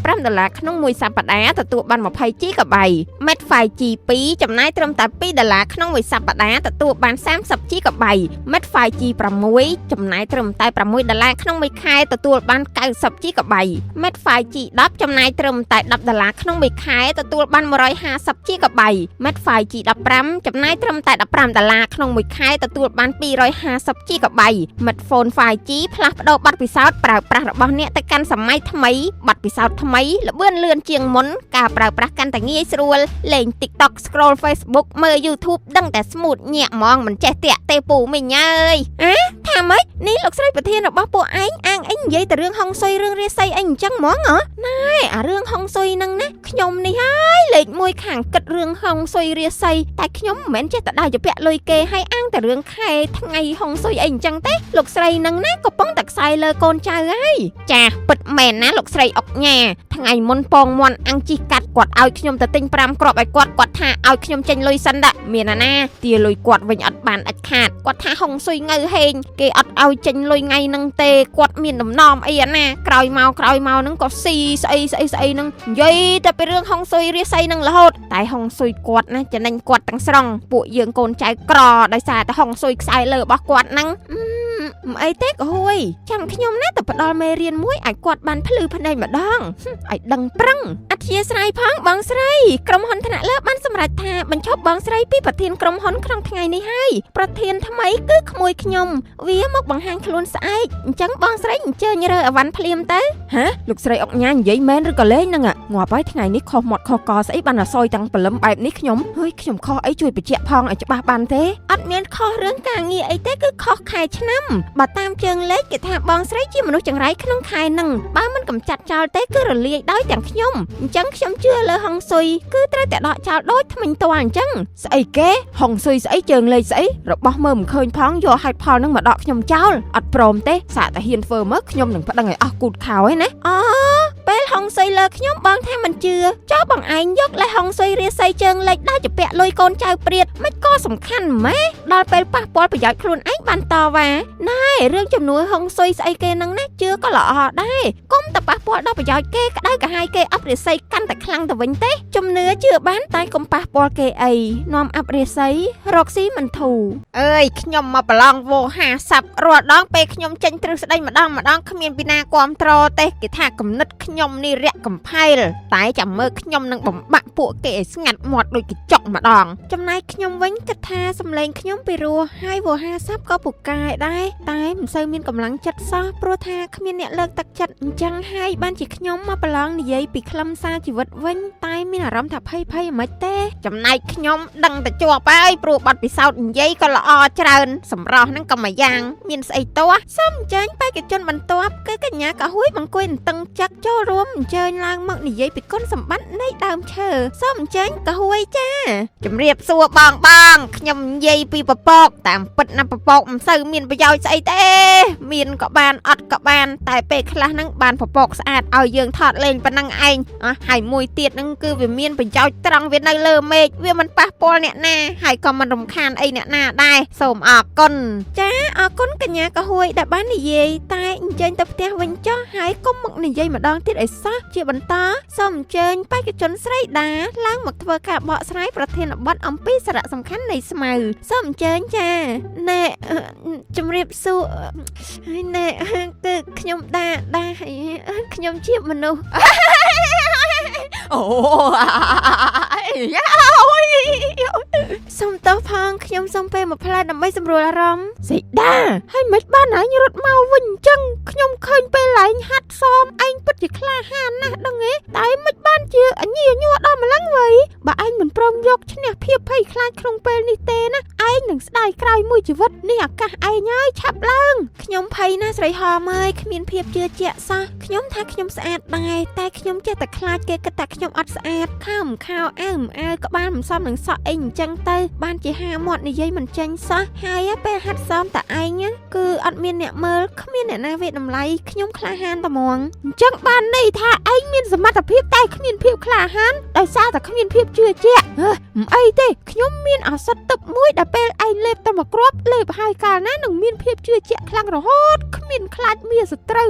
$1.5 ក្នុងមួយសប្តាហ៍ទទួលបាន 20G កបៃ Met 5G 2ចំណាយត្រឹមតែ$2ក្នុងមួយសប្តាហ៍ទទួលបាន 30G កបៃ Met 5G 6ចំណាយត្រឹមតែ$6ក្នុងមួយខែទទួលបាន 90G កបៃ Met 5G 10ចំណាយត្រឹមតែ$10ក្នុងមួយខែទទួលបាន 150G កបៃ Met 5G 15ចំណាយត្រឹមតែ$15ក្នុងមួយខែទទួលបាន 250G កបៃ Met Phone 5G ផ្លាស់ប្ដូរបទពិសោធន៍ប្រើប្រាស់របស់អ្នកទៅកាន់សម័យថ្មីបទពិសោធន៍ថ្មីល្បឿនលឿនជាងមុនការប្រើប្រាស់កាន់តែងាយស្រួលលេង TikTok scroll Facebook មើល YouTube ដឹងតែ smooth ញាក់ហ្មងមិនចេះតាក់ទេពូមិញអើយថាម៉េចនេះលោកស្រីប្រធានរបស់ពួកឯងអាងអីនិយាយតែរឿងហុងស៊ុយរឿងរាសីអីអញ្ចឹងហ្មងហ៎ណែអារឿងហុងស៊ុយហ្នឹងណាខ្ញុំនេះហើយលេខ1ខាងគិតរឿងហុងស៊ុយរាសីតែខ្ញុំមិនមែនចេះតែដើរជាពាក់លុយគេឲ្យអាងតែរឿងខែថ្ងៃហុងស៊ុយអីអញ្ចឹងទេលោកស្រីហ្នឹងណាកំពុងតែខ្សែលើកូនចៅហើយចាពិតមែនណាលោកស្រីអុកញ៉ាថ្ងៃមុនពងមន់អាំងជីកាត់គាត់ឲ្យខ្ញុំទៅទិញ5គ្រាប់ឲ្យគាត់ថាឲ្យខ្ញុំចេញលុយសិនតាមានណាទាលុយគាត់វិញអត់បានដាច់ខាតគាត់ថាហុងស៊ុយងើហេងគេអត់ឲ្យចេញលុយថ្ងៃហ្នឹងទេគាត់មានដំណំអីណាក្រោយមកហ្នឹងក៏ស៊ីស្អីហ្នឹងនិយាយតែពីរឿងហុងស៊ុយរាសីហ្នឹងរហូតតែហុងស៊ុយគាត់ណាចំណេញគាត់ទាំងស្រុងពួកយើងកូនចៅក្រដោយសារតែហុងស៊ុយខ្សែលើរបស់គាត់ហ្នឹងមិនអីទេក៏ហួយចាំខ្ញុំណាទៅផ្ដល់មេរៀនមួយឲ្យគាត់បានភ្លឺភ្នែកម្ដងឲ្យដឹងប្រឹងអធិស្ឋានផងបងស្រីក្រុមហ៊ុនថ្នាក់លើបានសម្រេចថាបញ្ឈប់បងស្រីពីប្រធានក្រុមហ៊ុនក្នុងថ្ងៃនេះហើយប្រធានថ្មីគឺក្មួយខ្ញុំវាមកបង្ហាញខ្លួនស្អែកអញ្ចឹងបងស្រីអញ្ជើញរើអវ៉ាន់ភ្លាមទៅហ៎លោកស្រីអុកញ៉ានិយាយមែនឬក៏លេងហ្នឹងងាប់ហើយថ្ងៃនេះខុសមាត់ខុសកស្អីបានអសយទាំងព្រលឹមបែបនេះខ្ញុំខ្ញុំខុសអីជួយបញ្ជាក់ផងឲ្យច្បាស់បានទេអត់មានខុសរឿងការងារអីទេគឺខុសខែឆ្នាំបើតាមជើងលេខគេថាបងស្រីជាមនុស្សចង្រៃក្នុងខែហ្នឹងបើមិនកំចាត់ចោលទេគឺរលាយដោយទាំងខ្ញុំអញ្ចឹងខ្ញុំជឿលើហុងស៊ុយគឺត្រូវតែដកចោលដូចថ្មិញតអញ្ចឹងស្អីគេហុងស៊ុយស្អីជើងលេខស្អីរបស់មើលមិនឃើញផងយកហេតុផលហ្នឹងមកដកខ្ញុំចោលអត់ព្រមទេសាកតែហ៊ានធ្វើមើលខ្ញុំនឹងប្តឹងឲ្យអស់គូតខោឯណាអូពេលហុង ស៊ុយលើខ្ញុំបងថាមិនជឿចុះបងឯងយកលេសហុងស៊ុយរាសីជើងលិចដែលជាពាក់លុយកូនចៅព្រាតមិនក៏សំខាន់ម៉េចដល់ពេលប៉ះពាល់ប្រយោជន៍ខ្លួនឯងបានតវ៉ាណែរឿងជំនួយហុងស៊ុយស្អីគេហ្នឹងណាជឿក៏ល្អដែរកុំតែប៉ះពាល់ដល់ប្រយោជន៍គេក្តៅកាហាយគេអប់រាសីកាន់តែខ្លាំងទៅវិញទេជំនឿជឿបានតែកុំប៉ះពាល់គេអីនាំអប់រាសីរកស៊ីមិនធូរអើយខ្ញុំមកប្រឡងវោ50រាល់ដងពេលខ្ញុំចេញទ្រឹស្ដីម្ដងគ្មានពីណាគាំទ្រទេគេថាគំនិតខ្ញុំនេះរាក់កំផែលតែចាំមើលខ្ញុំនឹងបំបាក់ពួកគេឲ្យស្ងាត់មាត់ដូចកញ្ចក់ម្ដងចំណែកខ្ញុំវិញគិតថាសម្លេងខ្ញុំពីរោះហើយវោ50ក៏ពូកែដែរតែមិនសូវមានកម្លាំងចិត្តសោះព្រោះថាគ្មានអ្នកលើកទឹកចិត្តអញ្ចឹងហើយបានជាខ្ញុំមកប្រឡងនិយាយពីខ្លឹមសារជីវិតវិញតែមានអារម្មណ៍ថាភ័យមិនទេចំណែកខ្ញុំដឹងតែជាប់ហើយព្រោះបាត់ពិសោធន៍និយាយក៏ល្អច្រើនសម្រស់ហ្នឹងក៏មួយយ៉ាងមានស្អីតោះសូមអញ្ជើញបេក្ខជនបន្ទាប់គឺកញ្ញាកាហួយបង្គួយតឹងចាក់ចូលរួមអញ្ជើញឡើងមកនិយាយពីគុណសម្បត្តិនៃដើមឈើសូមអញ្ជើញកាហួយចាជំរាបសួរបងខ្ញុំនិយាយពីពពកតាមពិតណាពពកមិនសូវមានប្រយោជន៍ស្អីទេមានក៏បានអត់ក៏បានតែពេលខ្លះហ្នឹងបានពពកស្អាតឲ្យយើងថតលេងប៉ុណ្ណឹងឯងហើយមួយទៀតហ្នឹងគឺវាមានប្រយោជន៍ត្រង់វានៅលើមេឃវាមិនប៉ះពាល់អ្នកណាហើយក៏មិនរំខានអីអ្នកណាដែរសូមអរគុណចាអរគុណកញ្ញាកាហួយដែលបាននិយាយតែអញ្ជើញទៅផ្ទះវិញចុះហើយកុំមកនិយាយម្ដងទៀតឲ្យសោះជាបន្តសូមអញ្ជើញបេក្ខជនស្រីដាឡើងមកធ្វើការបកស្រាយប្រធានបទអំពីសារៈសំខាន់នៃស្មៅសូមអញ្ជើញចាណែជំរាបសួរណែគឺខ្ញុំដាខ្ញុំជាមនុស្សអូសុំតោះផងខ្ញុំសុំពេលមួយផ្លែដើម្បីសម្រួលអារម្មណ៍សេដាហើយមិនបានអញរត់មកវិញអញ្ចឹងខ្ញុំឃើញពេលឯងហាត់សមឯងពិតជាក្លាហានណាស់ដឹងទេតែមិនបានជាអញញ័រដល់ម្លឹងវៃបើឯងមិនព្រមយកឈ្នះភាពភ័យខ្លាចក្នុងពេលនេះទេណាឯងនឹងស្ដាយក្រោយមួយជីវិតនេះអាកាសឯងហើយឆាប់ឡើងខ្ញុំភ័យណាស់ស្រីហមអើយគ្មានភាពជឿជាក់សោះខ្ញុំថាខ្ញុំស្អាតដែរតែខ្ញុំចេះតែខ្លាចគេគិតថាខ្ញុំអត់ស្អាតខោអើក្បាលមិនសមនឹងសក់អីអញ្ចឹងទៅបានជាហាមាត់និយាយមិនចេញសោះហើយពេលហាត់សមតែឯងគឺអត់មានអ្នកមើលគ្មានអ្នកណាវាតម្លៃខ្ញុំក្លាហានតែហ្មងអញ្ចឹងបានន័យថាឯងមានសមត្ថភាពតែគ្មានភាពក្លាហានដោយសារតែគ្មានភាពជឿជាក់មិនអីទេខ្ញុំមានឱសថទឹកមួយដែលពេលឯងលេបតែមួយគ្រាប់លេបហើយកាលណានឹងមានភាពជឿជាក់ខ្លាំងរហូតគ្មានខ្លាចមានសត្រូវ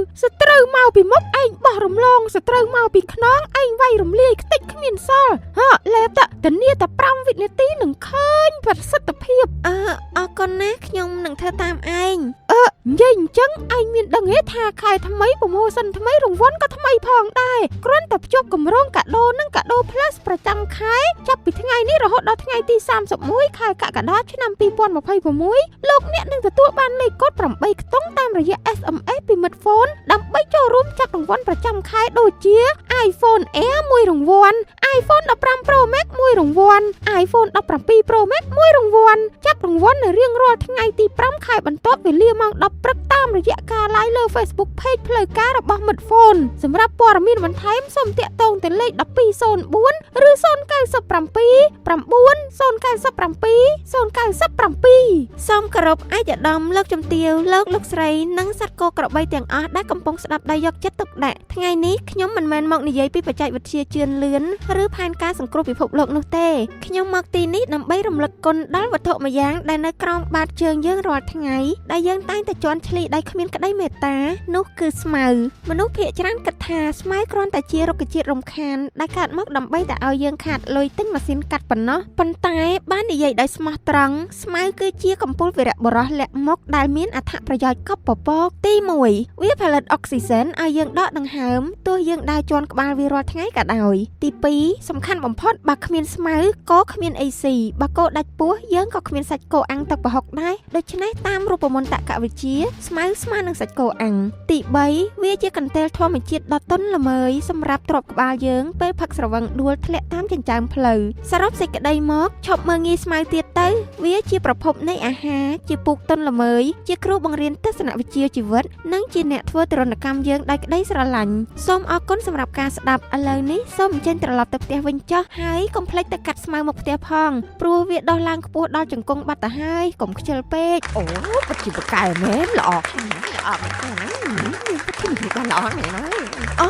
មកពីមុខឯងបោះរំលងសត្រូវមកពីខ្នងឯងវាយរំលាយខ្ទេចគ្មានសល់លេបតានីតែ5វិនាទីនឹងឃើញប្រសិទ្ធភាពអរគុណណាខ្ញុំនឹងធ្វើតាមឯងនិយាយអញ្ចឹងឯងមានដឹងទេថាខែថ្មីប្រម៉ូសិនថ្មីរង្វាន់ក៏ថ្មីផងដែរគ្រាន់តែភ្ជាប់គម្រោងកាដូនិងកាដូ Plus ប្រចាំខែចាប់ពីថ្ងៃនេះរហូតដល់ថ្ងៃទី31ខែកក្កដាឆ្នាំ2026លោកអ្នកនឹងទទួលបានលេខកូដ8ខ្ទង់តាមរយៈ SMS ពីមិត្តហ្វូនដើម្បីចូលរួមចាប់រង្វាន់ប្រចាំខែដូចជា iPhone Air 1រង្វាន់ iPhone 15 Pro Max 1រង្វាន់ iPhone 17 Pro Max 1រង្វាន់ចាប់រង្វាន់នៅរៀងរាល់ថ្ងៃទី5ខែបន្ទាប់វេលាម៉ោង10ព្រឹកតាមរយៈការ Live លើ Facebook Page ផ្លូវការរបស់មិត្តហ្វូនសម្រាប់ព័ត៌មានបន្ថែមសូមទាក់ទងទៅលេខ1204ឬ097 សូមគោរពឯកឧត្តមលោកជំទាវលោកស្រីនិងសត្វគោក្របីទាំងអស់ដែលកំពុងស្ដាប់ដោយយកចិត្តទុកដាក់ថ្ងៃនេះខ្ញុំមិនមែនមកនិយាយពីបច្ចេកវិទ្យាជឿនលឿនឬផែនការសង្គ្រោះពិភពលោកនោះទេខ្ញុំមកទីនេះដើម្បីរំលឹកគុណដល់វត្ថុម្យ៉ាងដែលនៅក្រោមបាតជើងយើងរាល់ថ្ងៃដែលយើងតែងតែជន់ឈ្លីដោយគ្មានក្តីមេត្តានោះគឺស្មៅមនុស្សភាគច្រើនគិតថាស្មៅគ្រាន់តែជារុក្ខជាតិរំខានដែលកើតមកដើម្បីតែឲ្យយើងខាតលុយទិញម៉ាស៊ីនកាត់ប៉ុណ្ណោះប៉ុន្តែបាននិយាយដោយស្មោះត្រង់ស្មៅគឺជាកំពូលវីរបុរសលាក់មុខដែលមានអត្ថប្រយោជន៍កប់ពពកទី1វាផលិតអុកស៊ីសែនឲ្យយើងដកដង្ហើមទោះយើងដើរជន់ក្បាលវារាល់ថ្ងៃក៏ដោយទី2សំខាន់បំផុតបើគ្មានស្មៅក៏គ្មានអីស៊ីបើគោដាច់ពោះយើងក៏គ្មានសាច់គោអាំងទឹកប្រហុកដែរដូច្នេះតាមរូបមន្តតក្កវិទ្យាស្មៅស្មើនឹងសាច់គោអាំងទី3វាជាកន្ទេលធម្មជាតិដ៏ទន់ល្មើយសម្រាប់ទ្រាប់ក្បាលយើងពេលផឹកស្រវឹងដួលធ្លាក់តាមចិញ្ចើមផ្លូវសរុបសេចក្តីមកឈប់មើងងាយស្មៅទៀតទៅវាជាប្រភពនៃអាហារជាពូកទន់ល្មើយជាគ្រូបង្រៀនទស្សនវិជ្ជាជីវិតនិងជាអ្នកធ្វើទរណកម្មយើងដោយក្តីស្រឡាញ់សូមអរគុណសម្រាប់ការស្ដាប់ឥឡូវនេះសូមអញ្ជើញត្រឡប់ទៅផ្ទះវិញចុះហើយកុំភ្លេចទៅកាត់ស្មៅមកផ្ទះផងព្រោះវាដោះឡើងខ្ពស់ដល់ជង្គង់បាត់ទៅហើយកុំខ្ជិលពេកអូពិតជាបកែមែនល្អខ្លាំងណាស់ល្អមែនណាពិតជាបានល្អមែនណាអូ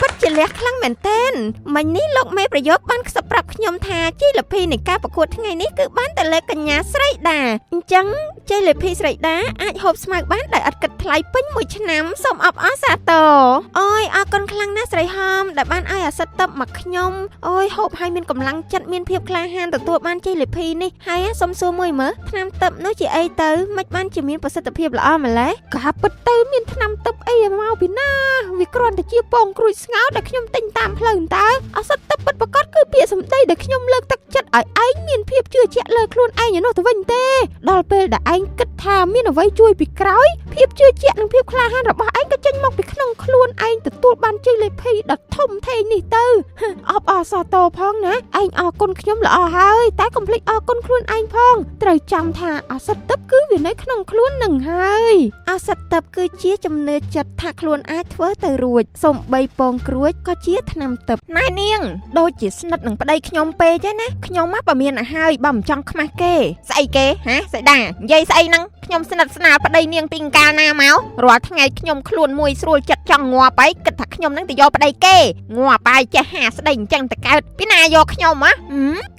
ពិតជា ជាលះខ្លាំងមែនទែនមិញនេះលោកមេប្រយោគបានខ្សឹបប្រាប់ខ្ញុំថាជ័យលាភីនៃការប្រកួតថ្ងៃនេះគឺបានទៅលើកញ្ញាស្រីដាអញ្ចឹងជ័យលាភីស្រីដាអាចហូបស្មៅបានដោយឥតគិតថ្លៃពេញមួយឆ្នាំសូមអបអរសាទរអូយអរគុណខ្លាំងណាស់ស្រីហមដែលបានឲ្យអាសិតទឹកមកខ្ញុំអូយហូបឲ្យមានកម្លាំងចិត្តមានភាពក្លាហានទទួលបានជ័យលាភីនេះហើយសុំសួរមួយមើលថ្នាំទឹកនោះជាអីទៅមិនបានជាមានប្រសិទ្ធភាពល្អម្ល៉េះការពិតទៅមានថ្នាំទឹកអីមកពីណាវាគ្រាន់តែជាពងក្រួយស្ងោរដែលខ្ញុំទិញតាមផ្លូវតើអាសិតទឹកពិតប្រាកដគឺពាក្យសម្ដីដែលខ្ញុំលើកទឹកចិត្តឲ្យឯងមានភាពជឿជាក់លើខ្លួនឯងឯនោះទៅវិញទេដល់ពេលដែលឯងគិតថាមានអ្វីជួយពីក្រោយភាពជឿជាក់និងភាពក្លាហានរបស់ឯងក៏ចេញមកពីក្នុងខ្លួនឯងទទួលបានជ័យលាភីដ៏ធំធេងនេះទៅអបអរសាទរផងណាឯងអរគុណខ្ញុំល្អហើយតែកុំភ្លេចអរគុណខ្លួនឯងផងត្រូវចាំថាអាសិតទឹកគឺវានៅក្នុងខ្លួននឹងហើយអាសិតទឹកគឺជាជំនឿចិត្តថាខ្លួនអាចធ្វើទៅរួចសូម្បីពងក្រួយក៏ជាថ្នាំទឹកណែនាងដូចជាស្និទ្ធនឹងប្តីខ្ញុំពេកឯណាខ្ញុំមកបើមានឲ្យហើយបើមិនចង់ខ្មាស់គេស្អីគេហ៎ស្អីដានិយាយស្អីហ្នឹងខ្ញុំស្និទ្ធស្នាលប្តីនាងពីកាលណាមករាល់ថ្ងៃខ្ញុំខ្លួនមួយស្រួលចិត្តចង់ងាប់ហើយគិតថាខ្ញុំនឹងទៅយកប្តីគេងាប់ហើយចេះហាស្ដីអញ្ចឹងទៅកើតពីណាយកខ្ញុំហ៎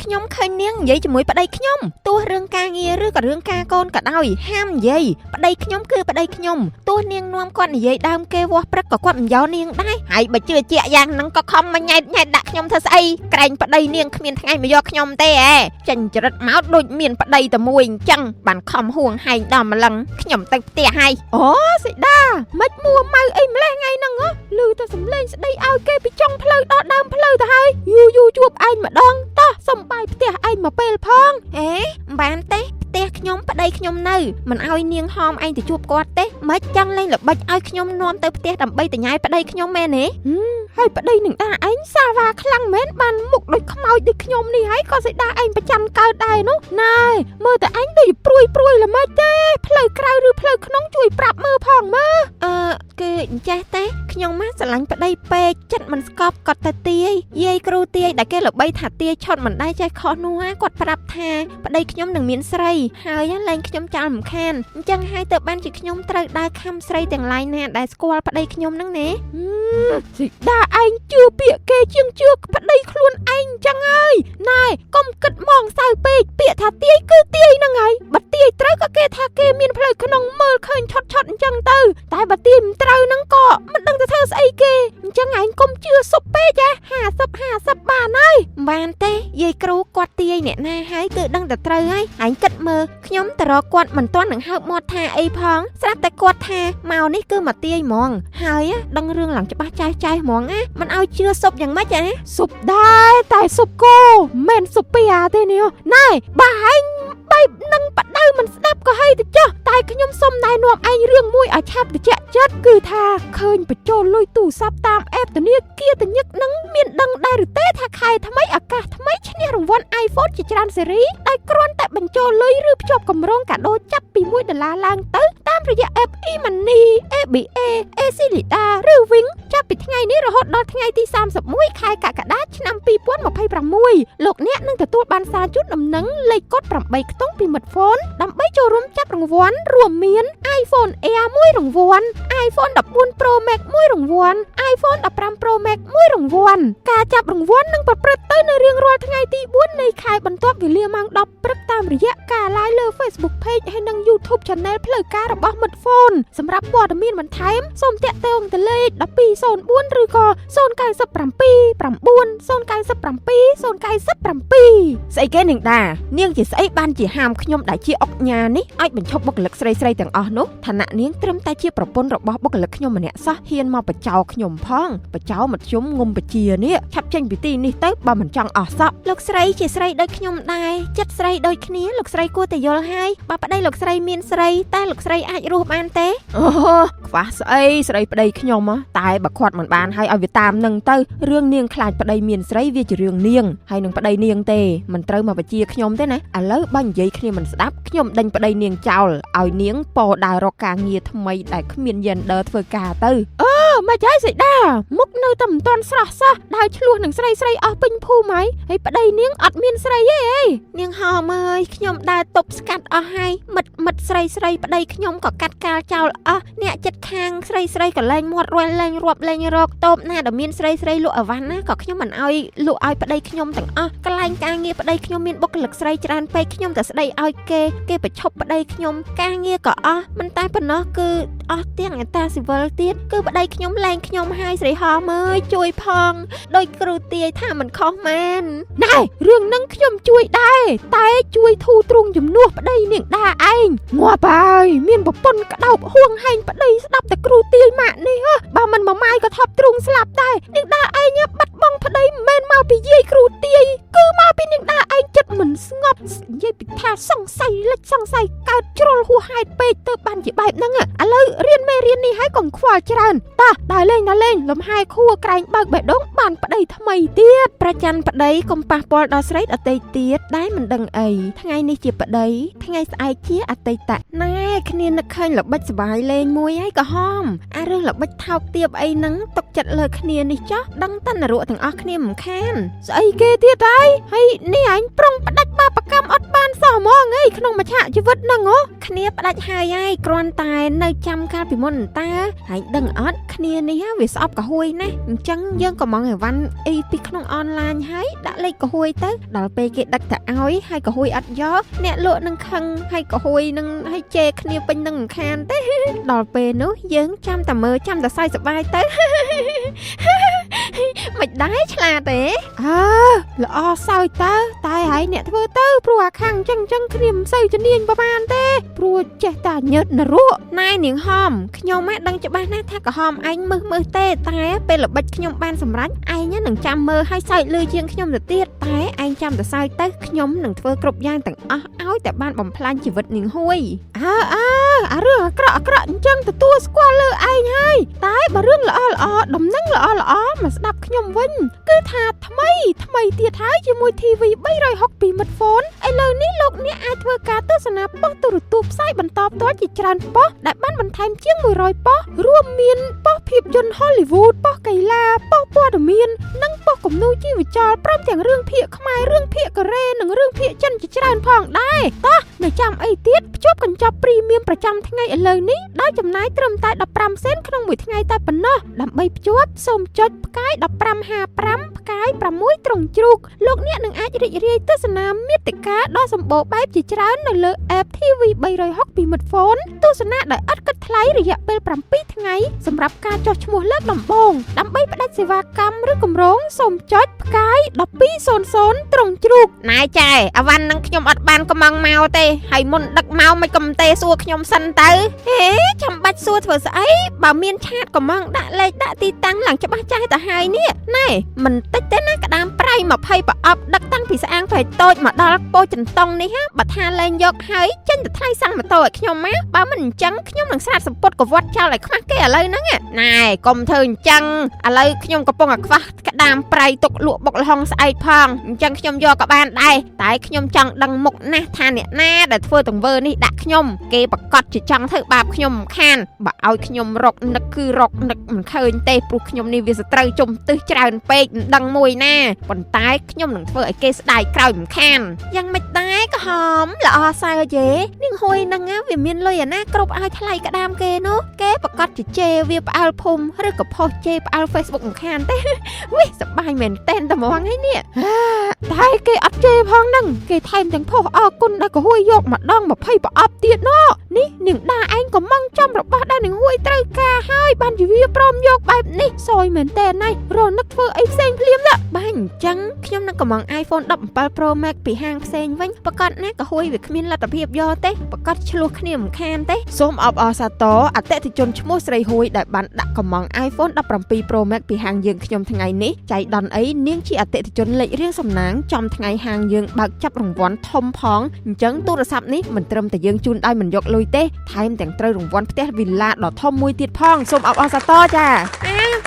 ខ្ញុំឃើញនាងនិយាយជាមួយប្តីខ្ញុំទោះរឿងការងារឬក៏រឿងការកូនក៏ដោយហាមនិយាយប្តីខ្ញុំគឺប្តីខ្ញុំទោះនាងនាំគាត់និយាយដើមគេវាស់ព្រឹកក៏គាត់មិនយកនាងដែរហើយបើជឿជាក់យ៉ាងហ្នឹងក៏ខំមកញ៉ែតដាក់ខ្ញុំធ្វើស្អីក្រែងប្តីនាងគ្មានថ្ងៃមកយកខ្ញុំទេចេញចរិតមកដូចមានប្តីតែមួយអញ្ចឹងបានខំហួងហែងដល់ម្លឹងខ្ញុំទៅផ្ទះហើយអូសិដាមិនមួម៉ៅអីម្លេះថ្ងៃហ្នឹងឮតែសំឡេងស្ដីឲ្យគេពីចុងផ្លូវដល់ដើមផ្លូវទៅហើយយូជួបឯងម្ដងតោះសុំបាយផ្ទះឯងមកពេលផងបានទេផ្ទះខ្ញុំប្តីខ្ញុំនៅមិនឲ្យនាងហមឯងទៅជួបគាត់ទេមិនចង់លេងល្បិចឲ្យខ្ញុំនាំទៅផ្ទះដើម្បីតញ៉ាយប្តីខ្ញុំមែនទេហើយប្តីនឹងដាឯងសាវ៉ាខ្លាំងមែនបានមុខដូចខ្មោចដូចខ្ញុំនេះហើយក៏សេដាឯងប្រចាំកើតដែរនោះណែមើលតែឯងដូចព្រួយល្មិចទេផ្លូវក្រៅឬផ្លូវក្នុងជួយប្រាប់មើលផងមើលគឺអញ្ចេះទេខ្ញុំមកស្រឡាញ់ប្តីពេកចិត្តមិនស្កប់គាត់ទៅទាយយាយគ្រូទាយដែលគេល្បីថាទាយឆត់មិនដែរចេះខុសនោះគាត់ប្រាប់ថាប្តីខ្ញុំនឹងមានស្រីហើយលែងខ្ញុំចោលរំខានអញ្ចឹងហើយទៅបានជាខ្ញុំត្រូវដើរខំស្រីទាំងឡាយណាដែលស្គាល់ប្តីខ្ញុំហ្នឹងណាសិដាឯងជឿពាក្យគេជាងជឿប្តីខ្លួនឯងអញ្ចឹងហើយណែកុំគិតមកសៅពេកពាក្យថាទាយគឺទាយហ្នឹងហើយបើទាយត្រូវក៏គេថាគេមានផ្លូវក្នុងមើលឃើញឆត់អញ្ចឹងទៅតែបើទាយមិនត្រូវហ្នឹងក៏មិនដឹងទៅធ្វើស្អីគេអញ្ចឹងឯងកុំជឿសុបពេក50បានហើយបានទេយាយគ្រូគាត់ទាយអ្នកណាហើយគឺដឹងតែត្រូវហើយឯងគិតមើលខ្ញុំទៅរកគាត់មិនទាន់នឹងហើបមាត់ថាអីផងស្រាប់តែគាត់ថាមកនេះគឺមកទាយហ្មងហើយដឹងរឿងឡើងច្បាស់ចាស់ហ្មងណាមិនឲ្យជឿសុបយ៉ាងម៉េចសុបដែរតែសុបគោមិនសុបពីទេនេះណែបើឯងបែបនឹងបដៅមិនស្ដាប់ក៏ហើយទៅចុះតែខ្ញុំសុំណែនាំឯងរឿងមួយឲ្យឆាប់ត្រជាក់ចិត្តគឺថាឃើញបញ្ចូលលុយទូរស័ព្ទតាមអេបធនាគារតញឹកនឹងមានដឹងដែរឬទេថាខែថ្មីឱកាសថ្មីឈ្នះរង្វាន់ iPhone ជាច្រើនស៊េរីដោយគ្រាន់តែបញ្ចូលលុយឬភ្ជាប់កម្រងកាដូចាប់ពី$1ឡើងទៅតាមរយៈ app e-money ABA Acilida ឬ Wing ចាប់ពីថ្ងៃនេះរហូតដល់ថ្ងៃទី31ខែកក្កដាឆ្នាំ2026លោកអ្នកនឹងទទួលបានសារជូនដំណឹងលេខកូដ8ខ្ទង់ពីមិត្តហ្វូនដើម្បីចូលរួមចាប់រង្វាន់រួមមាន iPhone Air 1រង្វាន់ iPhone 14 Pro Max 1រង្វាន់ iPhone 15 Pro Max 1រង្វាន់ការចាប់រង្វាន់នឹងប្រព្រឹត្តទៅនៅរៀងរាល់ថ្ងៃទី4នៃខែបន្ទាប់វេលាម៉ោង10ព្រឹកតាមរយៈការ live លើ Facebook Page ហើយនិង YouTube Channel ផ្លូវការរបស់មិត្តហ្វូនសម្រាប់ព័ត៌មានបន្ថែមសូមតាក់ទងទៅលេខ1204ឬក៏097 ស្អីគេនាងដានាងជាស្អីបានជាហាមខ្ញុំដែលជាអុកញ៉ានេះឲ្យបញ្ឈប់បុគ្គលិកស្រីទាំងអស់នោះឋានៈនាងត្រឹមតែជាប្រពន្ធរបស់បុគ្គលិកខ្ញុំម្នាក់សោះហ៊ានមកបចោខ្ញុំផងបចោមធ្យមងុំបជានេះឆាប់ចេញពីទីនេះទៅបើមិនចង់អស់សក់លោកស្រីជាស្រីដូចខ្ញុំដែរចិត្តស្រីដូចគ្នាលោកស្រីគួរតែយល់ហើយបើប្តីលោកស្រីមានស្រីតែលោកស្រីអាចរស់បានទេអូខ្វះស្អីស្រីប្តីខ្ញុំតែបើខាត់មិនបានហើយឲ្យវាតាមនឹងទៅរឿងនាងខ្លាចប្តីមានស្រីវាជារឿងនាងហើយនឹងប្តីនាងទេមិនត្រូវមកបជាខ្ញុំទេណាឥឡូវបើនិយាយគ្នាមិនស្ដាប់ខ្ញុំដេញប្តីនាងចោលឲ្យនាងពោដើររកការងារថ្មីដែលគ្មាន gender ធ្វើការទៅ មកចាយស្រីដាមុខនៅតែមិនទាន់ស្រស់សោះដើរឆ្លោះនឹងស្រីអស់ពេញភូមិហើយប្តីនាងអត់មានស្រីទេនាងហោមអើយខ្ញុំដើរទប់ស្កាត់អស់ហើយមិត្តស្រីប្តីខ្ញុំក៏កាត់កាលចោលអស់អ្នកចិត្តខាងស្រីក៏លែងមាត់រួយលែងរាប់លែងរកតូបណាដែលមានស្រីលក់អវ៉ាន់ណាក៏ខ្ញុំមិនអោយលក់ឲ្យប្តីខ្ញុំទាំងអស់កន្លែងការងារប្តីខ្ញុំមានបុគ្គលិកស្រីច្រើនពេកខ្ញុំតែស្ដីឲ្យគេប្រឈប់ប្តីខ្ញុំការងារក៏អស់មិនតែប៉ុណ្ណោះគឺអស់ទាំងអតាស៊ីវិលទៀតគឺប្តីខ្ញុំលែងខ្ញុំហើយស្រីហោមអើយជួយផងដោយគ្រូទាយថាមិនខុសមែនណែរឿងហ្នឹងខ្ញុំជួយដែរតែជួយធូរទ្រង់ជំនួសប្តីនាងដាឯងងាប់ហើយមានប្រពន្ធក្តោបហួងហែងប្តីស្ដាប់តែគ្រូទាយម៉ាក់នេះបើមិនមកម៉ាយក៏ថប់ទ្រង់ស្លាប់ដែរនាងដាឯងបាត់បង់ប្តីមិនមែនមកពីយាយគ្រូទាយគឺមកពីនាងដាឯងចិត្តមិនស្ងប់និយាយពីថាសង្ស័យលិចសង្ស័យកើតជ្រុលហួសហេតុពេកទៅបានជាបែបហ្នឹងឥឡូវរៀនមេរៀននេះហើយកុំខ្វល់ច្រើនតោះដើរលេងលំហែខួរក្រែងបើកបេះដូងបានប្តីថ្មីទៀតប្រច័នប្តីកុំប៉ះពាល់ដល់ស្រីដតីទៀតដែលមិនដឹងអីថ្ងៃនេះជាប្តីថ្ងៃស្អែកជាអតីតណែគ្នានឹកឃើញល្បិចសបាយលេងមួយហើយក៏ហមអារឿងល្បិចថោកទាបអីហ្នឹងຕົកចិត្តលើគ្នានេះចោះដឹងតនរៈទាំងអស់គ្នាមិនខានស្អីគេទៀតហើយនេះអញប្រុងផ្ដាច់បាបកម្មអត់បានសោះហ្មងអីក្នុងមច្ឆជីវិតហ្នឹងគ្នាផ្ដាច់ហើយគ្រាន់តែនៅចាំកាលពីមុនតើហើយដឹងអត់គ្នានេះវាស្អប់កហួយណាស់អញ្ចឹងយើងក៏មកអីវ៉ាន់អីពីក្នុងអនឡាញហើយដាក់លេខកហួយទៅដល់ពេលគេដឹកទៅឲ្យហើយកហួយអត់យកអ្នកលក់នឹងខឹងហើយកហួយនឹងឲ្យជេរគ្នាពេញនឹងមិនខានទេដល់ពេលនោះយើងចាំតែមើលចាំតែសើចសប្បាយទៅមិនដែរឆ្លាតទេល្អសើចតែហើយអ្នកធ្វើទៅព្រោះអាខាងអញ្ចឹងគ្នាមិនសូវជំនាញប្រហែលទេព្រោះចេះតែញើតនរកណែនាងហមខ្ញុំដឹងច្បាស់ណាស់ថាក្រហមឯងមើលទេតែពេលល្បិចខ្ញុំបានសម្រេចឯងនឹងចាំមើលឲ្យសើចលឺជាងខ្ញុំទៅទៀតតែឯងចាំតែសើចទៅខ្ញុំនឹងធ្វើគ្រប់យ៉ាងទាំងអស់ឲ្យតែបានបំផ្លាញជីវិតនាងហួយអារឿងអាក្រក់អញ្ចឹងទទួលស្គាល់លើឯងហើយតែបើរឿងល្អដំណឹងល្អមកស្ដាប់ខ្ញុំវិញគឺថាថ្មីទៀតហើយជាមួយ TV 360 Smartphone ឥឡូវនេះលោកអ្នកអាចធ្វើការទស្សនាប៉ុស្តិ៍ទូរទស្សន៍ផ្សាយបន្តផ្ទាល់ជាច្រើនប៉ុស្តិ៍ដែលបានបន្ថែមជាង100ប៉ុស្តិ៍រួមមានប៉ុស្តិ៍ភាពយន្ត Hollywood ប៉ុស្តិ៍កីឡាប៉ុស្តិ៍ព័ត៌មាននិងប៉ុស្តិ៍គំនូរជីវចលព្រមទាំងរឿងភាគខ្មែររឿងភាគកូរ៉េនិងរឿងភាគចិនជាច្រើនផងដែរតោះនៅចាំអីទៀតភ្ជាប់កញ្ចប់ព្រីមៀមប្រចាំថ្ងៃឥឡូវនេះដោយចំណាយត្រឹមតែ15សេនក្នុងមួយថ្ងៃតែប៉ុណ្ណោះដើម្បីភ្ជាប់សូមចុចផ្កាយ1555ផ្កាយ6ត្រង់ជ្រូកលោកអ្នកនឹងអាចរីករាយទស្សនាមាតិកាដ៏សម្បូរបែបជាច្រើននៅលើ App TV 360 ពី Smartphone ទស្សនាដោយឥតគិតថ្លៃរយៈពេល7ថ្ងៃសម្រាប់ការចុះឈ្មោះលើកដំបូងដើម្បីផ្ដាច់សេវាកម្មឬគម្រោងសូមចុចផ្កាយ1200ត្រង់ជ្រូកណែចែអាវ៉ាន់នឹងខ្ញុំអត់បានកំងមកទេហើយមុនដឹកមកមិនកំទេសួរខ្ញុំសិនទៅហេចាំបាច់សួរធ្វើស្អីបើមានឆាតកំងដាក់លេខដាក់ទីតាំងឡើងច្បាស់ចាស់ទៅហើយនេះណែមិនតិចទេណាក្តាមប្រៃ20ប្រអប់ដឹកតាំងពីស្អាងព្រៃតូចមកដល់ពោចន្ទង់នេះបើថាលែងយកហើយចេញទៅថ្លៃសាំងម៉ូតូឲ្យខ្ញុំមកបើមិនអញ្ចឹងខ្ញុំនឹងស្រាតសម្ពុតកវត្តចោលឲ្យខ្មាស់គេឥឡូវហ្នឹងណែកុំធ្វើអញ្ចឹងឥឡូវខ្ញុំកំពុងតែខ្វះក្តាមប្រៃទុកលក់បុកលហុងស្អែកផងអញ្ចឹងខ្ញុំយកក៏បានដែរតែខ្ញុំចង់ដឹងមុខណាស់ថាអ្នកណាដែលធ្វើទង្វើនេះដាក់ខ្ញុំគេប្រកាសជាចង់ធ្វើបាបខ្ញុំមិនខានបើឲ្យខ្ញុំរកនឹកគឺរកនឹកមិនឃើញទេព្រោះខ្ញុំនេះវាសត្រូវជំទឹះច្រើនពេកមិនដឹងមួយណាប៉ុន្តែខ្ញុំនឹងធ្វើឲ្យគេស្ដាយក្រោយមិនខានយ៉ាងមិនដែរក៏ហមល្អសើចទេនាងហួយហ្នឹងវាមានលុយអាណាគ្រប់ឲ្យថ្លៃក្តាមគេនោះគេប្រកាសជាជេរវាផ្អើលភូមិឬក៏ផុសជេរផ្អើល Facebook មិនខានទេវិសប្បាយមែនតែនតែហ្មងហើយនេះតែគេអត់ជេរផងហ្នឹងគេថែមទាំងផុសអរគុណដែលក៏ហួយយកម្ដង20ប្រអប់ទៀតណោះនេះនាងដាឯងក៏មងចំរបស់ដែលនាងហួយត្រូវការហើយបានជាវាព្រមយកបែបនេះសយមែនតែនណាស់រនឹកធ្វើអីផ្សេងភ្លាមណាបើអញ្ចឹងខ្ញុំនឹងកំង iPhone 17 Pro Max ពីហាងផ្សេងវិញប្រកាសណាក៏ហួយវាគ្មានលទ្ធភាពយកទេប្រកាសឆ្លោះគ្នាមិនខានទេសូមអបអរសាទរអតិថិជនឈ្មោះស្រីហួយដែលបានដាក់កំង iPhone 17 Pro Max ពីហាងយើងខ្ញុំថ្ងៃនេះចៃដន្យអីនាងជាអតិថិជនលេខរៀងសំណាងចំថ្ងៃហាងយើងបើកចាប់រង្វាន់ធំផងអញ្ចឹងទូរស័ព្ទនេះមិនត្រឹមតែយើងជូនដោយមិនយកលុយទេថែមទាំងត្រូវរង្វាន់ផ្ទះវីឡាដ៏ធំមួយទៀតផងសូមអបអរសាទរចា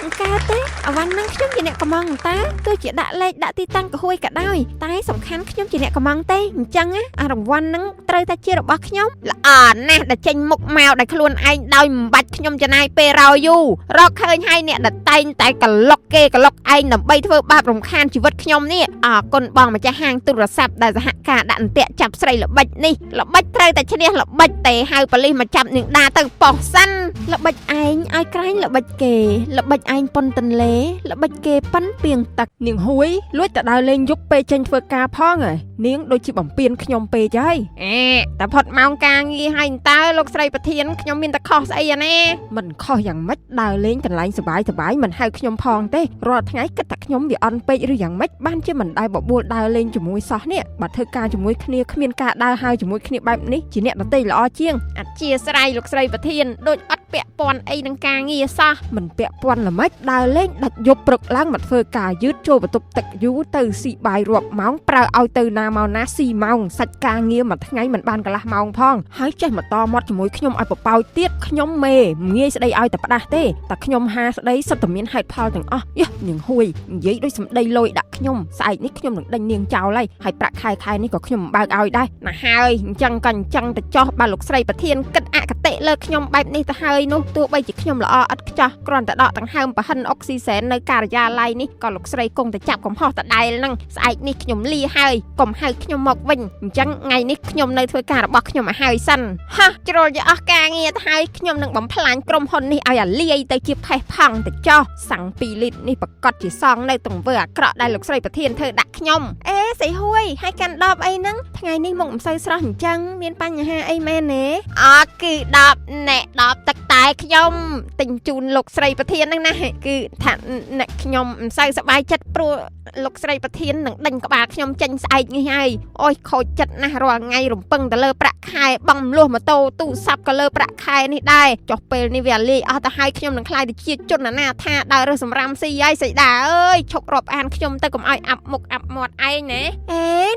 កើតទេអាវ៉ាន់ហ្នឹងខ្ញុំជាអ្នកកំងតាទោះជាដាក់លេខដាក់ទីតាំងក៏ហួយក៏ដោយតែសំខាន់ខ្ញុំជាអ្នកកំងទេអញ្ចឹងអារង្វាន់ហ្នឹងត្រូវតែជារបស់ខ្ញុំល្អណាស់ដែលចេញមុខមកដោយខ្លួនឯងដោយមិនបាច់ខ្ញុំចំណាយពេលរយូររកឃើញហើយអ្នកដែលតែងតែក្លុកគេក្លុកឯងដើម្បីធ្វើបាបរំខានជីវិតខ្ញុំនេះអរគុណបងម្ចាស់ហាងទូរស័ព្ទដែលសហការដាក់អន្ទាក់ចាប់ស្រីល្បិចនេះល្បិចត្រូវតែឈ្នះល្បិចតែហៅប៉ូលីសមកចាប់នាងដាទៅប៉ោះសិនល្បិចឯងឲ្យក្រែងល្បិចគេល្បិចឯងប៉ុនទន្លេល្បិចគេប៉ិនពីងទឹកនាងហួយលួចទៅដើរលេងយប់ពេលចេញធ្វើការផងហ៎នាងដូចជាបំពេញខ្ញុំពេកហើយតែផុតម៉ោងការងារហើយតើលោកស្រីប្រធានខ្ញុំមានតែខុសស្អីណាមិនខុសយ៉ាងម៉េចដើរលេងកន្លែងសបាយមិនហៅខ្ញុំផងទេរាល់ថ្ងៃគិតថាខ្ញុំវាអន់ពេកឬយ៉ាងម៉េចបានជាមិនដែលបបួលដើរលេងជាមួយសោះនេះបើធ្វើការជាមួយគ្នាគ្មានការដើរហើយជាមួយគ្នាបែបនេះជាអ្នកដទៃល្អជាងអធិស្ឋានលោកស្រីប្រធានដូចអត់ពាក់ព័ន្ធអីនឹងការងារសោះមិនពាក់ព័ន្ធល្មិចដើរលេងដាច់យប់ព្រឹកឡើងមកធ្វើការយឺតចូលបន្ទប់ទឹកយូរទៅស៊ីបាយរាប់ម៉ោងប្រើឲ្យទៅណាមកណាស៊ីម៉ោងសាច់ការងារមួយថ្ងៃមិនបានកន្លះម៉ោងផងហើយចេះមកតមាត់ជាមួយខ្ញុំឲ្យបបោចទៀតខ្ញុំមេងាយស្ដីឲ្យតែផ្ដាស់ទេតែខ្ញុំហាស្ដីសុទ្ធតែមានហេតុផលទាំងអស់យេនាងហួយនិយាយដូចសម្ដីលយដាក់ខ្ញុំស្អែកនេះខ្ញុំនឹងដេញនាងចោលហើយប្រាក់ខែនេះក៏ខ្ញុំមិនបើកឲ្យដែរណាហើយអញ្ចឹងទៅចោះបើលោកស្រីប្រធានគិតអកតេលើខ្ញុំបែបនេះទៅហើយនោះទោះបីជាខ្ញុំល្អឥតខ្ចោះគ្រាន់តែដកដង្ហើមប្រហិនអុកស៊ីសែននៅការិយាល័យនេះក៏លោកស្រីគង់តែចាប់កំហុសដដែលហ្នឹងស្អែកនេះខ្ញុំលាហើយកុំហៅខ្ញុំមកវិញអញ្ចឹងថ្ងៃនេះខ្ញុំនៅធ្វើការរបស់ខ្ញុំឲ្យហើយសិនហោះជ្រុលយកអស់ការងារទៅហើយខ្ញុំនឹងបំផ្លាញក្រុមហ៊ុននេះឲ្យអាលាយទៅជាផេះផង់ទៅចោះសាំង2លីត្រនេះប្រកាសជាសងនៅទង្វើអាក្រក់ដែលលោកស្រីប្រធានធ្វើដាក់ខ្ញុំស្រីហួយហើយកាន់ដបអីហ្នឹងថ្ងៃនេះមកមិនសូវស្រស់អញ្ចឹងមានបញ្ហាអីមែនទេគឺដបអ្នកដបទឹកតែខ្ញុំទិញជូនលោកស្រីប្រធានហ្នឹងណាគឺថាអ្នកខ្ញុំមិនសូវសប្បាយចិត្តព្រោះលោកស្រីប្រធាននឹងដេញក្បាលខ្ញុំចេញស្អែកនេះហើយអូយខូចចិត្តណាស់រាល់ថ្ងៃរំពឹងទៅលើប្រាក់ខែបង់មលោះម៉ូតូទូរស័ព្ទក៏លើប្រាក់ខែនេះដែរចុះពេលនេះវាលាយអស់ទៅហើយខ្ញុំនឹងខ្លាយទៅជាជនអនាថាដើររើសសម្រាមស៊ីហើយសីដាអើយឈប់រាប់អានខ្ញុំទៅកុំឲ្យអាប់មុខអាប់មាត់ឯងណា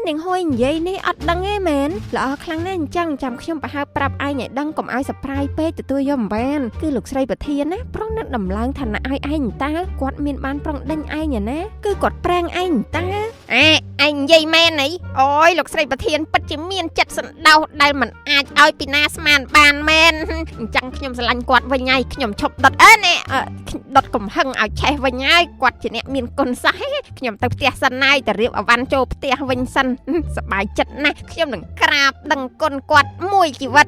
នាងហួយនិយាយនេះអត់ដឹងទេមែនល្អខ្លាំងណាស់អញ្ចឹងចាំខ្ញុំប្រហើបប្រាប់ឯងឲ្យដឹងកុំឲ្យសប្រៃពេកទទួលយកមិនបានគឺលោកស្រីប្រធានណាប្រុងនឹងដំឡើងឋានៈឲ្យឯងតើគាត់មានបានប្រុងដេញឯងណាគឺគាត់ប្រាំងឯងតើឯងនិយាយមែនអីអូយលោកស្រីប្រធានពិតជាមានចិត្តសណ្ដោសដែលមិនអាចឲ្យពីណាស្មានបានមែនអញ្ចឹងខ្ញុំស្រឡាញ់គាត់វិញហើយខ្ញុំឈប់ដុតដុតកំហឹងឲ្យឆេះវិញហើយគាត់ជាអ្នកមានគុណសោះខ្ញុំទៅផ្ទះសិនហើយទៅរៀបអវ៉ាន់ចូលផ្ទះវិញសិនសប្បាយចិត្តណាស់ខ្ញុំនឹងក្រាបដឹងគុណគាត់មួយជីវិត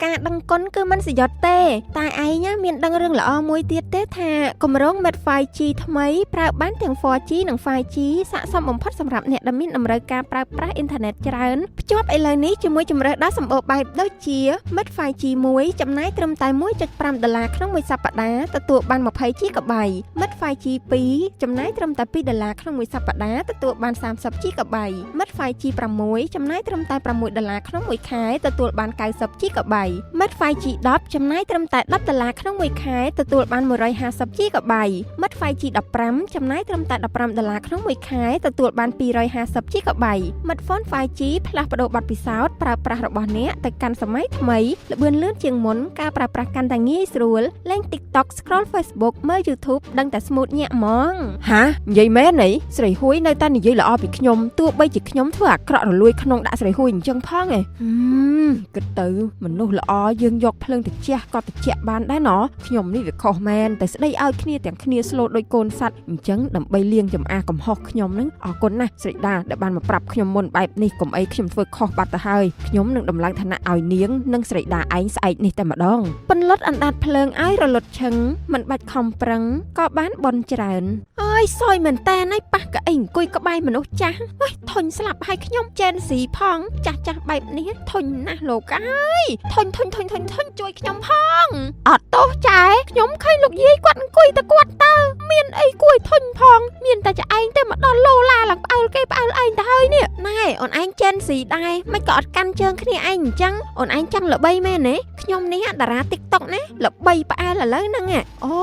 ការដឹងគុណគឺមិនសយត់ទេតែឯងមានដឹងរឿងល្អមួយទៀតទេថាគម្រោង Met 5G ថ្មីប្រើបានទាំង 4G និង 5G ស័ក្តិសមបំផុតសម្រាប់អ្នកដែលមានតម្រូវការប្រើប្រាស់អ៊ីនធឺណិតច្រើនភ្ជាប់ឥឡូវនេះជាមួយជម្រើសដ៏សម្បូរបែបដូចជា Met 5G 1ចំណាយត្រឹមតែ$1.5ក្នុងមួយសប្តាហ៍ទទួលបាន 20GB Met 5G 2ចំណាយត្រឹមតែ$2ក្នុងមួយសប្តាហ៍ទទួលបាន 30GB Met 5G 6ចំណាយត្រឹមតែ$6ក្នុងមួយខែទទួលបាន 90GB Met 5G 10ចំណាយត្រឹមតែ$10ក្នុងមួយខែទទួលបាន 150GB Met 5G 15ចំណាយត្រឹមតែ$15ក្នុងមួយខែទទួលបាន 250GB Met Phone 5G ផ្លាស់ប្ដូរបទពិសោធន៍ប្រើប្រាស់របស់អ្នកទៅកាន់សម័យថ្មីល្បឿនលឿនជាងមុនការប្រើប្រាស់កាន់តែងាយស្រួលលេង TikTok scroll Facebook មើល YouTube ដឹងតែ smooth ញាក់ហ្មងហានិយាយមែនអីស្រីហួយនៅតែនិយាយល្អពីខ្ញុំទោះបីជាខ្ញុំធ្វើអាក្រក់រលួយក្នុងដាក់ស្រីហួយអញ្ចឹងផងឯងគិតទៅមនុស្សល្អយើងយកភ្លើងត្រជាក់ក៏ត្រជាក់បានដែរណោះខ្ញុំនេះវាខុសមែនតែស្ដីឲ្យគ្នាទាំងគ្នាស្លូតដូចកូនសត្វអញ្ចឹងដើម្បីលាងចម្អាកំហុសខ្ញុំនឹងអរគុណណាស់ស្រីដាដែលបានមកប្រាប់ខ្ញុំមុនបែបនេះកុំអីខ្ញុំធ្វើខុសបាត់ទៅហើយខ្ញុំនឹងដំឡើងឋានៈឲ្យនាងនិងស្រីដាឯងស្អែកនេះតែម្ដងពន្លត់អណ្ដាតភ្លើងឲ្យរលត់ឈឹងមិនបាច់ខំប្រឹងក៏បានបនច្រើនអើយសយមែនតែណៃប៉ះកៅអីអង្គុយក្បែរមនុស្សចាស់អើយធុញស្លាប់ឲ្យខ្ញុំចែនស៊ីផងចាស់បែបនេះធុញណាស់លោកអើយធុញជួយខ្ញុំផងអត់ទោសចែខ្ញុំឃើញលោកយាយគាត់អង្គុយតែគាត់តើមានអីគួរធុញផងមានតែចឯងទៅមកដល់លោឡាឡើងផ្អើលគេផ្អើលឯងទៅហើយនេះណែអូនឯងចែនស៊ីដែរមិនក៏អត់កាន់ជើងគ្នាឯងអញ្ចឹងអូនឯងចង់ល្បីមែនទេខ្ញុំនេះតារា TikTok ណាល្បីផ្អើលឥឡូវហ្នឹងអូ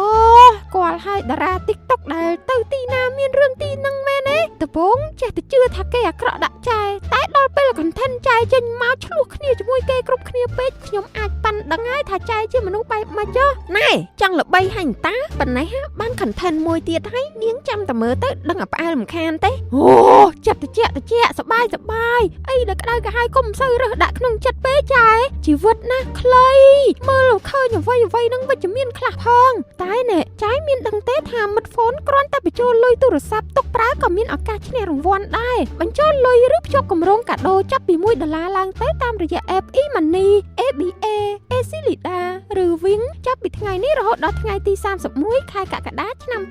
ស្គាល់ហើយតារា TikTok ដែលទៅទីណាមានរឿងទីហ្នឹងមែនទេ ដំបូងចេះតែជឿថាគេអាក្រក់ដាក់ចាយតែដល់ពេល content ចាយចេញមកឆ្លោះគ្នាជាមួយគេគ្រប់គ្នាពេកខ្ញុំអាចប៉ាន់ដឹងហើយថាចាយជាមនុស្សបែបម៉េចណែចង់ល្បីហាញ់តាប៉ុណ្ណេះបាន content មួយទៀតហើយនាងចាំតែមើលទៅដឹងអាផ្អើលរំខានទេអូចិត្តត្រជាក់សបាយអីដែលក្តៅក្រហាយកុំសូវរើសដាក់ក្នុងចិត្តពេកចាយជីវិតណាខ្លីមើលឃើញអ្វីនឹងវិជ្ជមានខ្លះផងតែណែចាយមានដឹងទេថាមិត្តហ្វូនគ្រាន់តែបញ្ចូលលុយទូរស័ព្ទទុកប្រើក៏មានឱកាសឈ្នះរង្វាន់ដែរបញ្ចូលលុយឬភ្ជាប់គម្រោងកាដូចាប់ពី$1ឡើងទៅតាមរយៈ app e-money ABA Acilida ឬ Wing ចាប់ពីថ្ងៃនេះរហូតដល់ថ្ងៃទី31ខែកក្កដាឆ្នាំ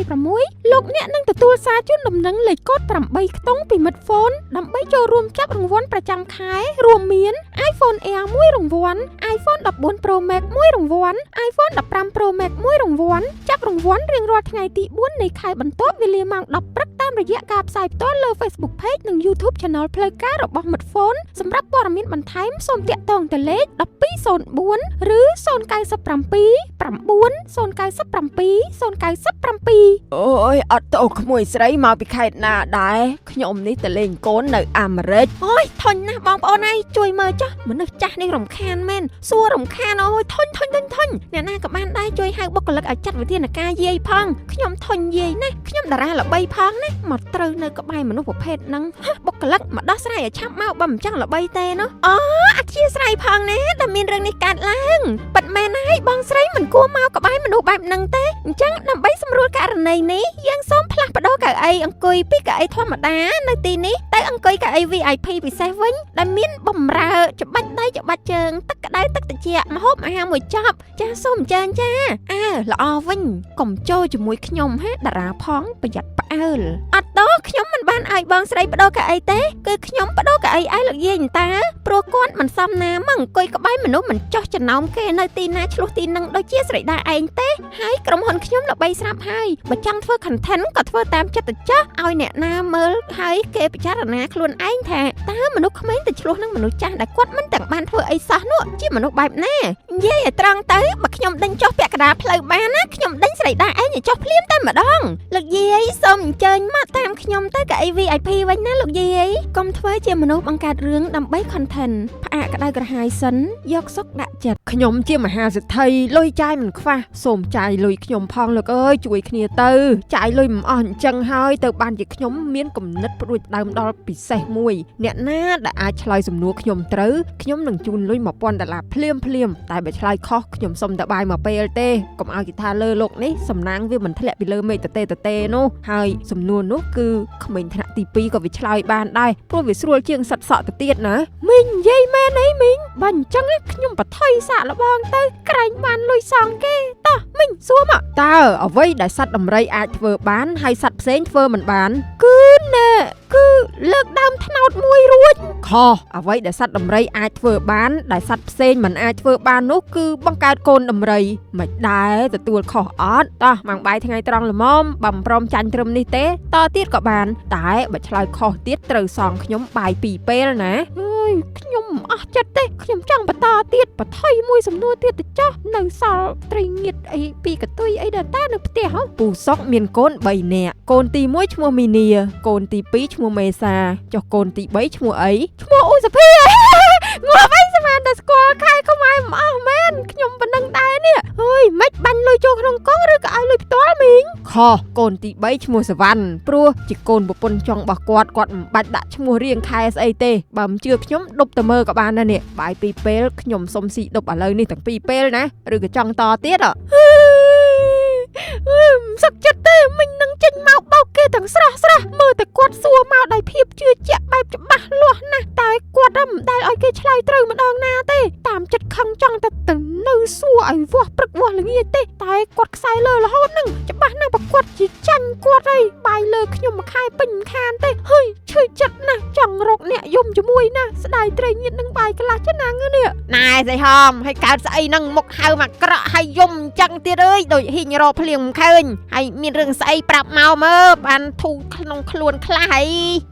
2026លោកអ្នកនឹងទទួលសារជូនដំណឹងលេខកូដ8ខ្ទង់ពីមិត្តហ្វូនដើម្បីចូលរួមចាប់រង្វាន់ប្រចាំខែរួមមាន iPhone Air 1រង្វាន់ iPhone 14 Pro Max 1រង្វាន់ iPhone 15 Pro Max 1រង្វាន់ចាប់រង្វាន់រៀងរាល់ថ្ងៃទី4នៃខែបន្ទាប់វេលាម៉ោង10ព្រឹកតាមរយៈការផ្សាយផ្ទាល់លើ Facebook Page និង YouTube Channel ផ្លូវការរបស់មិត្តហ្វូនសម្រាប់ព័ត៌មានបន្ថែមសូមទាក់ទងទៅលេខ1204ឬ097 អូយអត់ទៅក្មួយស្រីមកពីខេត្តណាដែរខ្ញុំនេះទៅលេងកូននៅអាមេរិកអូយធុញណាស់បងប្អូនឯងជួយមើលចុះមនុស្សចាស់នេះរំខានមែនសួររំខានអូយធុញអ្នកណាក៏បានដែរជួយហៅបុគ្គលិកឲ្យចាត់វិធានការយាយផងខ្ញុំធុញយាយណាស់ខ្ញុំតារាល្បីផងណាមកត្រូវនៅក្បែរមនុស្សប្រភេទហ្នឹងបុគ្គលិកមកដោះស្រាយឲ្យឆាប់មកបើមិនចង់ល្បីទេណាអូអធិស្ឋានផងណាដែលមានរឿងនេះកើតឡើងប៉ិតមែនហើយបងស្រីមិនគួរមកក្បែរមនុស្សបែបហ្នឹងទេអញ្ចឹងដើម្បីសម្រួលករណីនេះយើងសូមផ្លាស់ប្ដូរកៅអីអង្គុយពីកៅអីធម្មតានៅទីនេះទៅអង្គុយកៅអី VIP ពិសេសវិញដែលមានបំរើច្បាច់ដៃច្បាច់ជើងទឹកក្តៅទឹកត្រជាក់ម្ហូបអាហារមួយចប់ចាសូមអញ្ជើញចាល្អវិញកុំចូលជាមួយខ្ញុំហាតារាផងប្រយ័ត្នផ្អើលអត់តោះខ្ញុំមិនបានឲ្យបងស្រីបដូរកៅអីទេគឺខ្ញុំបដូរកៅអីឲ្យលោកយាយតាព្រោះគាត់មិនសមណាមកអង្គុយក្បែរមនុស្សមិនចោះចំណោមគេនៅទីណាឆ្លោះទីនឹងដូចជាស្រីដាឯងទេហើយក្រុមហ៊ុនខ្ញុំល្បីស្រាប់ហើយបើចង់ធ្វើ content ក៏ធ្វើតាមចិត្តទៅចាស់ឲ្យអ្នកណាមើលហើយគេពិចារណាខ្លួនឯងថាតើមនុស្សក្មេងទៅឆ្លោះនឹងមនុស្សចាស់ដែលគាត់មិនទាំងបានធ្វើអីសោះនោះជាមនុស្សបែបណានិយាយឲ្យត្រង់ទៅបើខ្ញុំដេញចុះពាក់កណ្ដាលផ្លូវបានណាខ្ញុំដេញស្រីដាឯងឲ្យចុះភ្លាមតែម្ដងលោកយាយសូមអញ្ជើញមកតាមខ្ញុំទៅកៅអី VIP វិញណាលោកយាយកុំធ្វើជាមនុស្សបង្កើតរឿងដើម្បី content ផ្អាកក្តៅក្រហាយសិនយកសុកដាក់ចិត្តខ្ញុំជាមហាសេដ្ឋីលុយចាយមិនខ្វះសូមចាយលុយខ្ញុំផងលោកអើយជួយគ្នាទៅចាយលុយមិនអស់អញ្ចឹងហើយទៅបានជាខ្ញុំមានគំនិតព្រួយដើមដល់ពិសេសមួយអ្នកណាដែលអាចឆ្លើយសំណួរខ្ញុំត្រូវខ្ញុំនឹងជូនលុយ$1000ភ្លាមតែបើឆ្លើយខុសខ្ញុំសុំតែបាយមកពេលទេកុំឲ្យគេថាលើលោកនេះសំណាងវាមិនធ្លាក់ពីលើមេឃតេនោះហើយសំណួរនោះគឺក្មេងថ្នាក់ទី2ក៏វាឆ្លើយបានដែរព្រោះវាស្រួលជាងសត្វសក់ទៅទៀតណាមីងនិយាយមែនអីមីងបើអញ្ចឹងខ្ញុំបថុយសាកល្បងទៅក្រែងបានលុយសងគេតោះមីងសួរមកតើអ្វីដែលសត្វដំរីអាចធ្វើបានហើយសត្វផ្សេងធ្វើមិនបានគឺលើកដើមថ្នោតមួយរួចខុសអ្វីដែលសត្វដំរីអាចធ្វើបានដែលសត្វផ្សេងមិនអាចធ្វើបាននោះគឺបង្កើតកូនដំរីមិនដែរទទួលខុសអត់តោះម៉ាំងបាយថ្ងៃត្រង់ល្មមបើមិនព្រមចាញ់ត្រឹមនេះទេតទៀតក៏បានតែបើឆ្លើយខុសទៀតត្រូវសងខ្ញុំបាយ2ពេលណាខ្ញុំអស់ចិត្តទេខ្ញុំចង់បន្តទៀតបថុយមួយសំណួរទៀតទៅចុះនៅសល់ត្រីងៀតអីពីកតុយអីដល់តានៅផ្ទះហ៎ពូសុកមានកូន3នាក់កូនទី1ឈ្មោះមីនីកូនទី2ឈ្មោះមេសាចុះកូនទី3ឈ្មោះអីឈ្មោះអ៊ូសាភីងាប់អីស្មានតែស្គាល់ខែខ្មែរមិនអស់មែនខ្ញុំប៉ុណ្ណឹងដែរនេះអើយមិនបាញ់លុយចូលក្នុងកង់ឬក៏ឲ្យលុយផ្ទាល់មីងខុសកូនទី3ឈ្មោះសវណ្ណព្រោះជាកូនប្រពន្ធចុងរបស់គាត់មិនបាច់ដាក់ឈ្មោះរៀងខែស្អីទេបើមិនជឿខ្ញុំដប់ទៅមើលក៏បានដែរនេះបាយ2ពេលខ្ញុំសុំស៊ីដប់ឥឡូវនេះទាំង2ពេលណាឬក៏ចង់តទៀតសឹកចិត្តទេមិញនឹងចេញមកបោកគេទាំងស្រស់មើលតែគាត់សួរមកដោយភាពជឿជាក់បែបច្បាស់លាស់ណាស់តែគាត់មិនដែលឲ្យគេឆ្លើយត្រូវម្ដងណាទេតាមចិត្តខឹងចង់តែនៅសួរឲ្យវាស់ព្រឹកវាស់ល្ងាចទេតែគាត់ខ្សែលើរហូតនឹងច្បាស់ណាស់បើគាត់ជាចាញ់គាត់ហើយបាយលើខ្ញុំមួយខែពេញមិនខានទេហើយឈឺចិត្តណាស់ចង់រកអ្នកយំជាមួយណាស្ដាយត្រីងៀតនឹងបាយកន្លះಚೆನ್ನಾងនេះណែស្អីហមហើយកើតស្អីនឹងមុខហៅមកក្រក់ហើយយំអញ្ចឹងទៀតអើយដូចហ៊ីងរកភ្លៀងមិនឃើញហើយមានរឿងស្អីប្រាប់មកមើលបានធូរ ក្នុងខ្លួនខ្លះហើយ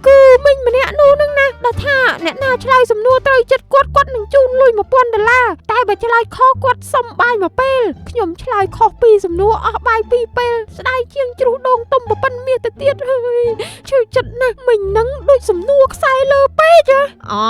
គឺមិញម្នាក់នោះនឹងណាដល់ថាអ្នកណាឆ្លើយសំណួរត្រូវចិត្តគាត់នឹងជូនលុយ$1000តែបើឆ្លើយខុសគាត់សុំបាយមួយពេលខ្ញុំឆ្លើយខុសពីសំណួរអស់បាយ2ពេលស្ដាយជាងជ្រុះដូងទុំប៉ុណ្ណមាសទៅទៀតហើយឈឺចិត្តណាស់មិញនឹងដូចសំណួរខ្សែលើពេកអូ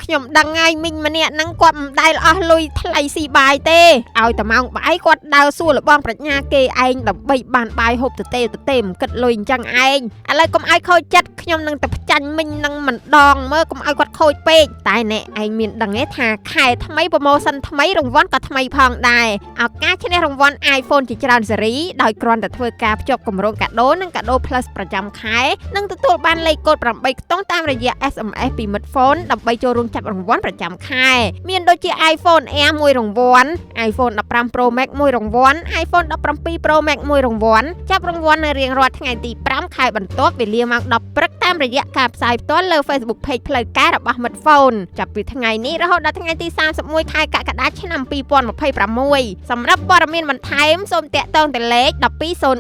ខ្ញុំដឹងហើយមិញម្នាក់ហ្នឹងគាត់មិនដែលអស់លុយថ្លៃស៊ីបាយទេឲ្យតែម៉ោងបាយគាត់ដើរសួរលបងប្រាជ្ញាគេឯងដើម្បីបានបាយហូបទៅទេមិនគិតលុយអញ្ចឹងឯងឥឡូវកុំឲ្យខូចចិត្តខ្ញុំនឹងទៅផ្ចាញ់មិញនឹងមិនដងមើលកុំឲ្យគាត់ខូចពេកតែអ្នកឯងមានដឹងទេថាខែថ្មីប្រម៉ូសិនថ្មីរង្វាន់ក៏ថ្មីផងដែរឱកាសឈ្នះរង្វាន់ iPhone ជាច្រើនស៊េរីដោយគ្រាន់តែធ្វើការភ្ជាប់គម្រោងកាដូនិងកាដូ Plus ប្រចាំខែនិងទទួលបានលេខកូដ8ខ្ទង់តាមរយៈ SMS ពីមិត្តហ្វូនដើម្បីចូលរួមចាប់រង្វាន់ប្រចាំខែមានដូចជា iPhone Air មួយរង្វាន់ iPhone 15 Pro Max មួយរង្វាន់ iPhone 17 Pro Max មួយរង្វាន់ចាប់រង្វាន់នៅរៀងរាល់ថ្ងៃទី5ខែបន្ទាប់វេលាម៉ោង10ព្រឹកតាមរយៈការផ្សាយផ្ទាល់លើ Facebook Page ផ្លូវការរបស់មិត្តហ្វូនចាប់ពីថ្ងៃនេះរហូតដល់ថ្ងៃទី31ខែកក្កដាឆ្នាំ2026សម្រាប់ព័ត៌មានបន្ថែមសូមតាក់ទងទៅលេខ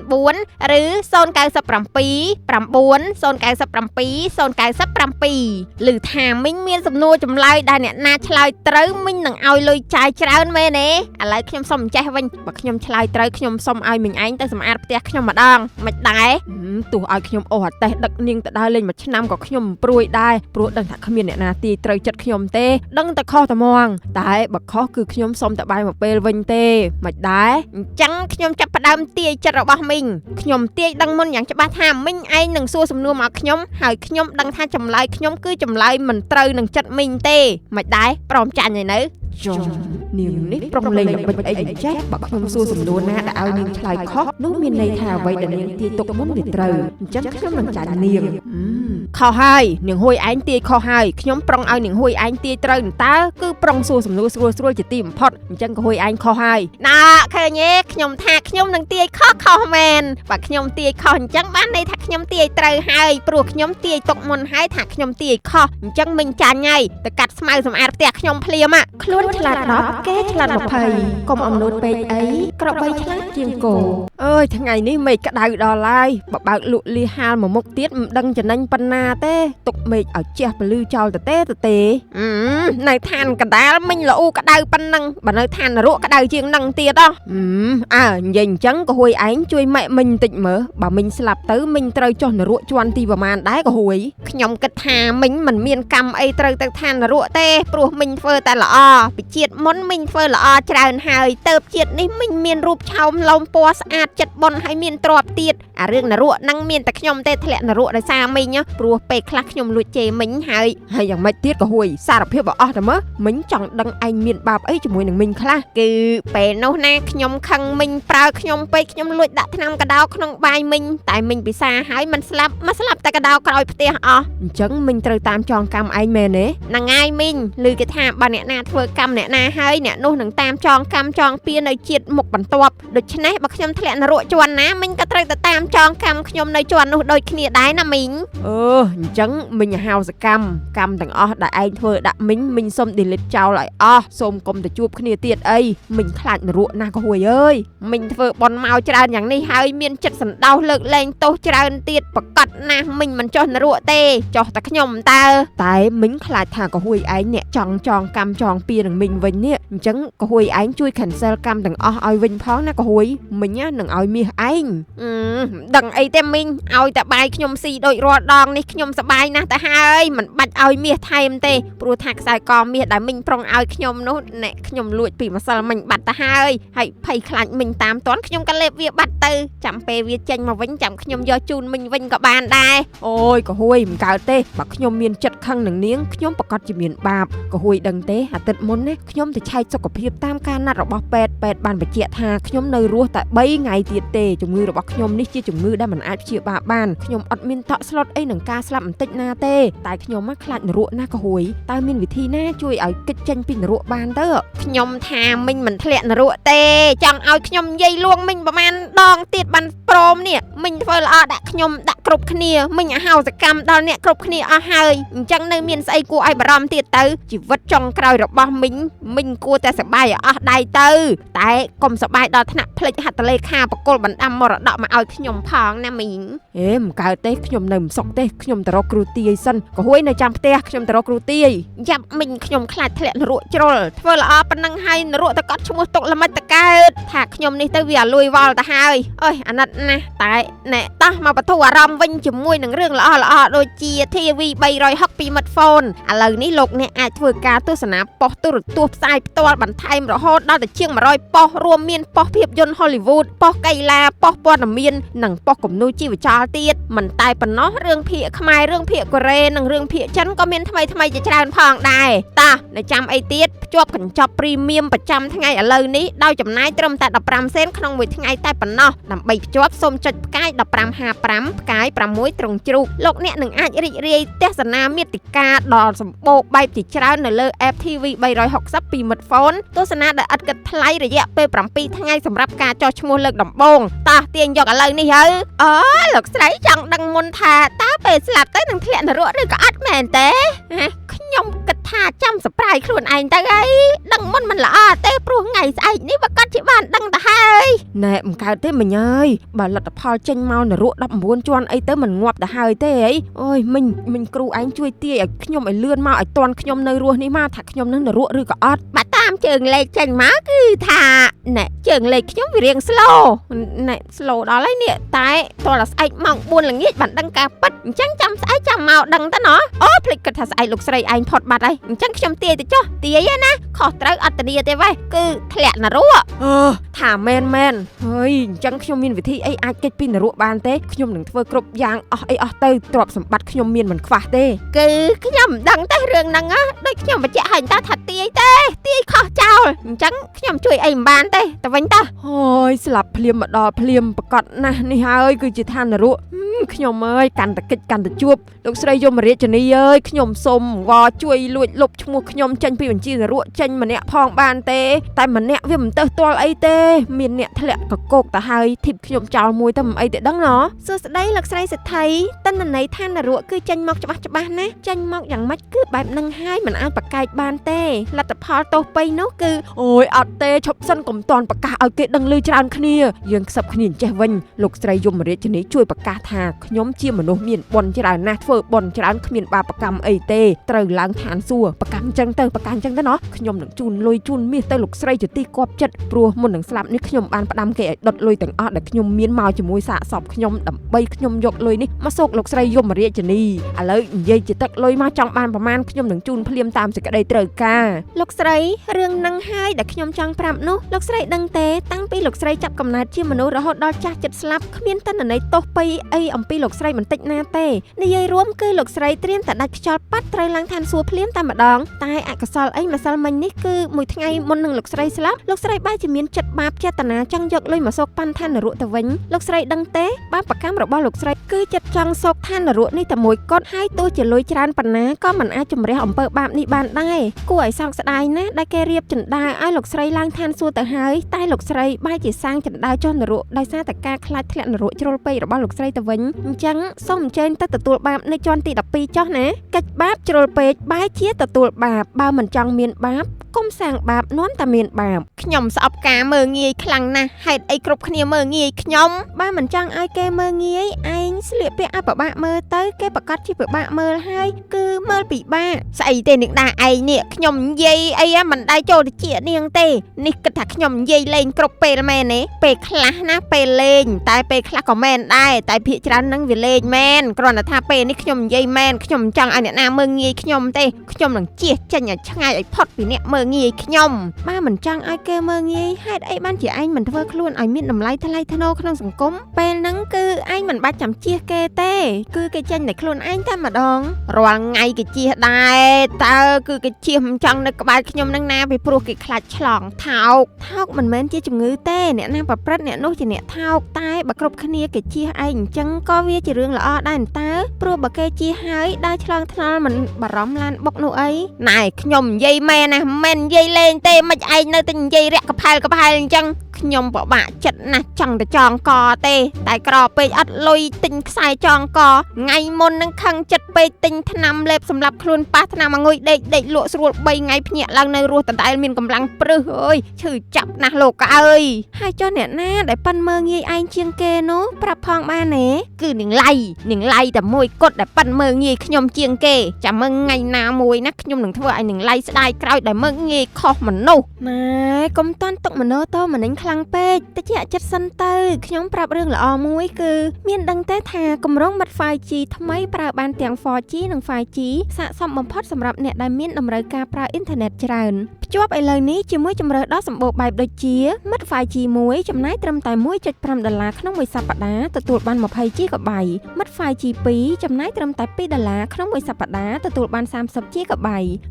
1204ឬ097 9 097 097 ឬថាមីងមានសំណួរចម្លើយដែលអ្នកណាឆ្លើយត្រូវមីងនឹងឲ្យលុយចាយច្រើនមែនទេឥឡូវខ្ញុំសុំចេះវិញបើខ្ញុំឆ្លើយត្រូវខ្ញុំសុំឲ្យមីងឯងទៅសម្អាតផ្ទះខ្ញុំម្ដងមិនដែរទោះឲ្យខ្ញុំអូសអាតេះដឹកនាងទៅដើរលេងមួយឆ្នាំក៏ខ្ញុំមិនព្រួយដែរព្រោះដឹងថាគ្មានអ្នកណាទាយត្រូវចិត្តខ្ញុំទេដឹងតែខុសតែហ្មងតែបើខុសគឺខ្ញុំសុំតែបាយមួយពេលវិញទេមិនដែរអញ្ចឹងខ្ញុំចាប់ផ្ដើមទាយចិត្តរបស់មីងខ្ញុំទាយដឹងមុនយ៉ាងច្បាស់ថាមីងឯងនឹងសួរសំណួរមកខ្ញុំហើយខ្ញុំដឹងថាចម្លើយខ្ញុំគឺចម្លើយមិនត្រូវនឹងចិត្តមីងទេមិនដែរព្រមចាញ់ហើយនៅចុះនាងនេះប្រុងលេងល្បិចអីចេះបើខ្ញុំសួរសំណួរណាដែលឲ្យនាងឆ្លើយខុសនោះមានន័យថាអ្វីដែលនាងទាយទុកមុនវាត្រូវអញ្ចឹងខ្ញុំនឹងចាញ់នាងខុសហើយនាងហួយឯងទាយខុសហើយខ្ញុំប្រុងឲ្យនាងហួយឯងទាយត្រូវតើគឺប្រុងសួរសំណួរស្រួលជាទីបំផុតអញ្ចឹងក៏ហួយឯងខុសហើយណាឃើញទេខ្ញុំថាខ្ញុំនឹងទាយខុសមែនបើខ្ញុំទាយខុសអញ្ចឹងបានន័យថាខ្ញុំទាយត្រូវហើយព្រោះខ្ញុំទាយទុកមុនហើយថាខ្ញុំទាយខុសអញ្ចឹងមិញចាញ់ហើយទៅកាត់ស្មៅសម្អាតផ្ទះខ្ញុំភ្លាមខ្លួនឆ្លាត10គេឆ្លាត20កុំអំនួតពេកអីក្របីឆ្លាតជាងគោអើយថ្ងៃនេះមេឃក្តៅដល់ហើយបើបើកលក់លីហាលមួយមុខទៀតមិនដឹងចំណេញប៉ុណ្ណាទេទុកមេឃឲ្យជះពលឺចោលទេនៅឋានកដាលមិញល្អក្តៅប៉ុណ្ណឹងបើនៅឋាននរកក្តៅជាងនឹងទៀតនិយាយអញ្ចឹងក៏ហួយឯងជួយម៉ែមិញបន្តិចមើលបើមិញស្លាប់ទៅមិញត្រូវចុះនរកជាន់ទីប្រមាណដែរក៏ហួយខ្ញុំគិតថាមិញមិនមានកម្មអីត្រូវទៅឋាននរកទេព្រោះមិញធ្វើតែល្អពីជាតិមុនមិញធ្វើល្អច្រើនហើយទៅជាតិនេះមិញមានរូបឆោមលោមពណ៌ស្អាតចិត្តបុនហើយមានទ្រព្យទៀតអារឿងនរកហ្នឹងមានតែខ្ញុំទេធ្លាក់នរកដោយសារមិញព្រោះពេលខ្លះខ្ញុំលួចជេរមិញហើយយ៉ាងម៉េចទៀតក៏ហួយសារភាពអស់តែមើលមិញចង់ដឹងឯងមានបាបអីជាមួយនឹងមិញខ្លះគឺពេលនោះណាខ្ញុំខឹងមិញប្រើខ្ញុំពេកខ្ញុំលួចដាក់ថ្នាំកដោក្នុងបាយមិញតែមិញពិសាហើយមិនស្លាប់មកស្លាប់តែកដោក្រោយផ្ទះអស់អញ្ចឹងមិញត្រូវតាមចងកម្មឯងមែនទេហ្នឹងហើយមិញឮគេថាបើអ្នកណាធ្វើកម្មអ្នកណាហើយអ្នកនោះនឹងតាមចងកម្មចងពៀនៅជាតិមុខបន្ទាប់ដូច្នេះបើខ្ញុំធ្លាក់នរកជាន់ណាមិញក៏ត្រូវតែតាមចងកម្មខ្ញុំនៅជាន់នោះដូចគ្នាដែរណាមិញអញ្ចឹងមិញហៅសកម្មទាំងអស់ដែលឯងធ្វើដាក់មិញសុំ delete ចោលឲ្យអស់សូមកុំទៅជួបគ្នាទៀតអីមិញខ្លាចនរកណាស់ក៏ហួយអើយមិញធ្វើបន់មកច្រើនយ៉ាងនេះហើយមានចិត្តសណ្ដោសលើកលែងទោសច្រើនទៀតប្រកាសណាស់មិញមិនចោះនរកទេចោះតែខ្ញុំតែមិញខ្លាចថាក៏ហួយឯងអ្នកចង់ចងកម្មចងពៀនឹងមិញវិញនេះអញ្ចឹងក៏ហួយឯងជួយ cancel កម្មទាំងអស់ឲ្យវិញផងណាក៏ហួយមិញនឹងឲ្យមាសឯងដឹងអីទេមិញឲ្យតែបាយខ្ញុំស៊ីដូចរាល់ដងនេះខ្ញុំសប្បាយណាស់ទៅហើយមិនបាច់ឲ្យមាសថែមទេព្រោះថាខ្សែកមាសដែលមិញប្រុងឲ្យខ្ញុំនោះអ្នកខ្ញុំលួចពីម្សិលមិញបាត់ទៅហើយភ័យខ្លាចមិញតាមតន់ខ្ញុំក៏លេបវាបាត់ទៅចាំពេលវាចេញមកវិញចាំខ្ញុំយកជូនមិញវិញក៏បានដែរអូយក៏ហួយមិនកើតទេបើខ្ញុំមានចិត្តខឹងនឹងនាងខ្ញុំប្រកាសជាមានបាបក៏ហួយដឹងទេអាទិត្យមុនណាខ្ញុំទៅឆែកសុខភាពតាមការណាត់របស់ពេទ្យបានបញ្ជាក់ថាខ្ញុំនៅរស់តែ3ថ្ងៃទៀតទេជំងឺរបស់ខ្ញុំនេះជាជំងឺដែលមិនអាចព្យាបាលបានខ្ញុំអត់មានតក់ស្លុតអីនឹងការស្លាប់បន្តិចណាទេតែខ្ញុំខ្លាចនរកណាក៏ហួយតើមានវិធីណាជួយឲ្យគេចចេញពីនរកបានទៅខ្ញុំថាមិញមិនធ្លាក់នរកទេចង់ឲ្យខ្ញុំនិយាយលួងមិញប្រហែលដងទៀតបានព្រមនេះមិញធ្វើល្អដាក់ខ្ញុំដាក់គ្រប់គ្នាមិញហៅសកម្មដល់អ្នកគ្រប់គ្នាអស់ហើយអញ្ចឹងនៅមានស្អីគួរឲ្យបារម្ភទៀតទៅជីវិតចុងក្រោយរបស់មិញគួរតែសប្បាយឲ្យអស់ដៃទៅតែកុំសប្បាយដល់ថ្នាក់ភ្លេចហត្ថលេខាបកុលបណ្ដាំមរតកមកឲ្យខ្ញុំផងណាមីង ហេមិនកើតទេខ្ញុំនៅមិនសុខទេខ្ញុំទៅរកគ្រូទាយសិនក៏ហួយនៅចាំផ្ទះខ្ញុំទៅរកគ្រូទាយយ៉ាប់មិញខ្ញុំខ្លាចធ្លាក់នរកជ្រុលធ្វើល្អប៉ុណ្ណឹងហើយនរកទៅកត់ឈ្មោះទុកល្មិចតកើតថាខ្ញុំនេះទៅវាលួយវល់ទៅហើយអើយអាណិតណាស់តែណែតោះមកបទូអារម្មណ៍វិញជាមួយនឹងរឿងល្អដូចជា TV 362 Smartphone ឥឡូវនេះលោកអ្នកអាចធ្វើការទស្សនាប៉ុស្តិ៍ទូរទស្សន៍ផ្សាយផ្ទាល់បន្ថែមរហូតដល់ទៅជាង100ប៉ុស្តិ៍រួមមានប៉ុស្តិ៍ភាពយន្ត Hollywood ប៉ុស្តិ៍កីឡាប៉ុស្តិ៍ព័ត៌មាននិងប៉ុស្តិ៍គំនូរជីវចលទៀតមិនតែប៉ុណ្ណោះរឿងភាគខ្មែររឿងភាគកូរ៉េនិងរឿងភាគចិនក៏មានថ្មីជាច្រើនផងដែរតានៅចាំអីទៀតភ្ជាប់កញ្ចប់ព្រីមៀមប្រចាំថ្ងៃឥឡូវនេះដោយចំណាយត្រឹមតែ15សេនក្នុងមួយថ្ងៃតែប៉ុណ្ណោះដើម្បីភ្ជាប់សូមចុចផ្កាយ1555ផ្កាយ6ត្រង់ជ្រូកលោកអ្នកនឹងអាចរីករាយទស្សនាមាតិកាដ៏សម្បូរបែបជាច្រើននៅលើ App TV 360 ពី Smartphone ទស្សនាដោយឥតគិតថ្លៃរយៈពេល7ថ្ងៃសម្រាប់ការចុះឈ្មោះលើកដំបូងតោះទាញយកឥឡូវនេះហើយលោកស្រីចង់ដឹងមុនថាតើពេលស្លាប់ទៅនឹងធ្លាក់នរកឬក៏អត់មែនទេខ្ញុំគិតថាចាំសប្រៃខ្លួនឯងទៅអីដឹងមុនមិនល្អទេព្រោះថ្ងៃស្អែកនេះបើគាត់ជាបានដឹងទៅហើយណែមិនកើតទេមិញអើយបើលទ្ធផលចេញមកនរក19ជាន់អីទៅមិនងាប់ទៅហើយទេអីអូយមិញគ្រូឯងជួយទាយឲ្យខ្ញុំឲ្យលឿនមកឲ្យតាន់ខ្ញុំនៅរស់នេះមកថាខ្ញុំនឹងនរកឬក៏អត់បើតាមជើងលេខចេញមកគឺថាណែជើងលេខខ្ញុំវារៀង slow ណែ slow ដល់ហើយនេះតែតរស្អែកម៉ោង4ល្ងាចបានដឹងការពិតអញ្ចឹងចាំស្អែកចាំមកដឹងទៅណោះអូភ្លេចគិតថាស្អែកលោកស្រីឯងផុតបាត់ហើយអញ្ចឹងខ្ញុំទាយទៅចុះទាយណាខុសត្រូវអត់ធានាទេវ៉េគឺធ្លាក់នរកថាមែនហើយអញ្ចឹងខ្ញុំមានវិធីអីអាចគេចពីនរកបានទេខ្ញុំនឹងធ្វើគ្រប់យ៉ាងអស់ទៅទ្រព្យសម្បត្តិខ្ញុំមានមិនខ្វះទេគឺខ្ញុំមិនដឹងទេរឿងហ្នឹងដូចខ្ញុំបញ្ជាក់ឲ្យតើថាទាយខុសចោលអញ្ចឹងខ្ញុំជួយអីមិនបានទេទៅវិញតើអូយស្លាប់ភ្លាមមកដល់ភ្លាមប្រកាសណាស់នេះហើយគឺជាឋាននរកខ្ញុំអើយកាន់តែកិច្ចកាន់តែជួបលោកស្រីយមរាជនីអើយខ្ញុំសូមវល់ជួយលួចលុបឈ្មោះខ្ញុំចេញពីបញ្ជីនរកចេញម្នាក់ផងបានទេតែម្នាក់វាមិនទៅទាល់អីទេមានអ្នកធ្លាក់កកោកទៅហើយធីបខ្ញុំចោលមួយទៅមិនអីទេដឹងណ៎សួស្ដីលោកស្រីសិទ្ធិតន្ន័យឋាននរកគឺចេញមកច្បាស់ណាចេញមកយ៉ាងម៉េចគឺបែបហ្នឹងហើយមិនអាចប្រកែកបានទេលទ្ធផលទោសបីនោះគឺអូយអត់ទេឈប់សិនកុំតន់ប្រកាសឲ្យគេដឹងឮច្រើនគ្នាយើងខ្សឹបគ្នាចេះវិញលោកស្រីយមរាជនីជួយប្រកាសថាខ្ញុំជាមនុស្សមានបុណ្យច្រើនណាស់ធ្វើបុណ្យច្រើនគ្មានបាបកម្មអីទេត្រូវឡើងឋានសួគ៌ប្រកម្មចឹងទៅប្រកាន់ចឹងទៅណោះខ្ញុំនឹងជូនលុយជូនមាសទៅលោកស្រីជាទីគាប់ចិត្តព្រោះមុននឹងស្លាប់នេះខ្ញុំបានផ្ដាំគេឲ្យដុតលុយទាំងអស់ដែលខ្ញុំមានមកជាមួយសាកសពខ្ញុំដើម្បីខ្ញុំយកលុយនេះមកសោកលោកស្រីយមរាជនីឥឡូវនិយាយជាទឹកលុយមកចង់បានប្រមាណខ្ញុំនឹងជូនភ្លាមតាមសេចក្តីត្រូវការលោកស្រីរឿងនឹងហើយដែលខ្ញុំចង់ប្រាប់នោះលោកស្រីដឹងទេតាំងពីលោកស្រីចាប់កំណើតជាមនុស្សរហូតដល់ចាស់ចិត្តស្លាប់គ្មានតន្ន័យទោសបីអីអំពីលោកស្រីបន្តិចណាទេនិយាយរួមគឺលោកស្រីត្រៀមតែដាច់ខ្យល់ប៉ាត់ត្រូវឡើងឋានសួគ៌ភ្លាមតែម្ដងតែអកុសលអីម្សិលមិញនេះគឺមួយថ្ងៃមុននឹងលោកស្រីស្លាប់លោកស្រីបែរជាមានចិត្តបាបចេតនាចង់យកលុយមកសោកប៉ាន់ឋាននរកទៅវិញលោកស្រីដឹងទេបាបកម្មរបស់លោកស្រីគឺចិត្តចង់សោកឋាននរកនេះតែមួយគត់ហើយទោះជាលុយច្រើនប៉ុណ្ណាក៏មិនអាចជំរះអំពើបាបនេះបានដែរគួរឲ្យសោកស្ដាយណាស់ដែលគេរៀបចិន្តាឲ្យលោកស្រីឡើងឋានសួគ៌ទៅហើយតែលោកស្រីបែរជាសាងចិន្តាចុះនរកដោយសារតែការខ្លាចធ្លាក់នរកជ្រុលពេករបស់លោកស្រីទៅវិញអញ្ចឹងសូមអញ្ជើញទៅទទួលបាបនៅជាន់ទី12ចុះណាកិច្ចបាបជ្រុលពេកបែរជាទទួលបាបបើមិនចង់មានបាបកុំសាងបាបនាំតែមានបាបខ្ញុំស្អប់ការមើងងាយខ្លាំងណាស់ហេតុអីគ្រប់គ្នាមើងងាយខ្ញុំបើមិនចង់ឲ្យគេមើងងាយឯងស្លៀកពាក់ឲ្យពិបាកមើលទៅគេប្រកាសជាពិបាកមើលហើយគឺមើលពិបាកស្អីទេនាងដាឯងនេះខ្ញុំនិយាយអីមិនដៃចូលទៅជានាងទេនេះគិតថាខ្ញុំនិយាយលេងគ្រប់ពេលមែនទេពេលខ្លះណាពេលលេងតែពេលខ្លះក៏មែនដែរតែភាគច្រើននឹងវាលេងមែនគ្រាន់តែថាពេលនេះខ្ញុំនិយាយមែនខ្ញុំមិនចង់ឲ្យអ្នកណាមើងងាយខ្ញុំទេខ្ញុំនឹងជៀសចេញឲ្យឆ្ងាយឲ្យផុតពីអ្នកមើងងាយខ្ញុំបើមិនចង់ឲ្យគេមើងងាយហេតុអីបានជាឯងមិនធ្វើខ្លួនឲ្យមានតម្លៃថ្លៃថ្នូរក្នុងសង្គមពេលហ្នឹងគឺឯងមិនបាច់ចាំជៀសគេទេគឺគេចេញតែខ្លួនឯងតែម្ដងរាល់ថ្ងៃគេជៀសដែរតើគឺគេជៀសមិនចង់នៅក្បែរខ្ញុំនឹងណាពីព្រោះគេខ្លាចឆ្លងថោកមិនមែនជាជំងឺទេអ្នកណាប្រព្រឹត្តអ្នកនោះជាអ្នកថោកតែបើគ្រប់គ្នាគេជៀសឯងអញ្ចឹងក៏វាជារឿងល្អដែរតើព្រោះបើគេជៀសហើយដើរឆ្លងថ្នល់មិនបារម្ភឡានបុកនោះអីណែខ្ញុំនិយាយមែនណាមិននិយាយលេងទេមិនឯងនៅតែនិយាយរាក់កផែលអញ្ចឹង ខ្ញុំពិបាកចិត្តណាស់ចង់ទៅចងកទេតែក្រពេកអត់លុយទិញខ្សែចងកថ្ងៃមុននឹងខឹងចិត្តពេកទិញថ្នាំលេបសម្រាប់ខ្លួនប៉ះថ្នាំងុយដេកលក់ស្រួល3ថ្ងៃភ្ញាក់ឡើងនៅរស់ដដែលមានកម្លាំងព្រឹសអើយឈឺចាប់ណាស់លោកអើយហើយចុះអ្នកណាដែលប៉ិនមើងងាយឯងជាងគេនោះប្រាប់ផងបានទេគឺនាងឡៃតែមួយគត់ដែលប៉ិនមើងងាយខ្ញុំជាងគេចាំមើងថ្ងៃណាមួយណាខ្ញុំនឹងធ្វើឲ្យនាងឡៃស្ដាយក្រោយដែលមើងងាយខុសមនុស្សម៉ែកុំតាន់ទុកមโนតមនិញខ្លាំងពេកតិចចិត្តសិនទៅខ្ញុំប្រាប់រឿងល្អមួយគឺមានដឹងទេថាគម្រោងបិទ 5G ថ្មីប្រើបានទាំង 4G និង 5G ស័ក្តិសមបំផុតសម្រាប់អ្នកដែលមានតម្រូវការប្រើអ៊ីនធឺណិតច្រើនភ្ជាប់ឥឡូវនេះជាមួយជម្រើសដ៏សម្បូរបែបដូចជាមិត្ត 5G មួយចំណាយត្រឹមតែ$1.5ក្នុងមួយសប្តាហ៍ទទួលបាន 20GB មិត្ត 5G 2ចំណាយត្រឹមតែ$2ក្នុងមួយសប្តាហ៍ទទួលបាន 30GB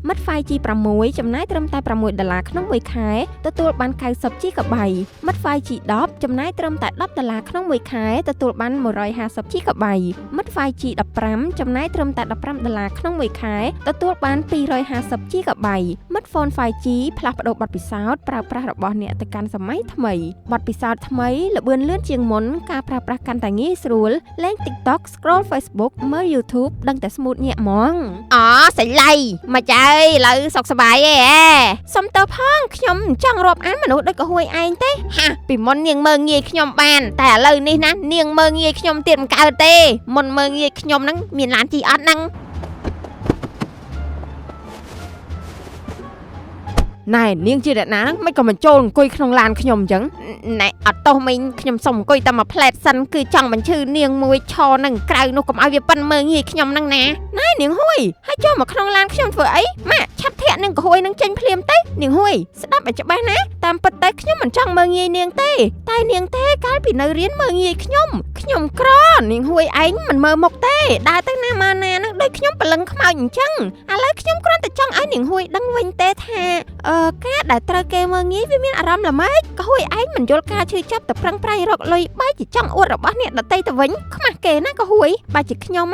មិត្ត 5G 6ចំណាយត្រឹមតែ$6ក្នុងមួយខែទទួលបាន 90GB មិត្ត 5G 10ចំណាយត្រឹមតែ$10ក្នុងមួយខែទទួលបាន 150GB មិត្ត 5G 15ចំណាយត្រឹមតែ$15ក្នុងមួយខែទទួលបាន 250GB មិត្ត Phone 5G ផ្លាស់ប្ដូរបទពិសោធន៍ប្រើប្រាស់របស់អ្នកទៅកាន់សម័យថ្មីបទពិសោធន៍ថ្មីល្បឿនលឿនជាងមុនការប្រើប្រាស់កាន់តែងាយស្រួលលេង TikTok scroll Facebook មើល YouTube ដឹងតែ smooth ញាក់ហ្មងសេចឡៃមកចើឥឡូវសុខសប្បាយទេសុំទៅផងខ្ញុំចង់រាប់អានមនុស្សដូចកហួយឯងទេហាពីមុននាងមើងងាយខ្ញុំបានតែឥឡូវនេះណានាងមើងងាយខ្ញុំទៀតមិនកើតទេមុនមើងងាយខ្ញុំហ្នឹងមានឡានជីអត់ហ្នឹងណែនាងជាអ្នកណាមិនក៏បញ្ចូលអង្គុយក្នុងឡានខ្ញុំអញ្ចឹងណែអត់ទោសមីងខ្ញុំសុំអង្គុយតែមួយផ្លែតសិនគឺចង់បញ្ឈឺនាងមួយឈរនឹងក្រៅនោះកុំឲ្យវាប៉ិនមើងងាយខ្ញុំហ្នឹងណាណែនាងហួយហើយចូលមកក្នុងឡានខ្ញុំធ្វើអីម៉ាក់ឆាប់ធាក់នឹងកហួយនឹងចេញភ្លាមទៅនាងហួយស្ដាប់ឲ្យច្បាស់ណាតាមពិតទៅខ្ញុំមិនចង់មើងងាយនាងទេតែនាងទេកាលពីនៅរៀនមើងងាយខ្ញុំក្រនាងហួយឯងមិនមើលមុខទេដើរទៅណាមកណានឹងដូចខ្ញុំប្រលឹងខ្មោចអញ្ចឹងឥឡូវខ្ញុំគ្រាន់តែចង់ឲ្យនាងហួយដឹងវិញទេថាការដែលត្រូវគេមើងងាយវាមានអារម្មណ៍ល្មិចកហួយឯងមិនយល់ការឈឺចាប់ទៅប្រឹងប្រែងរកលុយបែរជាចង់អួតរបស់អ្នកដតីទៅវិញខ្មាស់គេណាកហួយបែរជាខ្ញុំ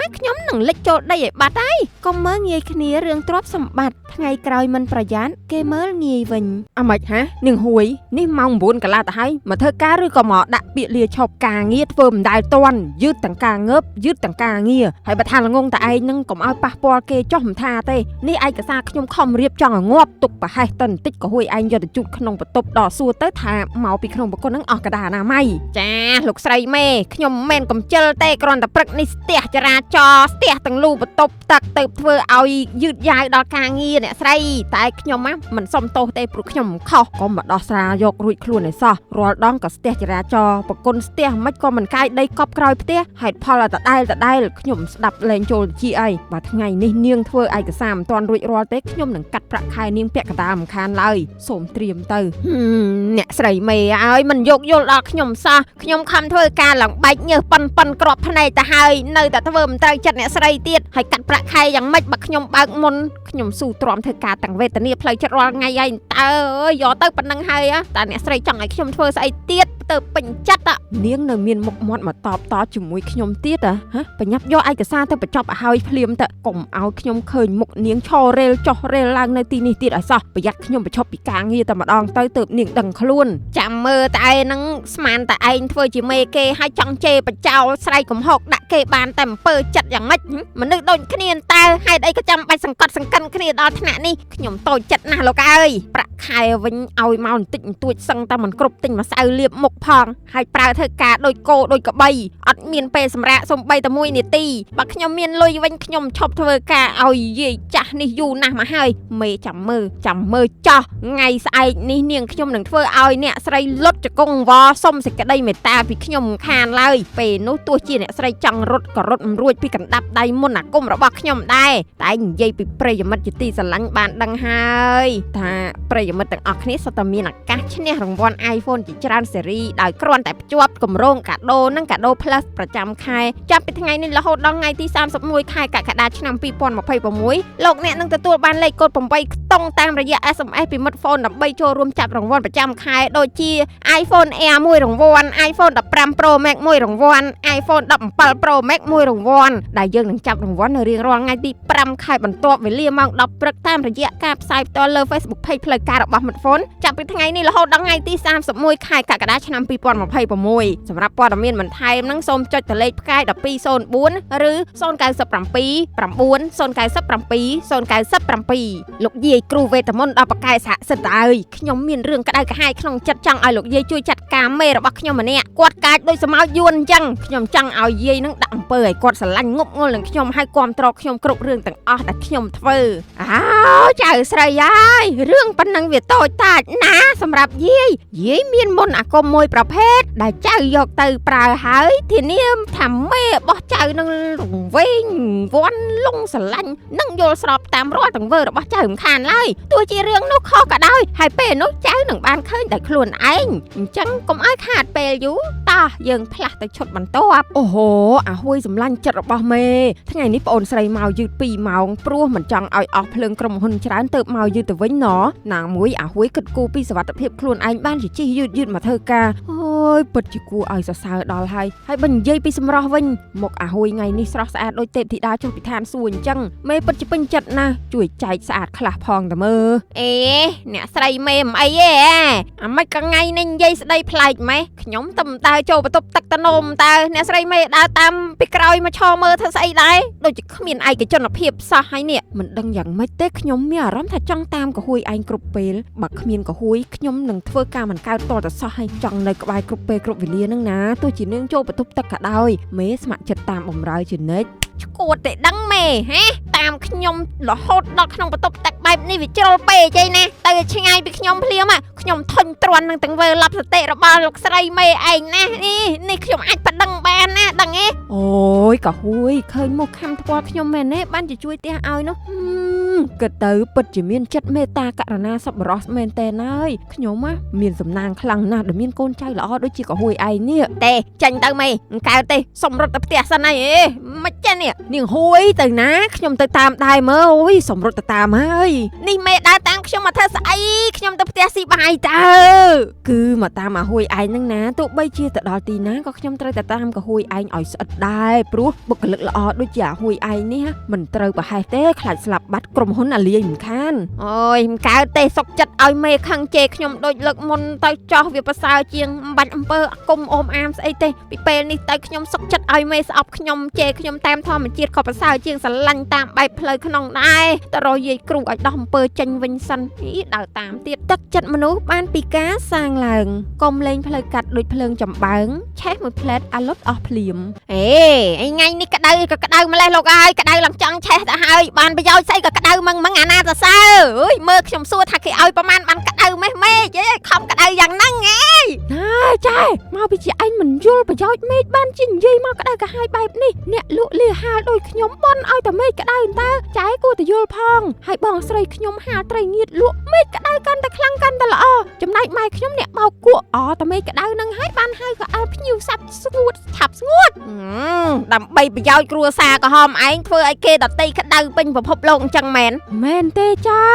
នឹងលិចចូលដីឲ្យបាត់ហើយកុំមើងងាយគ្នារឿងទ្រព្យសម្បត្តិថ្ងៃក្រោយមិនប្រយ័ត្នគេមើលងាយវិញអាម៉េចហានាងហួយនេះម៉ោង 9 កន្លះទៅហើយមកធ្វើការឬក៏មកដាក់ពាក្យលាឈប់ការងារធ្វើមិនដែលទាន់យឺតទាំងការងើបយឺតទាំងការងារហើយបើថាល្ងងតែឯងនឹងកុំឲ្យប៉ះពាល់គេចោះមិនថាទេនេះឯកសារខ្ញុំខំរៀបចង់ឲ្យងាប់ទុកប្រហែសតិចបន្តិចក៏ហួយឯងយកទៅជូតក្នុងបន្ទប់ដល់សួរទៅថាមកពីក្នុងប្រគុណនឹងអស់កដាអនាម័យចាលោកស្រីមេខ្ញុំមិនមែនកំជិលទេគ្រាន់តែព្រឹកនេះស្ទះចរាចរណ៍ស្ទះទាំងលូបន្ទប់ទឹកទៅធ្វើឲ្យយឺតយ៉ាវដល់ការងារអ្នកស្រីតែខ្ញុំមិនសុំទោសទេព្រោះខ្ញុំខុសក៏មកដោះស្រាយយករួចខ្លួនឯសោះរាល់ដងក៏ស្ទះចរាចរណ៍ប្រគុណស្ទះមិនក៏មិនកាយដីកប់ក្រោយផ្ទះហេតុផលដដែលខ្ញុំស្ដាប់លេងចូលជាអីបើថ្ងៃនេះនាងធ្វើឯកសារមិនទាន់រួចរាល់ទេខ្ញុំនឹងកាត់ប្រាក់ខែនាងពាក់កណ្ដាលមិនខានឡើយសូមត្រៀមទៅអ្នកស្រីមេឲ្យមិនយកយល់ដល់ខ្ញុំសោះខ្ញុំខំធ្វើការឡើងបែកញើសប៉ុនក្របភ្នែកទៅហើយនៅតែធ្វើមិនត្រូវចិត្តអ្នកស្រីទៀតហើយកាត់ប្រាក់ខែយ៉ាងម៉េចបើខ្ញុំបើកមុនខ្ញុំស៊ូទ្រាំធ្វើការទាំងវេទនាផ្លូវចិត្តរាល់ថ្ងៃហើយតើអើយយកទៅប៉ុណ្្នឹងហើយតើអ្នកស្រីចង់ឲ្យខ្ញុំធ្វើស្អីទៀតទៅពេញចិត្តនាងនៅមានមុខមាត់មកតបតជាមួយខ្ញុំទៀតបញ្ញាប់យកឯកសារទៅបញ្ចប់ឲ្យហើយភ្លាមទៅកុំឲ្យខ្ញុំឃើញមុខនាងឈររេលចុះរេលឡើងនៅទីនេះទៀតឲ្យសោះប្រយ័ត្នខ្ញុំបញ្ឈប់ពីការងារតែម្ដងទៅទើបនាងដឹងខ្លួនចាំមើលតែឯងនឹងស្មានតែឯងធ្វើជាមេគេឲ្យចង់ជេរបចោលស្រ័យកំហុកដាក់គេបានតែអំពើចិត្តយ៉ាងម៉េចមនុស្សដូចគ្នាតើហេតុអីក៏ចាំបាច់សង្កត់សង្កិនគ្នាដល់ថ្នាក់នេះខ្ញុំតូចចិត្តណាស់លោកអើយប្រាក់ខែវិញឲ្យមកបន្តិចបន្តួចសឹងតែមិនគ្រប់ទិញម្សៅលាបមុខផងហើយប្រើធ្វើការដូចគោដូចកបីអត់មានពេលសម្រាកសំបីតែ1នាទីបើខ្ញុំមានលុយវិញខ្ញុំឈប់ធ្វើការឲ្យយាយចាស់នេះយូរណាស់មកហើយមេចាំមើលចោះថ្ងៃស្អែកនេះនាងខ្ញុំនឹងធ្វើឲ្យអ្នកស្រីលុតចកងវសុំសេចក្តីមេត្តាពីខ្ញុំខានឡើយពេលនោះទោះជាអ្នកស្រីចង់រត់ក៏រត់មិនរួចពីកណ្ដាប់ដៃមុនអាគមរបស់ខ្ញុំដែរតែនិយាយពីប្រិយមិត្តជាទីស្រឡាញ់បានដឹងហើយថាប្រិយមិត្តទាំងអស់គ្នាសុទ្ធតែមានឱកាសឈ្នះរង្វាន់ iPhone ជាច្រើនស៊េរីដោយគ្រាន់តែភ្ជាប់គម្រោងកាដូនិងកាដូ Plus ប្រចាំខែចាប់ពីថ្ងៃនេះរហូតដល់ថ្ងៃទី31ខែកក្កដាឆ្នាំ2026លោកអ្នកនឹងទទួលបានលេខកូដ8ខ្ទង់តាមរយៈ SMS ពីមិត្ត Phone ដើម្បីចូលរួមចាប់រង្វាន់ប្រចាំខែដូចជា iPhone Air 1 រង្វាន់ iPhone 15 Pro Max 1 រង្វាន់ iPhone 17 Pro Max 1 រង្វាន់ដែលយើងនឹងចាប់រង្វាន់នៅរៀងរាល់ថ្ងៃទី5ខែបន្ទាប់វេលាម៉ោង 10 ព្រឹកតាមរយៈការផ្សាយផ្ទាល់លើ Facebook Page ផ្លូវ យការរបស់មិត្តហ្វុនចាប់ពីថ្ងៃនេះរហូតដល់ថ្ងៃទី31ខែកក្កដាឆ្នាំ2026សម្រាប់ព័ត៌មានបន្ថែមហ្នឹងសូមចុចទៅលេខផ្កាយ1204ឬ097 លោកយាយគ្រូវេទមន្តដល់បកែសហសិទ្ធអើយខ្ញុំមានរឿងក្តៅក្រហាយក្នុងចិត្តចង់ឲ្យលោកយាយជួយចាត់ការមេរបស់ខ្ញុំម្នាក់គាត់កាចដោយសមោចយួនអញ្ចឹងខ្ញុំចង់ឲ្យយាយនឹងដាក់អំពើឲ្យគាត់ស្រឡាញ់ងប់ងល់នឹងខ្ញុំហើយគាំទ្រខ្ញុំគ្រប់រឿងទាំងអស់ដែលខ្ញុំធ្វើចៅស្រីអើយរឿងប៉ុណ្ណឹងវាតូចតាចណាសម្រាប់យាយមានមន្តអាគមមួយប្រភេទដែលចៅយកទៅប្រើហើយធានាថាមេរបស់ចៅនឹងរង្វេងវាន់លងស្រឡាញ់នឹងយល់ស្របតាមរាល់ទង្វើរបស់ចៅមិនខានឡើយទោះជារឿងនោះខុសក៏ដោយហើយពេលនោះចៅនឹងបានឃើញតែខ្លួនឯងអញ្ចឹងកុំឲ្យខាតពេលយូរតោះយើងផ្លាស់ទៅឈុតបន្ទាប់អូហូអាហួយសម្លាញ់ចិត្តរបស់មេថ្ងៃនេះប្អូនស្រីមកយឺត2ម៉ោងព្រោះមិនចង់ឲ្យអស់ភ្លើងក្រុមហ៊ុនច្រើនទៅមកយឺតទៅវិញណណាមួយអាហួយគិតគូរពីសុវត្ថិភាពខ្លួនឯងបានជាជិះយឺតមកធ្វើការអូយពិតជាគួរឲ្យសរសើរដល់ហើយបើនិយាយពីសម្រស់វិញមកអាហួយថ្ងៃនេះស្រស់ស្អាតដូចទេពធីតាចុះពីឋានសួគ៌អញ្ចឹងមេពិតជាពេញចិត្តណាស់ជួយចែកស្អាតខ្លះផងតើមើអេអ្នកស្រីមេមិនអីទេអាមិនក៏ថ្ងៃនេះនិយាយស្ដីប្លែកម៉េះខ្ញុំទៅដើរចូលបន្ទប់ទឹកតនោមតើអ្នកស្រីមេដើរតាមពីក្រោយមកឈរមើលធ្វើស្អីដែរដូចជាគ្មានឯកជនភាពសោះហើយនេះមិនដឹងយ៉ាងម៉េចទេខ្ញុំមានអារម្មណ៍ថាចង់តាមកហួយឯងគ្រប់ពេលបើគ្មានកហួយខ្ញុំនឹងធ្វើការមិនកើតតទៅសោះហើយចង់នៅក្បែរគ្រប់ពេលគ្រប់វេលានឹងណាទោះជានាងចូលបន្ទប់ទឹកក៏ដោយមេស្ម័គ្រចិត្តតាមបំរើជានិច្ចឈួតតែដឹងមេហ៎តាមខ្ញុំរហូតដល់ក្នុងបន្ទប់ទឹកបែបនេះវាជ្រុលពេកអីណាទៅឆ្ងាយពីខ្ញុំភ្លាមខ្ញុំធុញទ្រាន់នឹងទាំងវើឡប់សតិរបស់លោកស្រីមេឯងណានេះខ្ញុំអាចប៉ណ្ដឹងបានណាដឹងទេអូយក៏ហួយឃើញមុខខំថ្ពាល់ខ្ញុំមែនទេបានជាជួយផ្ទះឲ្យនោះគិតទៅពិតជាមានចិត្តមេត្តាករុណាសប្បុរសមែនតើហើយខ្ញុំមានសំណាងខ្លាំងណាស់ដែលមានកូនចៅល្អដូចជាក៏ហួយឯងនេះទេចាញ់ទៅមេកើតទេសុំរត់ទៅផ្ទះសិនហើយមិនចេះនេះនាងហួយទៅណាខ្ញុំទៅតាមដែរមើលអូយសុំរត់ទៅតាមហើយនេះមេដើរតាមខ្ញុំមកធ្វើស្អីខ្ញុំទៅផ្ទះស៊ីបាយតើគឺមកតាមអាហួយឯងហ្នឹងណាទោះបីជាទៅដល់ទីណាក៏ខ្ញុំត្រូវតែតាមក៏ហួយឯងឲ្យស្អិតដែរព្រោះបុគ្គលិកល្អដូចជាអាហួយឯងនេះមិនត្រូវប្រហែសទេខ្លាចស្លាប់បាត់ក្រុមហ៊ុនអាលាយមិនខានអូយមិនកើតទេសុកចិត្តឲ្យមេខឹងជេរខ្ញុំដូចលើកមុនទៅចោះវាប្រសើរជាងមិនបាច់អំពើអាគុំអូមអាមស្អីទេពីពេលនេះទៅខ្ញុំសុកចិត្តឲ្យមេស្អប់ខ្ញុំជេរខ្ញុំតាមធម្មជាតិក៏ប្រសើរជាងស្រឡាញ់តាមបែបផ្លូវក្នុងដែរតរយាយគ្រូឲ្យដោះអំពើចេញវិញសិនដើរតាមទៀតទឹកចិត្តមនុស្សបានពីការសាងឡើងកុំលេងផ្លូវកាត់ដូចភ្លើងចំបើងឆេះមួយផ្លែតអាលុតអស់ភ្លាមអីថ្ងៃនេះក្តៅក៏ក្តៅម្លេះលោកអើយក្តៅឡើងចង់ឆេះទៅហើយបានប្រយោជន៍ស្អីក៏ក្តៅមឹងអាណាទៅសើអើយមើលខ្ញុំសួរថាគេឲ្យប្រមាណបានក្តៅមេខំក្តៅយ៉ាងហ្នឹងចែមកពីជាឯងមិនយល់ប្រយោជន៍មេឃបានជានិយាយមកក្តៅក៏ហើយបែបនេះអ្នកលក់លាហាលដូចខ្ញុំបន់ឲ្យតែមេឃក្តៅតើចែគួរតែយល់ផងហើយបងស្រីខ្ញុំហាលត្រីងៀតលក់មេឃក្តៅកាន់តែខ្លាំងកាន់តែល្អចំណែកម៉ែខ្ញុំអ្នកបោកគក់តែមេឃក្តៅនឹងហើយបានហើយក៏ឲ្យភ្ញៀវសាប់ស្ងួតឆាប់ស្ងួតដើម្បីប្រយោជន៍គ្រួសារក៏ហមឯងធ្វើឲ្យគេដតីក្តៅពេញពិភពលោកអញ្ចឹងមែនទេចែ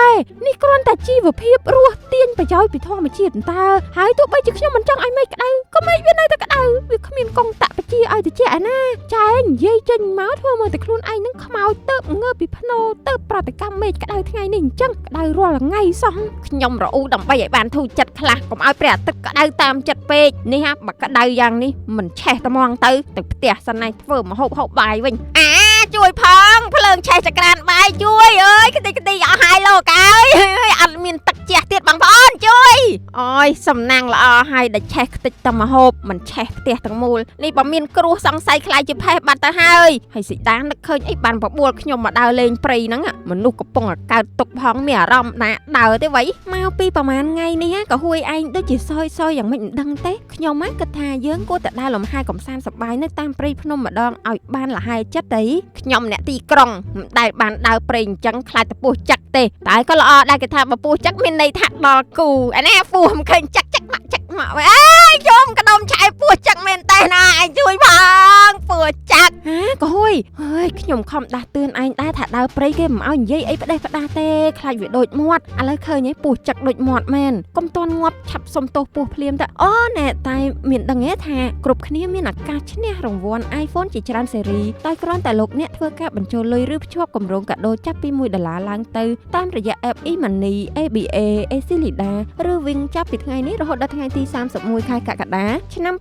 នេះគ្រាន់តែជីវភាពរស់ទាញប្រយោជន៍ពីធម្មជាតិតើហើយទោះបីជាខ្ញុំមិនចង់ឲ្យមេឃក្តៅក៏មេឃវានៅតែក្តៅវាគ្មានកងតបជាឲ្យតិចឯណាចែនិយាយចេញមកធ្វើមើលតែខ្លួនឯងនឹងខ្មោចទៅងើបពីភ្នោទៅប្រតិកម្មមេឃក្តៅថ្ងៃនេះអញ្ចឹងក្តៅរាល់ថ្ងៃសោះខ្ញុំរអ៊ូដើម្បីឲ្យបានធូរចិត្តខ្លះកុំឲ្យព្រះអាទិត្យក្តៅតាមចិត្តពេកនេះបើក្តៅយ៉ាងនេះមិនឆេះត្មងទៅផ្ទះសិនឯងធ្វើមហូបហូបបាយវិញជួយផងភ្លើងឆេះចក្រានបាយជួយអើយខ្ទេចអស់ហើយលោកអើយអត់មានទឹកជះទៀតបងប្អូនជួយអូយសំណាងល្អហើយដែលឆេះខ្ទេចតែមហូបមិនឆេះផ្ទះទាំងមូលនេះបើមានគ្រោះសង្ស័យខ្លាចជាផេះបាត់ទៅហើយស៊ីតានឹកឃើញអីបានបបួលខ្ញុំមកដើរលេងព្រៃហ្នឹងមនុស្សកំពុងកើតទុកផងមានអារម្មណ៍ណាដើរទេវ៉ៃមកពីប្រហែលថ្ងៃនេះក៏ហួយឯងដូចជាសយយ៉ាងមិនដឹងទេខ្ញុំគិតថាយើងគួរតែដើរលំហែកំសាន្តសប្បាយនៅតាមព្រៃភ្នំម្ដងឲ្យបានលហែចិត្តទេខ្ញុំអ្នកទីក្រុងមិនដែលបានដើរព្រៃអញ្ចឹងខ្លាចទៅពោះចឹកទេតែក៏ល្អដែរគេថាបើពោះចឹកមានន័យថាដល់គូអាណាពោះមិនឃើញចឹកមកខ្ញុំក្តុមឆែពោះចឹកមែនតែណាឯងជួយផងពោះចឹកក៏ហួយខ្ញុំខំដាស់តឿនឯងដែរថាដើរព្រៃ រីគេមិនឲ្យនិយាយអីផ្ដេសផ្ដាសទេខ្លាចវាដូចមាត់ឥឡូវឃើញឯងពោះចឹកដូចមាត់មែនកុំតន់ងាប់ឆាប់សុំទោសពោះភ្លាមទៅអូណែតែមានដឹងទេថាគ្រប់គ្នាមានឱកាសឈ្នះរង្វាន់ iPhone ជាច្រើនស៊េរីដោយគ្រាន់តែលោកអ្នកធ្វើការបញ្ចូលលុយឬភ្ជាប់គម្រោងកាដូចាប់ពី$1ឡើងទៅតាមរយៈ app e-money ABA Acilida ឬ Wing ចាប់ពីថ្ងៃនេះរហូតដល់ថ្ងៃទី31ខែកក្កដាឆ្នាំ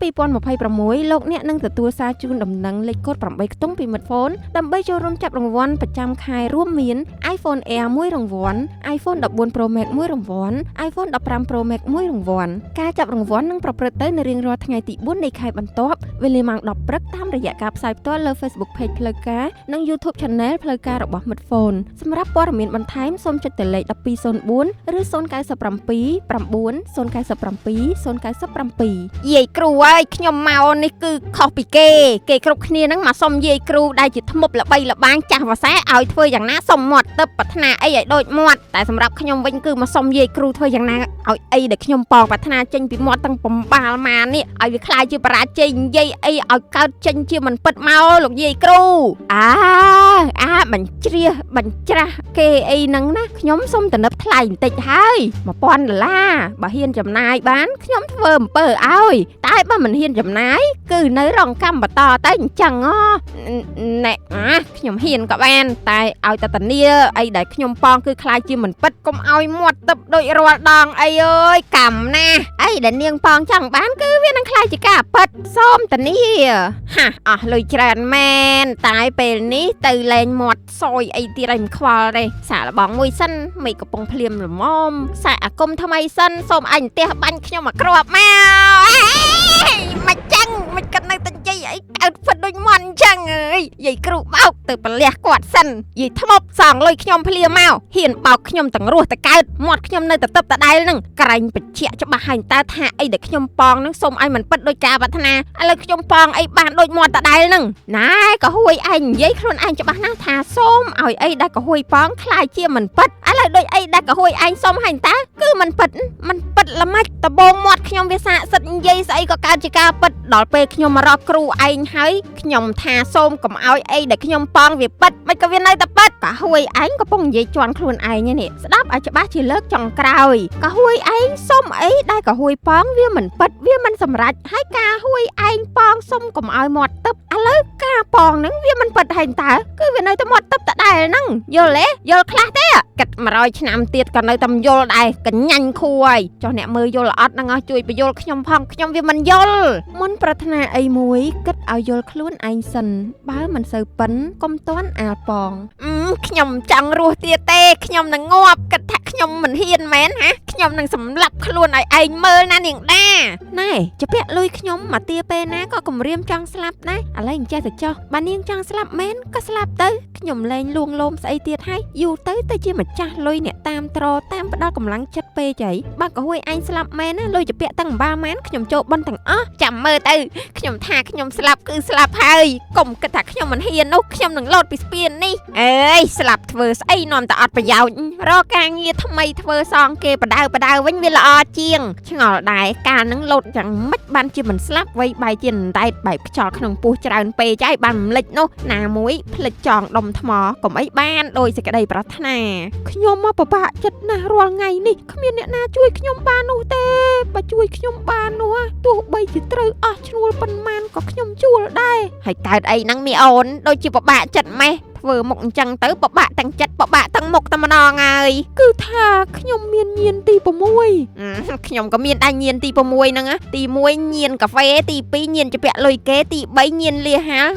2026លោកអ្នកនឹងទទួលសារជូនដំណឹងលេខកូដ8ខ្ទង់ពីមិត្តហ្វូនដើម្បីចូលរួមចាប់រង្វាន់ប្រចាំខែរួមមាន iPhone Air 1រង្វាន់ iPhone 14 Pro Max 1រង្វាន់ iPhone 15 Pro Max 1រង្វាន់ការចាប់រង្វាន់នឹងប្រព្រឹត្តទៅនៅរៀងរាល់ថ្ងៃទី4នៃខែបន្ទាប់វេលាម៉ោង10ព្រឹកតាមរយៈការផ្សាយផ្ទាល់លើ Facebook Page ផ្លូវការនិង YouTube Channel ផ្លូវការរបស់មិត្តហ្វូនសម្រាប់ព័ត៌មានបន្ថែមសូមចុចទៅលេខ1204ឬ097 យាយគ្រូអើយខ្ញុំមកនេះគឺខុសពីគេគ្រប់គ្នានឹងមកសុំយាយគ្រូដែលជាធ្មប់ល្បីល្បាញចាស់ភាសាឲ្យធ្វើយ៉ាងណាសុំមាត់ទៅប្រាថ្នាអីឲ្យដូចមាត់តែសម្រាប់ខ្ញុំវិញគឺមកសុំយាយគ្រូធ្វើយ៉ាងណាឲ្យអីដែលខ្ញុំប៉ងប្រាថ្នាចេញពីមាត់ទាំងបំបាលម៉ានេះឲ្យវាខ្លាយជាបរាជ័យនិយាយអីឲ្យកើតចេញជាមិនពិតមកលោកយាយគ្រូបញ្ជ្រះបញ្ច្រាស់គេអីហ្នឹងណាខ្ញុំសុំតំណឹបថ្លៃបន្តិចហើយ$1000បើហ៊ានចំណាយបានខ្ញុំធ្វើអំពើឲ្យតែបើមិនហ៊ានចំណាយគឺនៅរងកម្មបន្តទៅអញ្ចឹងណែខ្ញុំហ៊ានក៏បានតែឲ្យតតានីអីដែលខ្ញុំប៉ងគឺខ្លាចជាមិនពិតកុំឲ្យមាត់ទឹកដូចរាល់ដងអីអើយកម្មណាអីដែលនាងប៉ងចង់បានគឺវានឹងខ្លាចជាការពិតសូមតានីអស់លុយច្រើនមែនតែពេលនេះទៅលែងមាត់សយអីទៀតឲ្យមិនខ្វល់ទេសាកល្បងមួយសិនមិនកំពុងភ្លាមល្មមសាកអាគមថ្មីសិនសូមអញផ្ទះបាញ់ខ្ញុំមកគ្រាប់មកមិនចឹងមិនគិតនៅតែនិយាយអីកើតផិតដូចមាន់អញ្ចឹងអើយយាយគ្រូបោកទៅប្រលះគាត់សិនយាយធ្មប់សងលុយខ្ញុំភ្លាមមកហ៊ានបោកខ្ញុំទាំងរស់ទៅកើតមាត់ខ្ញុំនៅតែទឹកដដែលនឹងក្រែងបជាច្បាស់ហើយតើថាអីដែលខ្ញុំប៉ងនឹងសូមឲ្យមិនពិតដោយការប្រាថ្នាឥឡូវខ្ញុំប៉ងអីបានដូចមាត់ដដែលនឹងណែក៏ហួយឯងនិយាយខ្លួនឯងច្បាស់ណាស់ថាសូមឲ្យអីដែលក៏ហួយប៉ងខ្លាចជាមិនពិតឥឡូវដូចអីដែលក៏ហួយឯងសូមឲ្យតើគឺមិនពិតល្មិចដបងមាត់ខ្ញុំវាសាកសិតនិយាយស្អីក៏កើតជាការពិតដល់ពេលខ្ញុំមករកគ្រូឯងហើយខ្ញុំថាសូមកុំឲ្យអីដែលខ្ញុំប៉ងវាពិតមិនក៏វានៅតែពិតក៏ហួយឯងកំពុងនិយាយជន់ខ្លួនឯងនេះស្ដាប់ឲ្យច្បាស់ជាលើកចុងក្រោយក៏ហួយឯងសុំអីដែលក៏ហួយប៉ងវាមិនពិតវាមិនសម្រេចហើយការហួយឯងប៉ងសុំកុំឲ្យមាត់ទឹកឥឡូវការប៉ងហ្នឹងវាមិនពិតហើយតើគឺវានៅតែមាត់ទឹកដដែលហ្នឹងយល់ទេយល់ខ្លះទេគិត100ឆ្នាំទៀតក៏នៅតែមិនយល់ដែរកញ្ញាញ់ខួយចុះអ្នកមើលយល់អត់ហ្នឹងជួយបញ្យល់ខ្ញុំផងខ្ញុំវាមិនយល់មុនប្រាថ្នាអីមួយគិតឲ្យយល់ខ្លួនឯងសិនបើមិនសូវប៉ិនកុំតាន់អាលប៉ងខ្ញុំចង់រស់ទៀតទេខ្ញុំនឹងងាប់គិតថាខ្ញុំមិនហ៊ានមែនហាខ្ញុំនឹងសម្លាប់ខ្លួនឲ្យឯងមើលណានាងដាណែជាពាក់លុយខ្ញុំមកទាពេលណាក៏គំរាមចង់ស្លាប់ដែរឥឡូវអញ្ចេះទៅចុះបើនាងចង់ស្លាប់មែនក៏ស្លាប់ទៅខ្ញុំលែងលួងលោមស្អីទៀតហើយយូរទៅជាម្ចាស់លុយអ្នកតាមត្រតាមផ្ដល់កម្លាំងចិត្តពេកហីបើក៏ហួយឯងស្លាប់មែនណាលុយជាពាក់ទាំងម្បាលមែនខ្ញុំចូលបន់ទាំងអស់ចាំមើលទៅខ្ញុំថាខ្ញុំស្លាប់គឺស្លាប់ហើយកុំគិតថាខ្ញុំមិនហ៊ាននោះខ្ញុំនឹងលោតពីស្ពាននេះអើយស្លាប់ធ្វើស្អីនាំតែអត់ប្រយោជន៍រកការងារថ្មីធ្វើសងគេបដៅវិញវាល្អជាងឆ្ងល់ដែរការនឹងលោតយ៉ាងម៉េចបានជាមិនស្លាប់វៃបាយជាអណ្ដែតបែបខ្យល់ក្នុងពោះច្រើនពេកចាយបានរំលេចនោះណាមួយផ្លិចចងដុំថ្មកុំអីបានដោយសេចក្តីប្រាថ្នាខ្ញុំមកពិបាកចិត្តណាស់រាល់ថ្ងៃនេះគ្មានអ្នកណាជួយខ្ញុំបាននោះទេបើជួយខ្ញុំបាននោះទោះបីជាត្រូវអស់ឈ្នួលប៉ុន្មានក៏ខ្ញុំជួលដែរហើយកើតអីហ្នឹងមីអូនដូចជាពិបាកចិត្តម៉េះធ្វើមុខអញ្ចឹងទៅពិបាកទាំងចិត្តពិបាកទាំងមុខតែម្ដងហើយគឺថាខ្ញុំមានញៀនទី6ខ្ញុំក៏មានដែរញៀនទី6ហ្នឹងទី1ញៀនកាហ្វេទី2ញៀនជាពាក់លុយគេទី3ញៀនលាហាល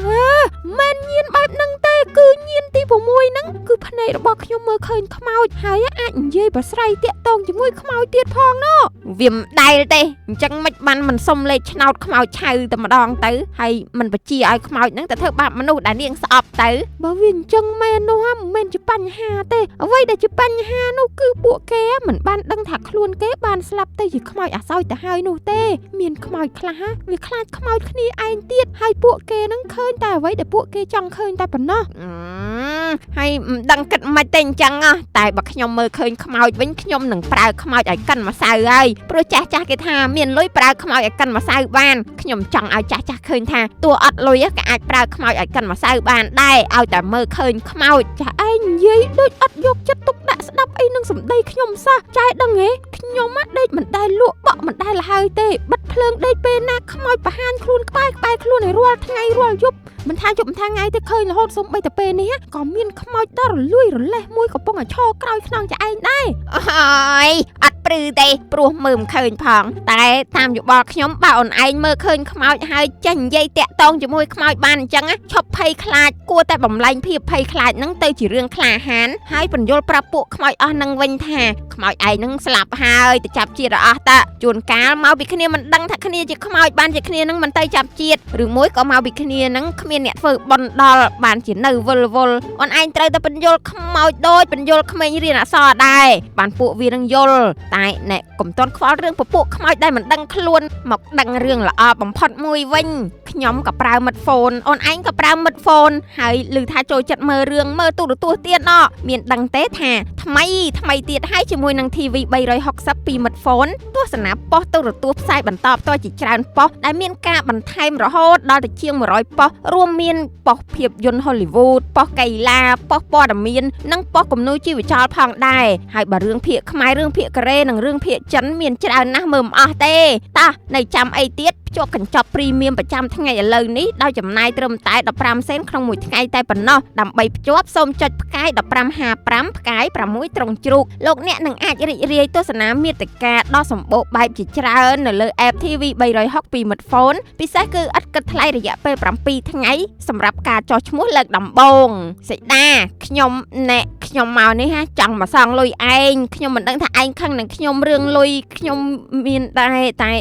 មិនញៀនបែបហ្នឹងទេគឺញៀនទី6ហ្នឹងគឺភ្នែករបស់ខ្ញុំមើលឃើញខ្មោចហើយអាចនិយាយប្រស្រ័យតាក់ទងជាមួយខ្មោចទៀតផងណោះវាមិនដែលទេអញ្ចឹងមិនបានមិនសុំលេខឆ្នោតខ្មោចឆៅតែម្ដងទៅហើយមិនបជាឲ្យខ្មោចហ្នឹងទៅធ្វើបាបមនុស្សដែលនាងស្អប់ទៅបើវាអញ្ចឹងមែននោះមិនមែនជាបញ្ហាទេអ្វីដែលជាបញ្ហានោះគឺពួកគេមិនបានដឹងថាខ្លួនគេបានស្លាប់ទៅជាខ្មោចអាសោចទៅហើយនោះទេមានខ្មោចខ្លះវាខ្លាចខ្មោចគ្នាឯងទៀតហើយពួកគេនឹងឃើញតែអ្វីដែលពួកគេចង់ឃើញតែប៉ុណ្ណោះ ហើយមិនដឹងគិតមិនទេអញ្ចឹងតែបើខ្ញុំមើលឃើញខ្មោចវិញខ្ញុំនឹងប្រើខ្មោចឲ្យកិនម្សៅហើយព្រោះចាស់គេថាមានលុយប្រើខ្មោចឲ្យកិនម្សៅបានខ្ញុំចង់ឲ្យចាស់ឃើញថាតួអត់លុយក៏អាចប្រើខ្មោចឲ្យកិនម្សៅបានដែរឲ្យតែមើលឃើញខ្មោចចាឯងនិយាយដូចអត់យកចិត្តទុកដាក់ស្ដាប់អីនឹងសម្ដីខ្ញុំសោះចាឯដឹងហ៎ខ្ញុំដេកមិនដែលលក់បក់មិនដែលលហើយទេបិទភ្លើងដេកពេលណាខ្មោចបរហាញខ្លួនក្បែរខ្លួនឲ្យរាល់ថ្ងៃរាល់យប់មិនថាយប់មិនថាថ្ងៃទេឃើញរហូតសូម្បីតែពេលនេះក៏មានខ្មោចដ៏រលួយរលេះមួយកំពុងតែឈរក្រោយខ្នងចាឯងដែរអើយអត់ព្រឺទេព្រោះមើលមិនឃើញផងតែតាមយោបល់ខ្ញុំបើអូនឯងមើលឃើញខ្មោចហើយចេះនិយាយតាក់ទងជាមួយខ្មោចបានអញ្ចឹងឈប់ភ័យខ្លាចគួរតែបំលែងភាពភ័យខ្លាចហ្នឹងទៅជារឿងក្លាហានហើយបញ្យល់ប្រាប់ពួកខ្មោចអស់នឹងវិញថាខ្មោចឯងហ្នឹងស្លាប់ហើយទៅចាប់ជាតិអស់តាជួនកាលមកពីគ្នាមិនដឹងថាគ្នាជាខ្មោចបានជាគ្នាហ្នឹងមិនទៅចាប់ជាតិឬមួយក៏មកពីគ្នាហ្នឹងគ្មានអ្នកធ្វើបន់ដល់បានជានៅវល់អូនឯងត្រូវតែបញ្យល់ខ្មោចដូចបញ្យល់ក្មេងរៀនអក្សរដែរបានពួកវានឹងយល់តែអ្នកកុំតន់ខ្វល់រឿងពពួកខ្មោចដែលមិនដឹងខ្លួនមកដឹងរឿងល្អបំផុតមួយវិញខ្ញុំក៏ប្រើមិត្តហ្វូនអូនឯងក៏ប្រើមិត្តហ្វូនហើយឮថាចូលចិត្តមើលរឿងមើលទូរទស្សន៍ទៀតមានដឹងទេថាថ្មីទៀតហើយជាមួយនឹង TV 360ពីមិត្តហ្វូនទស្សនាប៉ុស្តិ៍ទូរទស្សន៍ផ្សាយបន្តផ្ទាល់ជាច្រើនប៉ុស្តិ៍ដែលមានការបន្ថែមរហូតដល់ទៅជាង100ប៉ុស្តិ៍រួមមានប៉ុស្តិ៍ភាពយន្ត Hollywood ប៉ុស្តិ៍កីឡាប៉ុស្តិ៍ព័ត៌មាននិងប៉ុស្តិ៍គំនូរជីវចលផងដែរហើយបើរឿងភាគខ្មែររឿងភាគកូរ៉េនិងរឿងភាគចិនមានច្រើនណាស់មើលមិនអស់ទេតោះនៅចាំអីទៀតភ្ជាប់កញ្ចប់ព្រីមៀមប្រចាំថ្ងៃឥឡូវនេះដោយចំណាយត្រឹមតែ15សេនក្នុងមួយថ្ងៃតែប៉ុណ្ណោះដើម្បីភ្ជាប់សូមចុចផ្កាយ1555ផ្កាយ6ត្រង់ជ្រូកលោកអ្នកនឹងអាចរីករាយទស្សនាមាតិកាដ៏សម្បូរបែបជាច្រើននៅលើ app TV 360ពីមិត្តហ្វូនពិសេសគឺឥតគិតថ្លៃរយៈពេល7ថ្ងៃសម្រាប់ការចុះឈ្មោះលើកដំបូងសេចដាខ្ញុំមកនេះចង់មកសងលុយឯងខ្ញុំមិនដឹងថាឯងខឹងនឹងខ្ញុំរឿងលុយខ្ញុំមានដែរតែ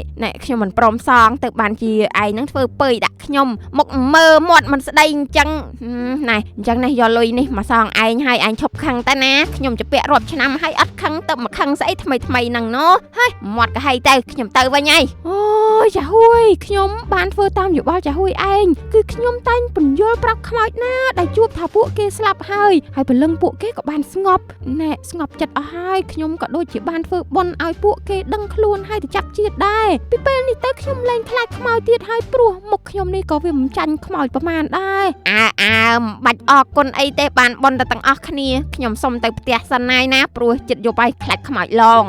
ខ្ញុំមិនព្រមសងទៅបានជាឯងនឹងធ្វើពើដាក់ខ្ញុំមុខមើលមាត់មិនស្ដីអញ្ចឹងណែអញ្ចឹងនេះយកលុយនេះមកសងឯងហើយឯងឈប់ខឹងតែណាខ្ញុំជពាក់រាប់ឆ្នាំហើយអត់ខឹងទៅមកខឹងស្អីថ្មីហ្នឹងណូហើយមាត់ក៏ហីទៅខ្ញុំទៅវិញហើយអូយចាហួយខ្ញុំបានធ្វើតាមយោបល់ចាហួយឯងគឺខ្ញុំតែងពន្យល់ប្រាប់ខ្មោចណាដែលជួបថាពួកគេស្លាប់ហើយព្រលឹងពួកគេក៏បានស្ងប់ស្ងប់ចិត្តអស់ហើយខ្ញុំក៏ដូចជាបានធ្វើបុណ្យឲ្យពួកគេដឹងខ្លួនហើយទៅចាប់ជាតិដែរពីពេលនេះទៅខ្ញុំលែងខ្លាចខ្មោចទៀតហើយព្រោះមុខខ្ញុំនេះក៏វាមិនចាញ់ខ្មោចប្រមាណដែរបាច់អរគុណអីទេបានបុណ្យទៅទាំងអស់គ្នាខ្ញុំសុំទៅផ្ទះសិនណាយណាព្រោះចិត្តយប់ហើយខ្លាចខ្មោចឡង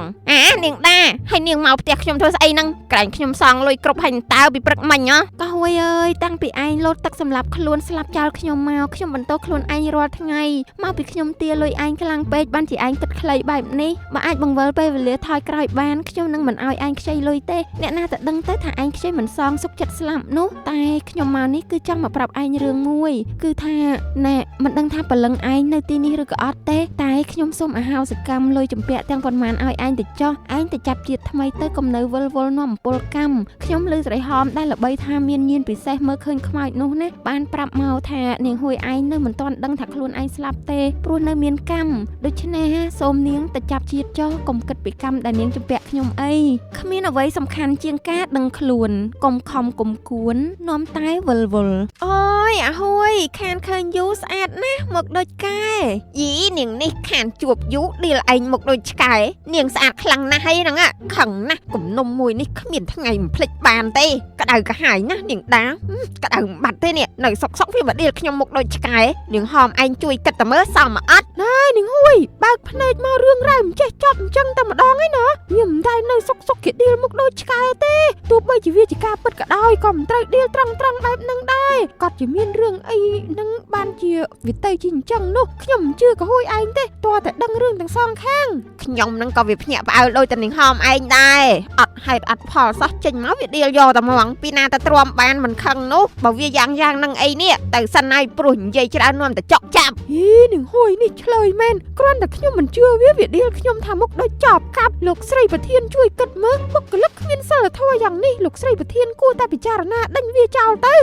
នាងដាហើយនាងមកផ្ទះខ្ញុំធ្វើស្អីហ្នឹងក្រែងខ្ញុំសងលុយគ្រប់ហើយតើពីព្រឹកមិញក៏ហួយអើយតាំងពីឯងលោតទឹកសម្លាប់ខ្លួនស្លាប់ចោលខ្ញុំមកខ្ញុំបន្តខ្លួនឯងរាល់ថ្ងៃមកពីខ្ញុំទាលុយឯងខ្លាំងពេកបានជាឯងគិតខ្លីបែបនេះបើអាចបង្វិលពេលវេលាថយក្រោយបានខ្ញុំនឹងមិនឲ្យឯងខ្ចីលុយទេអ្នកណាទៅដឹងទៅថាឯងខ្ចីមិនសងសុខចិត្តស្លាប់នោះតែខ្ញុំមកនេះគឺចង់មកប្រាប់ឯងរឿងមួយគឺថាមិនដឹងថាព្រលឹងឯងនៅទីនេះឬក៏អត់ទេតែខ្ញុំសូមអហោសកម្មលុយចម្ពាក់ទាំងប៉ុន្មានឲ្យឯងទៅចោះឯងទៅចាប់ជាតិថ្មីទៅកុំនៅវល់នាំអំពូលកម្មខ្ញុំឮស្រីហោមដែលល្បីថាមានញៀនពិសេសមើលឃើញខ្មោចនោះណាបានប្រាប់មកថានាងហួយឯងនៅមិនទាន់ដឹងថាខ្លួនឯងស្លាប់ទេព្រោះនៅមានកម្មដូច្នេះសូមនាងទៅចាប់ជាតិចោះកុំគិតពីកម្មដែលនាងចម្ពាក់ខ្ញុំអីគ្មានអ្វីសំខាន់ជាងការដឹងខ្លួនកុំខំគុំគួននាំតែវល់អូយអាហួយខានឃើញយូស្អាតណាស់មកដូចកែយីនាងនេះខានជួបយូឌីលឯងមកដូចឆ្កែនាងស្អាតខ្លាំងណាស់ហើយហ្នឹងខឹងណាស់គំនុំមួយនេះគ្មានថ្ងៃមិនភ្លេចបានទេក្តៅកាហាយណាស់នាងដាក្តៅមិនបាត់ទេនេះនៅសុកវាមកឌីលខ្ញុំមកដូចឆ្កែនាងហោមឯងជួយគិតតែមើលសមអត់ណែនាងហួយបើកភ្នែកមករឿងរ៉ាវមិនចេះចប់អញ្ចឹងតែម្ដងឯណាខ្ញុំមិនដែលនៅសុកគេឌីលមកដូចឆ្កែទេទោះបីជាវាជាការពិតក៏ដោយក៏មិនត្រូវឌីលត្រង់បែបហ្នឹងដែរគាត់ជាមានរឿងអីនឹងបានជាវាទៅជាអញ្ចឹងនោះខ្ញុំមិនជឿក៏ហួយឯងទេតើតែដឹងរឿងទាំងសងខាងខ្ញុំនឹងក៏វាភ្ញាក់ផ្អើលដោយតែនាងហោមឯងដែរអត់ហេតុអត់ផលសោះចេញមកវាឌីលយកតែហ្មងពីណាតែទ្រាំបានមិនខឹងនោះបើវាយ៉ាងនឹងអីនេះទៅសិនហើយព្រោះនិយាយច្រើននាំតែចកចាប់នាងហួយនេះឆ្លើយមែនគ្រាន់តែខ្ញុំមិនជឿវាឌីលខ្ញុំថាមុខដូចចប់កាប់លោកស្រីប្រធានជួយគិតមើលបុគ្គលិកគ្មានសិលធម៌យ៉ាងនេះលោកស្រីប្រធានគួរតែពិចារណាដេញវាចោលទៅ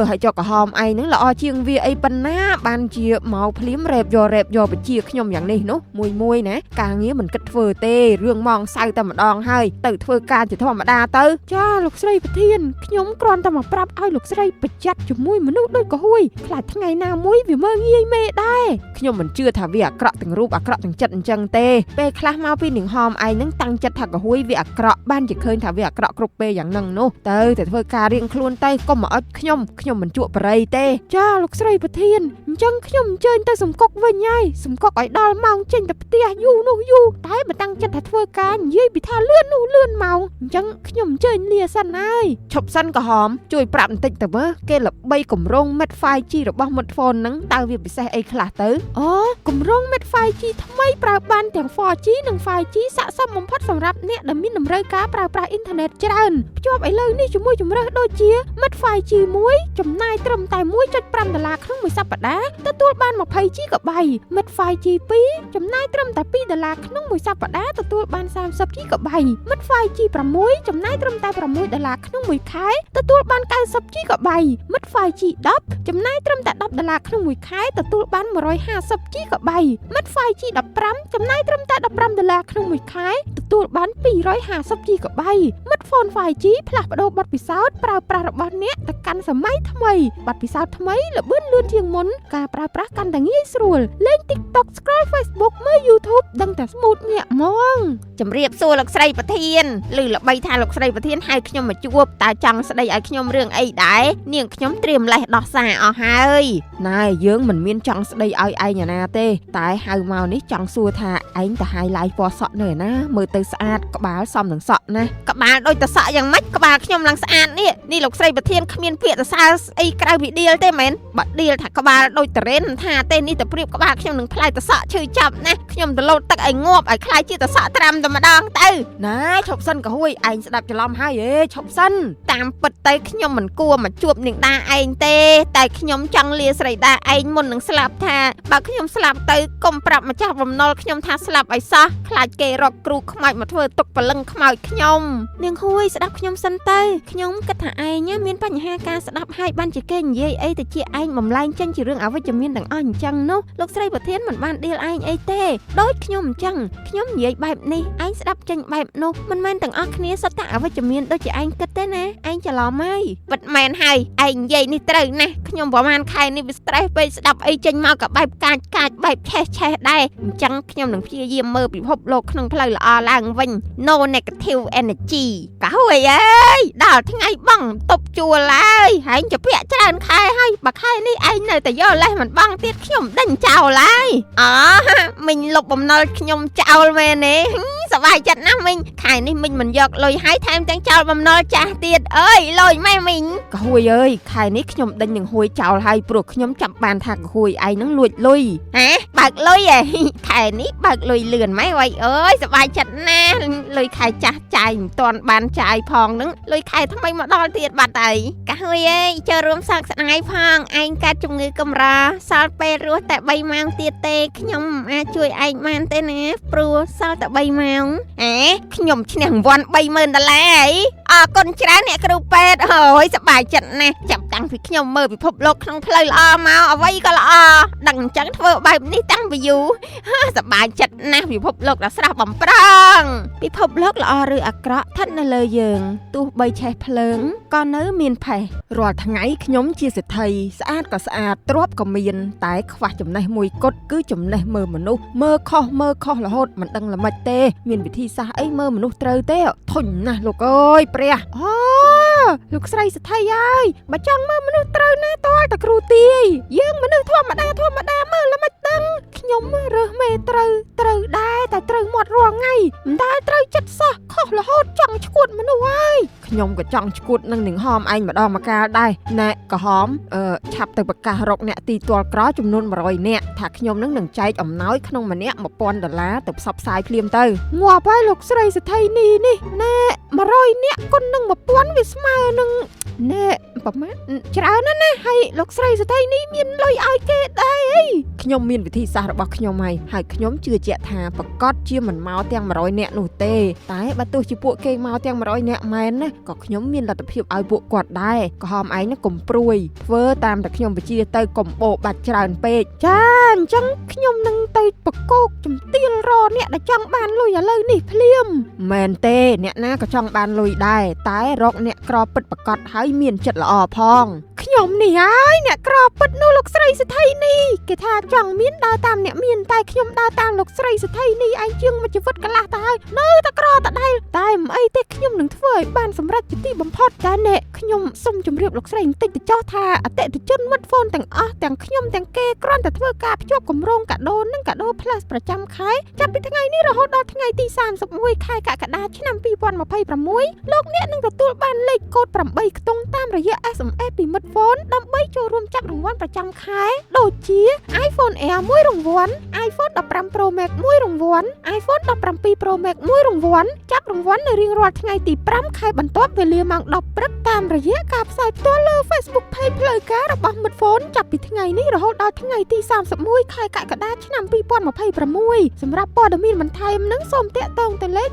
ហើយចុកក្រហម ឯងហ្នឹងល្អជាងវាអីប៉ុណ្ណាបានជាមកភ្លាមរ៉េបយកបញ្ជាខ្ញុំយ៉ាងនេះនោះមួយណាការងារមិនគិតធ្វើទេរឿងម៉ោងសៅតែម្ដងហើយទៅធ្វើការជាធម្មតាទៅចាលោកស្រីប្រធានខ្ញុំគ្រាន់តែមកប្រាប់ឲ្យលោកស្រីប្រយ័ត្នជាមួយមនុស្សដូចកហួយខ្លាចថ្ងៃណាមួយវាមើងងាយមេដែរខ្ញុំមិនជឿថាវាអាក្រក់ទាំងរូបអាក្រក់ទាំងចិត្តអញ្ចឹងទេពេលខ្លះមកពីនាងហមឯងហ្នឹងតាំងចិត្តថាកហួយវាអាក្រក់បានជាឃើញថាវាអាក្រក់គ្រប់ពេលយ៉ាងហ្នឹងនោះទៅតែធ្វើការរៀងខ្លួនទៅកុំមកអុចខ្ញុំមិនជក់បរិយទេចាលោកស្រីប្រធានអញ្ចឹងខ្ញុំអញ្ជើញទៅសំកុកវិញហើយសំកុកឲ្យដល់ម៉ោងចេញទៅផ្ទះយូរតែបើតាំងចិត្តថាធ្វើការនិយាយពីថាលឿនម៉ោងអញ្ចឹងខ្ញុំអញ្ជើញលាសិនហើយឈប់សិនក្រហមជួយប្រាប់បន្តិចទៅមើលគេល្បីកម្រង Mate 5G របស់ Smartphone ហ្នឹងតើវាពិសេសអីខ្លះទៅអូកម្រង Mate 5G ថ្មីប្រើបានទាំង 4G និង 5G ស័ក្តិសមបំផុតសម្រាប់អ្នកដែលមានតម្រូវការប្រើប្រាស់អ៊ីនធឺណិតច្រើនភ្ជាប់ឥឡូវនេះជាមួយជម្រើសដូចជា Mate 5G 1ចំណាយត្រឹមតែ$1.5ក្នុងមួយសប្តាហ៍ទទួលបាន 20GB Mate 5G 2ចំណាយត្រឹមតែ$2ក្នុងមួយសប្តាហ៍ទទួលបាន 30GB Mate 5G 6ចំណាយត្រឹមតែ$6ក្នុងមួយខែទទួលបាន 90GB Mate 5G 10ចំណាយត្រឹមតែ$10ក្នុងមួយខែទទួលបាន 150GB Mate 5G 15ចំណាយត្រឹមតែ$15ក្នុងមួយខែទទួលបាន 250GB Mate Phone 5G ផ្លាស់ប្ដូរបទពិសោធន៍ប្រើប្រាស់របស់អ្នកទៅកាន់សម័យថ្មីបទពិសោធន៍ថ្មីល្បឿនលឿនជាងមុនការប្រើប្រាស់កាន់តែងាយស្រួលលេង TikTok scroll Facebook មើល YouTube ដឹងតែស្មូតញាក់ហ្មងជំរាបសួរលោកស្រីប្រធានឮល្បីថាលោកស្រីប្រធានហៅខ្ញុំមកជួបតើចង់ស្ដីឲ្យខ្ញុំរឿងអីដែរនាងខ្ញុំត្រៀមលេះដោះសារអស់ហើយណែយើងមិនមានចង់ស្ដីឲ្យឯងណាទេតែហៅមកនេះចង់សួរថាឯងទៅហាយឡាយពណ៌សក់នៅណាមើលទៅស្អាតក្បាលសមនឹងសក់ណាក្បាលដូចតសក់យ៉ាងម៉េចក្បាលខ្ញុំឡើងស្អាតនេះលោកស្រីប្រធានគ្មានពាក្យសរសើរអីក្រៅពីឌីលទេមែនបើឌីលថាក្បាលដូចតរេនថាទេនេះទៅប្រៀបក្បាលខ្ញុំនឹងផ្លែតសក់ឈឺចាប់ណាខ្ញុំទៅលោតទឹកឲ្យងាប់ឲ្យខ្លាចជាតសក់ត្រាំតែម្ដងទៅណាឈប់សិនកហួយឯងស្ដាប់ច្រឡំហើយឈប់សិនតាមពិតទៅខ្ញុំមិនគួរមកជួបនាងដាឯងទេតែខ្ញុំចង់លាស្រីដាឯងមុននឹងស្លាប់ថាបើខ្ញុំស្លាប់ទៅកុំប្រាប់ម្ចាស់បំណុលខ្ញុំថាស្លាប់ឲ្យសោះខ្លាចគេរកគ្រូខ្មោចមកធ្វើទុកពលឹងខ្មោចខ្ញុំនាងហួយស្ដាប់ខ្ញុំសិនទៅខ្ញុំគិតថាឯងមានបញ្ហាការស្ដាប់ហើយបានជាគេនិយាយអីទៅជាឯងបំលែងចេញជារឿងអវិជ្ជមានទាំងអស់អញ្ចឹងនោះលោកស្រីប្រធានមិនបានឌីលឯងអីទេដូចខ្ញុំអញ្ចឹងខ្ញុំនិយាយបែបនេះឯងស្ដាប់ចេញបែបនោះមិនមែនទាំងអស់គ្នាសុទ្ធតែអវិជ្ជមានដូចជាឯងគិតទេណាឯងច្រឡំហើយពិតមែនហើយឯងនិយាយនេះត្រូវណាស់ខ្ញុំប្រហែលខែនេះវា stress ពេកស្ដាប់អីចេញមកក៏បែបកាចបែបឆេះដែរអញ្ចឹងខ្ញុំនឹងព្យាយាមមើលពិភពលោកក្នុងផ្លូវល្អឡើងវិញ no negative energy កហួយអើយដល់ថ្ងៃបងតប់ជួលហើយហែងជាពាក់ច្រើនខែហើយបើខែនេះឯងនៅតែយកលេសមិនបងទៀតខ្ញុំដេញចោលហើយមិញលុបបំណុលខ្ញុំចោលមែនទេសប្បាយចិត្តណាស់មិញខែនេះមិញមិនយកលុយហើយថែមទាំងចោលបំណុលចាស់ទៀតអើយលុយម៉ែមិញកហួយអើយខែនេះខ្ញុំដេញនឹងហួយចោលហើយព្រោះខ្ញុំចាប់បានថាកហួយឯងនឹងលួចលុយបើកលុយខែនេះបើកលុយលឿនម៉ែវ៉ៃអើយសប្បាយចិត្តណាស់លុយខែចាស់ចាយមិនទាន់បានចាយផងនឹងលុយខែថ្មីមកដល់ទៀតបាត់ហើយកហួយអើយចូលរួមសោកស្ដាយផងឯងកើតជំងឺកម្រសល់ពេលរស់តែ3ម៉ោងទៀតទេខ្ញុំអាចជួយឯងបានទេណាព្រោះសល់តែ3ម៉ោងខ្ញុំឈ្នះរង្វាន់$30,000អរគុណច្រើនអ្នកគ្រូពេទ្យអើយសប្បាយចិត្តណាស់ចាប់តាំងពីខ្ញុំមើលពិភពលោកក្នុងផ្លូវល្អមកអ្វីក៏ល្អដឹងអញ្ចឹងធ្វើបែបនេះតាំងពីយូរសប្បាយចិត្តណាស់ពិភពលោកដ៏ស្រស់បំព្រងពិភពលោកល្អឬអាក្រក់ស្ថិតនៅលើយើងទោះបីឆេះភ្លើងក៏នៅមានផេះរាល់ថ្ងៃខ្ញុំជាសេដ្ឋីស្អាតក៏ស្អាតទ្រព្យក៏មានតែខ្វះចំណេះមួយគត់គឺចំណេះមើលមនុស្សមើលខុសរហូតមិនដឹងល្មិចទេមានវិធីសាស្ត្រអីមើលមនុស្សត្រូវទេធុញណាស់លោកអើយព្រះលោកស្រីសេដ្ឋីអើយបើចង់មើលមនុស្សត្រូវណាតើតែគ្រូទាយយើងមនុស្សធម្មតាមើលល្មិចដឹងខ្ញុំរើសមេត្រូវដែរតែត្រូវមាត់រាល់ថ្ងៃមិនដែលត្រូវចិត្តសោះខុសរហូតចង់ឈួតមនុស្សហើយខ្ញុំក៏ចង់ឈួតនឹងនាងហមឯងម្ដងម្កាលដែរណែក្រហមឆាប់ទៅប្រកាសរកអ្នកទីទាល់ក្រចំនួន100នាក់ថាខ្ញុំនឹងចែកអំណោយក្នុងម្នាក់$1,000ទៅផ្សព្វផ្សាយភ្លាមទៅងាប់ហើយលោកស្រីសេដ្ឋីនេះណែ 100នាក់គុណនឹង1000វាស្មើនឹងណែប្រហែលច្រើនណាស់ហើយលោកស្រីស្ត្រីនេះមានលុយឲ្យគេដែរអីខ្ញុំមានវិធីសាស្ត្ររបស់ខ្ញុំហើយខ្ញុំជឿជាក់ថាប្រកាសជាមិនមកទាំង100នាក់នោះទេតែបើទោះជាពួកគេមកទាំង100នាក់មែនណាក៏ខ្ញុំមានលទ្ធភាពឲ្យពួកគាត់ដែរក៏ហមឯងណាកុំព្រួយធ្វើតាមតែខ្ញុំបញ្ជាទៅកុំបោបាច់ច្រើនពេកចាអញ្ចឹងខ្ញុំនឹងទៅប្រកោកជំទាលរអ្នកដែលចង់បានលុយឥឡូវនេះភ្លាមមែនទេអ្នកណាក៏ចង់បានលុយដែរតែរកអ្នកក្រពិតប្រកបហើយមានចិត្តល្អផងខ្ញុំនេះហើយអ្នកក្រពិតនោះលោកស្រីសេដ្ឋីនេះគេថាចង់មានដើរតាមអ្នកមានតែខ្ញុំដើរតាមលោកស្រីសេដ្ឋីនេះឯងជាងមួយជីវិតកន្លះទៅហើយនៅតែក្រតដែលតែមិនអីទេខ្ញុំនឹងធ្វើឲ្យបានសម្រេចជាទីបំផុតតែអ្នកខ្ញុំសូមជម្រាបលោកស្រីបន្តិចទៅចោះថាអតិថិជនមិត្តហ្វូនទាំងអស់ទាំងខ្ញុំទាំងគេគ្រាន់តែធ្វើការភ្ជាប់គម្រោងកាដូនិងកាដូ Plus ប្រចាំខែចាប់ពីថ្ងៃនេះរហូតដល់ថ្ងៃទី31ខែកក្កដាឆ្នាំ2026លោកអ្នកនឹងទទួលបានលេខកូដ8ខ្ទង់តាមរយៈ SMS ពីមិត្តហ្វូនដើម្បីចូលរួមចាប់រង្វាន់ប្រចាំខែដូចជា iPhone Air 1រង្វាន់ iPhone 15 Pro Max 1រង្វាន់ iPhone 17 Pro Max 1រង្វាន់ចាប់រង្វាន់នៅរៀងរាល់ថ្ងៃទី5ខែបន្ទាប់វេលាម៉ោង10ព្រឹកតាមរយៈការផ្សាយផ្ទាល់លើ Facebook Page ផ្លូវការរបស់មិត្តហ្វូនចាប់ពីថ្ងៃនេះរហូតដល់ថ្ងៃទី31ខែកក្កដាឆ្នាំ2026សម្រាប់ព័ត៌មានបន្ថែមនឹងសូមតាក់ទងទៅលេខ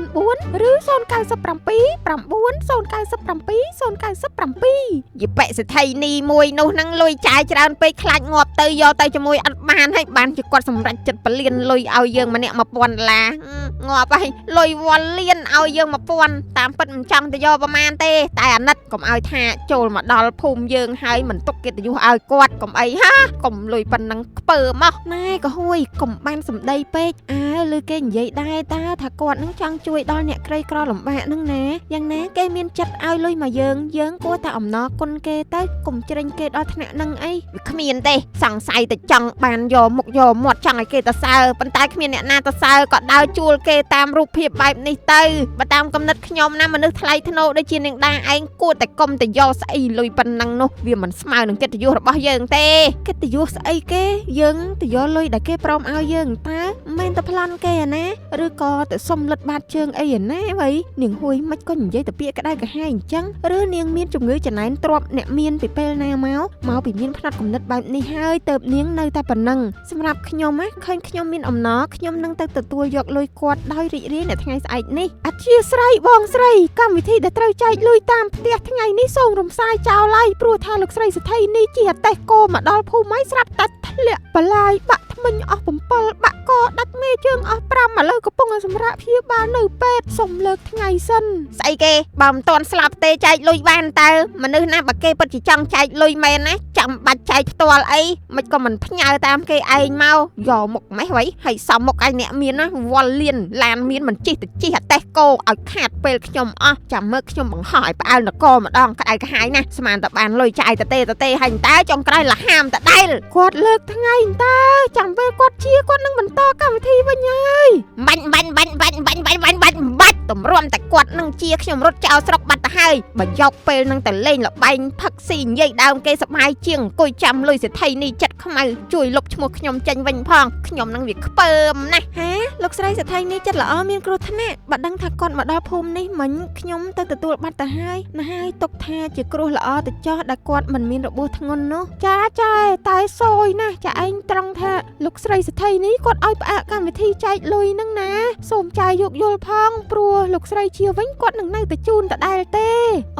1204ឬ097 997 097 យីបិសិទ្ធិនីមួយនោះនឹងលុយចាយច្រើនពេកខ្លាចងាប់ទៅយកទៅជាមួយអត់បានហើយបានជាគាត់សម្រេចចិត្តពលានលុយឲ្យយើងម្នាក់$1000ងាប់ហើយលុយវល់លានឲ្យយើង1000តាមពិតមិនចង់ទៅយកប្រមាណទេតែអាណិតកុំឲ្យថាចូលមកដល់ភូមិយើងហើយមិនទុកកិត្តិយសឲ្យគាត់កុំអីហាកុំលុយប៉ុណ្ណឹងខ្ពើមកណែក៏ហួយកុំបានសម្ដីពេកលើគេនិយាយដែរតាថាគាត់នឹងចង់ជួយដល់អ្នកក្រីក្រលំបាកនឹងណាយ៉ាងណាគេមានចិត្តឲ្យលុយមកយើងគួរតែអំណរគុណគេទៅកុំជ្រេញគេដល់ថ្នាក់នឹងអីវាគ្មានទេសង្ស័យតែចង់បានយកមុខយកមាត់ចង់ឲ្យគេទៅសើប៉ុន្តែគ្មានអ្នកណាទៅសើក៏ដើរជួលគេតាមរូបភាពបែបនេះទៅបើតាមកំណត់ខ្ញុំណាមនុស្សថ្លៃថ្នូរដូចជានាងដាឯងគួរតែកុំទៅយកស្អីលុយប៉ុណ្ណឹងនោះវាមិនស្មើនឹងកិត្តិយសរបស់យើងទេកិត្តិយសស្អីគេយើងទៅយកលុយដែលគេព្រមឲ្យយើងតើមិនទៅប្លន់គេណាឬក៏ទៅសុំលិទ្ធបាតជើងអីណាវ៉ៃនាងហួយមិនក៏និយាយទៅពាក្យក្តៅក្រហាយអញ្ចឹងឬនាងមានជំងឺចំណែនទ្រព្យអ្នកមានពីពេលណាមកពីមានផ្នត់គំនិតបែបនេះហើយទៅនាងនៅតែប៉ុណ្ណឹងសម្រាប់ខ្ញុំឃើញខ្ញុំមានអំណរខ្ញុំនឹងទៅទទួលយកលុយគាត់ដោយរីករាយនៅថ្ងៃស្អែកនេះអធិស្ឋានបងស្រីកម្មវិធីដែលត្រូវចែកលុយតាមផ្ទះថ្ងៃនេះសូមរំសាយចោលហើយព្រោះថាលោកស្រីសេដ្ឋីនេះជាអតេះគោមកដល់ភូមិហើយស្រាប់តែធ្លាក់បលាយបាក់ថ្មិញអស់7បាក់កដាច់មេជើងអស់5ឥឡូវកំពុងសម្រាប់ព្យាបាលនៅពេទ្យសុំលើកថ្ងៃសិនស្អីគេបើមិនទាន់ស្លាប់ទេចែកលុយបានតើមនុស្សណាបើគេពិតជាចង់ចែកលុយមែនណាចាំបាច់ចែកផ្ទាល់អីមិនក៏មិនផ្ញើតាមគេឯងមកយកមុខម៉េះវ៉ៃហើយសំមុខឯងអ្នកមានណាវល់លៀនឡានមានមិនជិះទៅជិះអតេះគោឲ្យខាតពេលខ្ញុំអស់ចាំមើលខ្ញុំបង្ហោះឲ្យផ្អើលនគរម្ដងក្តៅក្រហាយណាស្មានតែបានលុយចាយតទេហើយតើចុងក្រោយលហាមតដែលគាត់លើកថ្ងៃតើចាំពេលគាត់ជាគាត់នឹងបន្តកម្មវិធីវិញហើយបាញ់តម្រាំតែគាត់នឹងជាខ្ញុំរត់ចោលស្រុកបាត់ទៅហើយបើយកពេលនឹងតែលេងលបែងផឹកស៊ីនិយាយដើមគេសប្បាយជាងអង្គុយចាំលុយសេដ្ឋីនេះចិត្តខ្មៅជួយលុបឈ្មោះខ្ញុំចេញវិញផងខ្ញុំនឹងវាខ្ពើមណាស់ហាលោកស្រីសេដ្ឋីនេះចិត្តល្អមានគ្រោះថ្នាក់បើដឹងថាគាត់មកដល់ភូមិនេះមិញខ្ញុំទៅទទួលបាត់ទៅហើយណាហើយទុកថាជាគ្រោះល្អទៅចោះដែលគាត់មិនមានរបួសធ្ងន់នោះចាតែសយណាស់ចាឯងត្រង់ថាលោកស្រីសេដ្ឋីនេះគាត់ឲ្យផ្អាកកម្មវិធីចែកលុយនឹងណាសូមចាយយោគយល់ផងព្រោះលោកស្រីជាវិញគាត់នឹងនៅតែជូនដដែលទេ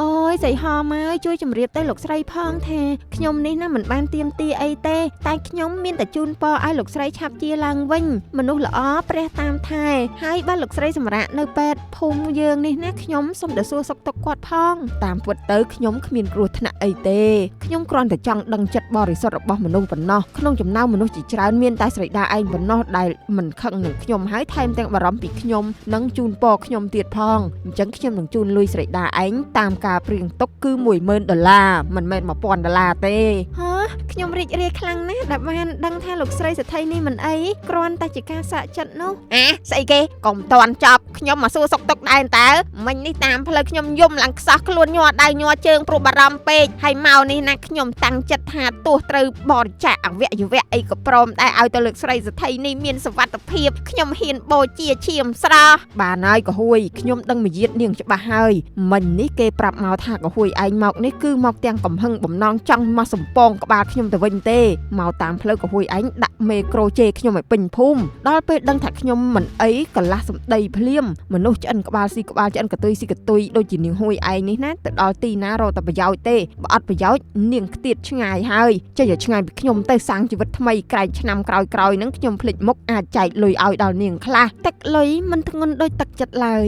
អូយស្រីហមហើយជួយជម្រាបទៅលោកស្រីផងថាខ្ញុំនេះណាមិនបានទៀមទាអីទេតែខ្ញុំមានតែជូនពរឲ្យលោកស្រីឆាប់ជាឡើងវិញមនុស្សល្អព្រះតាមថែហើយបើលោកស្រីសម្រាប់នៅពេទ្យភូមិយើងនេះណាខ្ញុំសូមទៅសួរសុខទុក្ខគាត់ផងតាមពុតទៅខ្ញុំគ្មានគ្រោះថ្នាក់អីទេខ្ញុំគ្រាន់តែចង់ដឹងចិត្តបរិសុទ្ធរបស់មនុស្សប៉ុណ្ណោះក្នុងចំណោមមនុស្សជាច្រើនមានតែស្រីដាឯងប៉ុណ្ណោះដែលមិនខឹងនឹងខ្ញុំហើយថែមទាំងបារម្ភពីខ្ញុំនិងជូនពរខ្ញុំទៀតផងអញ្ចឹងខ្ញុំនឹងជូនលុយស្រីដាឯងតាមការព្រៀងទុកគឺ$10,000មិនមែន$1,000ទេហ៎ ខ្ញុំរីករាយខ្លាំងណាស់ដែលបានដឹងថាលោកស្រីសេដ្ឋីនេះមិនអីគ្រាន់តែជាការសាកចិត្តនោះ ស្អីគេកុំតន់ចប់ខ្ញុំមកសួរសុកទុកដែរតើមិញនេះតាមផ្លូវខ្ញុំយំឡើងខ្សោះខ្លួនញ័រដៃញ័រជើងព្រោះបារម្ភពេកហើយមកនេះណាខ្ញុំតាំងចិត្តថាទោះត្រូវបរិច្ចាគអវយវៈអីក៏ព្រមដែរឲ្យទៅលោកស្រីសេដ្ឋីនេះមានសុវត្ថិភាពខ្ញុំហ៊ានបូជាឈាមស្រស់ បានហើយកហួយខ្ញុំដឹងមយាទនាងច្បាស់ហើយមិញនេះគេប្រាប់មកថាកហួយឯងមកនេះគឺមកទាំងកំហឹងបំណងចង់មកសំពងក្បាលខ្ញុំទៅវិញទេមកតាមផ្លូវកហួយឯងដាក់មេក្រូជេខ្ញុំឲ្យពេញភូមិដល់ពេលដឹងថាខ្ញុំមិនអីកន្លះសម្ដីភ្លាមមនុស្សឆ្អិនក្បាលស៊ីក្បាលឆ្អិនកតុយស៊ីកតុយដូចជានាងហួយឯងនេះណាទៅដល់ទីណារកតែប្រយោជន៍ទេបើអត់ប្រយោជន៍នាងខ្ទៀតឆ្ងាយហើយចេះតែឆ្ងាយពីខ្ញុំទៅសាងជីវិតថ្មីក្រែងឆ្នាំក្រោយៗហ្នឹងខ្ញុំភ្លេចមុខអាចចែកលុយឲ្យដល់នាងខ្លះទឹកលុយមិនធ្ងន់ដូចទឹកចិត្តឡើយ